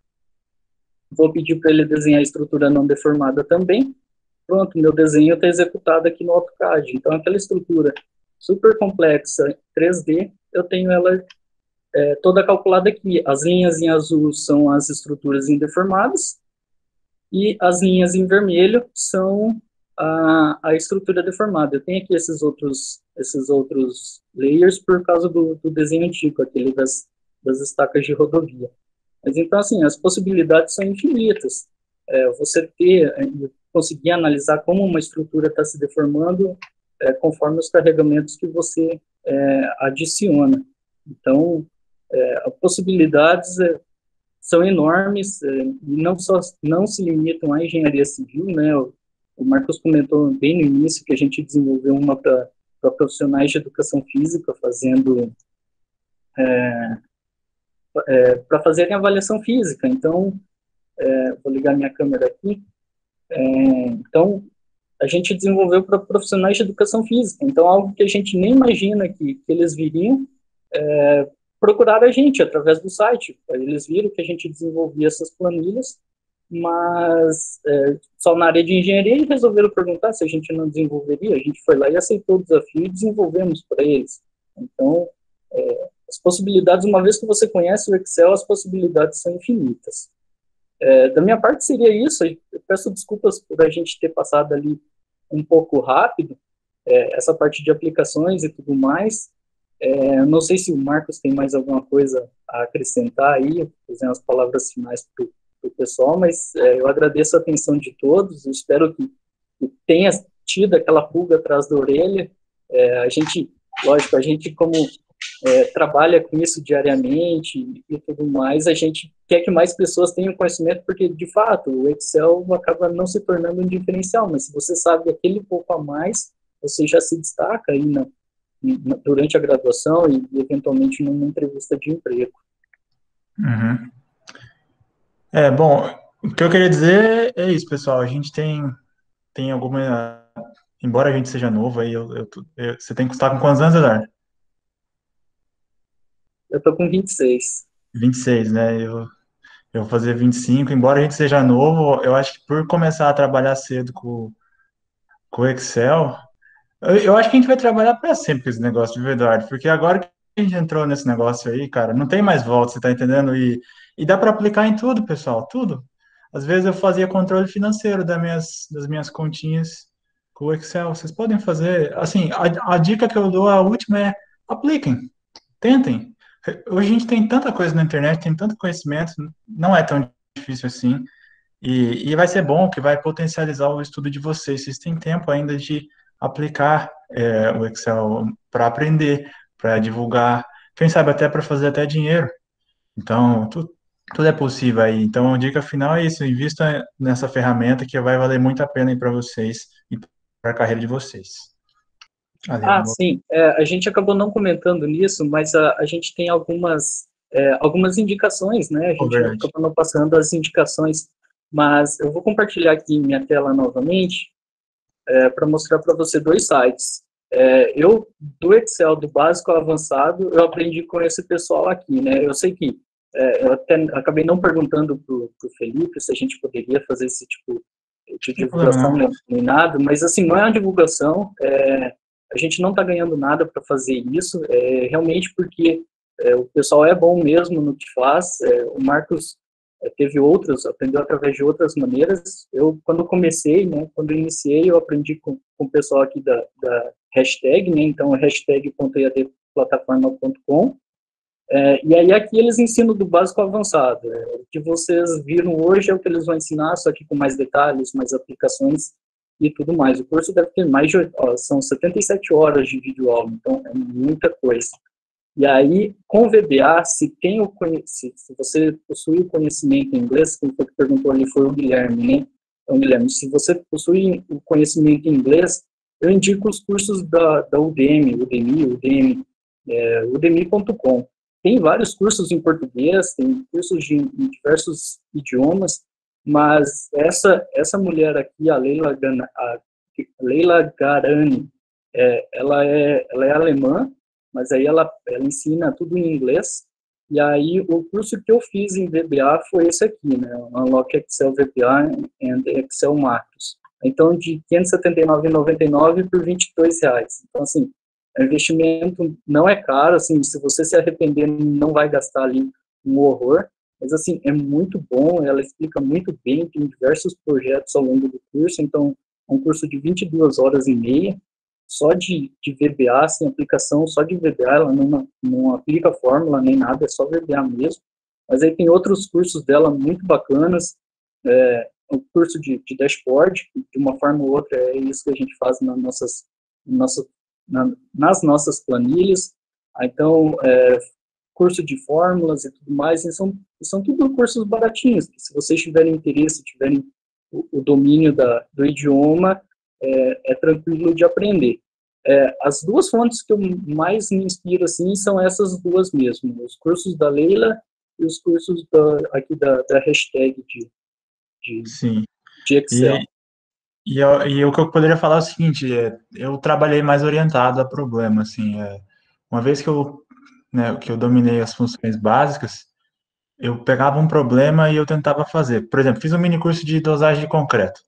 Vou pedir para ele desenhar a estrutura não deformada também. Pronto, meu desenho está executado aqui no AutoCAD. Então, aquela estrutura super complexa 3D, eu tenho ela toda calculada aqui. As linhas em azul são as estruturas indeformadas e as linhas em vermelho são a estrutura deformada. Eu tenho aqui esses outros layers por causa do desenho antigo, aquele das estacas de rodovia. Mas então, assim, as possibilidades são infinitas. Você conseguir analisar como uma estrutura está se deformando conforme os carregamentos que você adiciona. Então, as possibilidades são enormes e não se limitam à engenharia civil, né? O Marcos comentou bem no início que a gente desenvolveu uma para profissionais de educação física para fazerem avaliação física. Então, vou ligar minha câmera aqui. Então, a gente desenvolveu para profissionais de educação física. Então, algo que a gente nem imagina que eles viriam, procuraram a gente através do site. Eles viram que a gente desenvolvia essas planilhas, mas só na área de engenharia, e resolveram perguntar se a gente não desenvolveria. A gente foi lá e aceitou o desafio e desenvolvemos para eles. Então, as possibilidades, uma vez que você conhece o Excel, as possibilidades são infinitas. Da minha parte seria isso. Eu peço desculpas por a gente ter passado ali um pouco rápido, essa parte de aplicações e tudo mais. Não sei se o Marcos tem mais alguma coisa a acrescentar aí, fazer umas palavras finais para o pessoal, mas eu agradeço a atenção de todos, eu espero que tenha tido aquela pulga atrás da orelha. A gente, lógico, a gente como trabalha com isso diariamente e tudo mais, a gente quer que mais pessoas tenham conhecimento, porque, de fato, o Excel acaba não se tornando um diferencial, mas se você sabe aquele pouco a mais, você já se destaca aí durante a graduação e, eventualmente, numa entrevista de emprego. Uhum. Bom, o que eu queria dizer é isso, pessoal. A gente tem alguma. Embora a gente seja novo aí, você tem que estar com quantos anos, Eduardo? Eu tô com 26. 26, né? Eu vou fazer 25. Embora a gente seja novo, eu acho que por começar a trabalhar cedo com o Excel, eu acho que a gente vai trabalhar para sempre com esse negócio, viu, Eduardo? Porque agora que a gente entrou nesse negócio aí, cara, não tem mais volta, você tá entendendo? E dá para aplicar em tudo, pessoal, tudo. Às vezes eu fazia controle financeiro das minhas continhas com o Excel. Vocês podem fazer, assim, a dica que eu dou, a última é apliquem, tentem. Hoje a gente tem tanta coisa na internet, tem tanto conhecimento, não é tão difícil assim. E vai ser bom que vai potencializar o estudo de vocês. Vocês têm tempo ainda de aplicar o Excel para aprender, para divulgar, quem sabe até para fazer até dinheiro. Então, tudo é possível aí. Então, a dica final é isso: invista nessa ferramenta que vai valer muito a pena para vocês e para a carreira de vocês. Sim. A gente acabou não comentando nisso, mas a gente tem algumas indicações, né? A gente Verdade. acabou não passando as indicações, mas eu vou compartilhar aqui minha tela novamente para mostrar para você dois sites. Do Excel, do básico ao avançado, eu aprendi com esse pessoal aqui, né? Eu sei que eu até acabei não perguntando para o Felipe se a gente poderia fazer esse tipo de Não tem problema, divulgação, não. nem nada, mas assim, não é uma divulgação, a gente não está ganhando nada para fazer isso, realmente porque o pessoal é bom mesmo no que faz, o Marcos aprendeu através de outras maneiras. Eu, quando comecei, né, quando eu iniciei, eu aprendi com o pessoal aqui da hashtag, né, então é hashtag.eadplataforma.com, e aí aqui eles ensinam do básico ao avançado. O que vocês viram hoje é o que eles vão ensinar, só que com mais detalhes, mais aplicações e tudo mais. O curso deve ter são 77 horas de videoaula, então é muita coisa. E aí, com o VBA, se você possui o conhecimento em inglês, quem foi que perguntou ali foi o Guilherme, né? Então, Guilherme, se você possui o conhecimento em inglês, eu indico os cursos da Udemy, udemy.com. Tem vários cursos em português, tem cursos em diversos idiomas, mas essa mulher aqui, a Leila Garani, ela é alemã, mas aí ela ensina tudo em inglês. E aí o curso que eu fiz em VBA foi esse aqui, né? Unlock Excel VBA and Excel Macros. Então, de R$ 579,99 por R$ 22. Então, assim, o investimento não é caro, assim, se você se arrepender, não vai gastar ali um horror, mas, assim, é muito bom, ela explica muito bem, tem diversos projetos ao longo do curso, então, é um curso de 22 horas e meia, só de VBA, assim, aplicação só de VBA, ela não aplica fórmula nem nada, é só VBA mesmo, mas aí tem outros cursos dela muito bacanas, o curso de dashboard, de uma forma ou outra, é isso que a gente faz nas nossas planilhas. Então, curso de fórmulas e tudo mais, e são tudo cursos baratinhos, que se vocês tiverem interesse, tiverem o domínio do idioma, é tranquilo de aprender. As duas fontes que eu mais me inspiro, assim, são essas duas mesmo, os cursos da Leila e os cursos aqui da hashtag Sim. de Excel. E o que eu poderia falar é o seguinte, eu trabalhei mais orientado a problema, assim, uma vez que eu dominei as funções básicas, eu pegava um problema e eu tentava fazer. Por exemplo, fiz um mini curso de dosagem de concreto.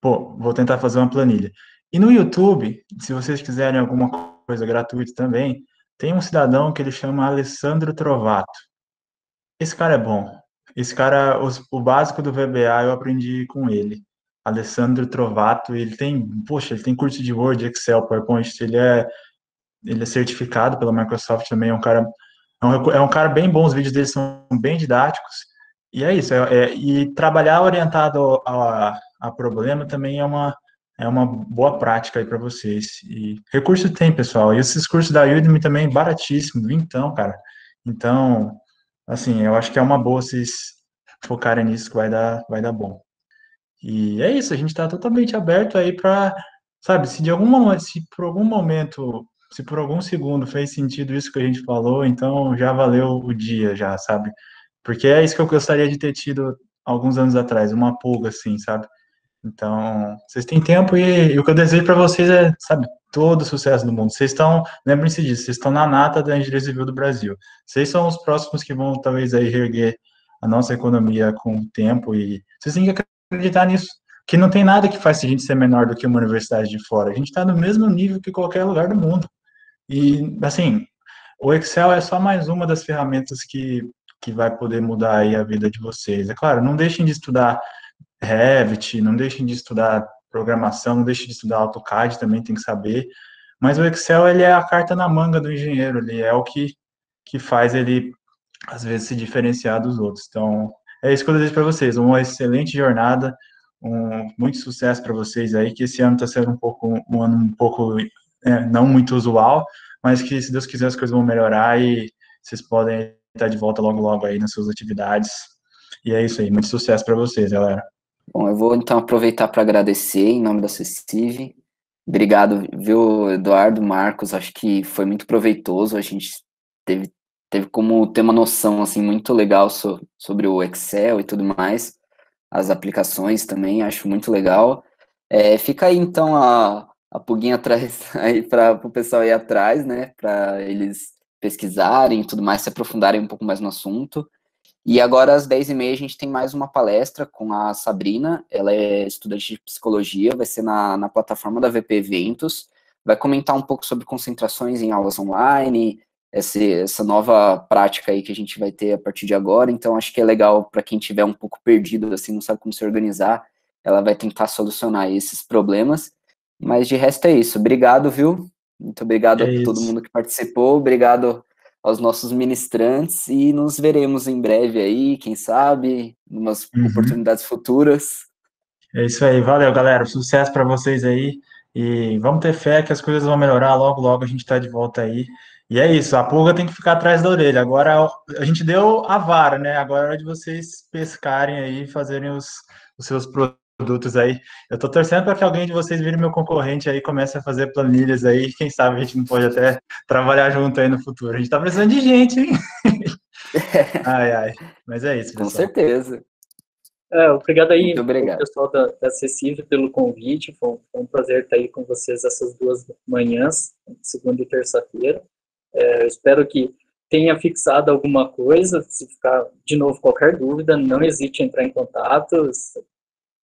Pô, vou tentar fazer uma planilha. E no YouTube, se vocês quiserem alguma coisa gratuita também, tem um cidadão que ele chama Alessandro Trovato. Esse cara é bom. esse cara, o básico do VBA eu aprendi com ele. Alessandro Trovato, ele tem curso de Word, Excel, PowerPoint, ele é certificado pela Microsoft também, é um cara bem bom, os vídeos dele são bem didáticos, e é isso, e trabalhar orientado a problema também é uma boa prática aí para vocês. E recurso tem, pessoal, e esses cursos da Udemy também, baratíssimo, vintão, cara. Então, assim, eu acho que é uma boa vocês focarem nisso que vai dar bom. E é isso, a gente está totalmente aberto aí para, sabe, se por algum momento, se por algum segundo fez sentido isso que a gente falou, então já valeu o dia, já, sabe? Porque é isso que eu gostaria de ter tido alguns anos atrás, uma pulga, assim, sabe? Então, vocês têm tempo e o que eu desejo para vocês é, sabe, todo o sucesso do mundo. Vocês estão, lembrem-se disso, vocês estão na nata da engenharia civil do Brasil. Vocês são os próximos que vão, talvez, aí reerguer a nossa economia com o tempo e vocês têm que acreditar nisso. Que não tem nada que faça a gente ser menor do que uma universidade de fora. A gente está no mesmo nível que qualquer lugar do mundo. E, assim, o Excel é só mais uma das ferramentas que vai poder mudar aí a vida de vocês. É claro, não deixem de estudar Revit, não deixem de estudar programação, não deixem de estudar AutoCAD, também tem que saber. Mas o Excel, ele é a carta na manga do engenheiro, ele é o que faz ele, às vezes, se diferenciar dos outros. Então, é isso que eu desejo para vocês, uma excelente jornada, muito sucesso para vocês aí, que esse ano está sendo um ano um pouco, não muito usual, mas que, se Deus quiser, as coisas vão melhorar e vocês podem estar de volta logo, logo aí nas suas atividades. E é isso aí, muito sucesso para vocês, galera. Bom, eu vou então aproveitar para agradecer em nome da CECIV. Obrigado, viu, Eduardo, Marcos, acho que foi muito proveitoso, a gente teve como ter uma noção, assim, muito legal sobre o Excel e tudo mais, as aplicações também, acho muito legal. Fica aí, então, a pulguinha atrás, aí para o pessoal ir atrás, né, para eles pesquisarem e tudo mais, se aprofundarem um pouco mais no assunto. E agora, às 10h30, a gente tem mais uma palestra com a Sabrina, ela é estudante de psicologia, vai ser na plataforma da VP Eventos, vai comentar um pouco sobre concentrações em aulas online, essa nova prática aí que a gente vai ter a partir de agora, então acho que é legal para quem tiver um pouco perdido, assim, não sabe como se organizar, ela vai tentar solucionar esses problemas, mas de resto é isso. Obrigado, viu? Muito obrigado a todo mundo que participou, obrigado aos nossos ministrantes e nos veremos em breve aí, quem sabe, em umas oportunidades futuras. É isso aí, valeu, galera, sucesso para vocês aí e vamos ter fé que as coisas vão melhorar, logo, logo a gente está de volta aí. E é isso, a pulga tem que ficar atrás da orelha. Agora a gente deu a vara, né? Agora é hora de vocês pescarem aí, fazerem os seus produtos aí. Eu tô torcendo para que alguém de vocês vire meu concorrente aí, comece a fazer planilhas aí. Quem sabe a gente não pode até trabalhar junto aí no futuro. A gente tá precisando de gente, hein? Ai, ai. Mas é isso, pessoal. Com certeza. Obrigado aí, muito obrigado. pessoal da Acessível, pelo convite. Foi um prazer estar aí com vocês essas 2 manhãs, segunda e terça-feira. Eu espero que tenha fixado alguma coisa. Se ficar, de novo, qualquer dúvida, não hesite em entrar em contato.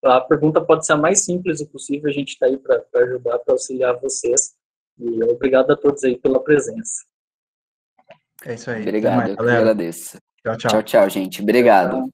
A pergunta pode ser a mais simples possível, a gente está aí para ajudar, para auxiliar vocês. E obrigado a todos aí pela presença. É isso aí. Obrigado, eu que agradeço. Tchau, tchau. Tchau, tchau, gente. Obrigado. Tchau.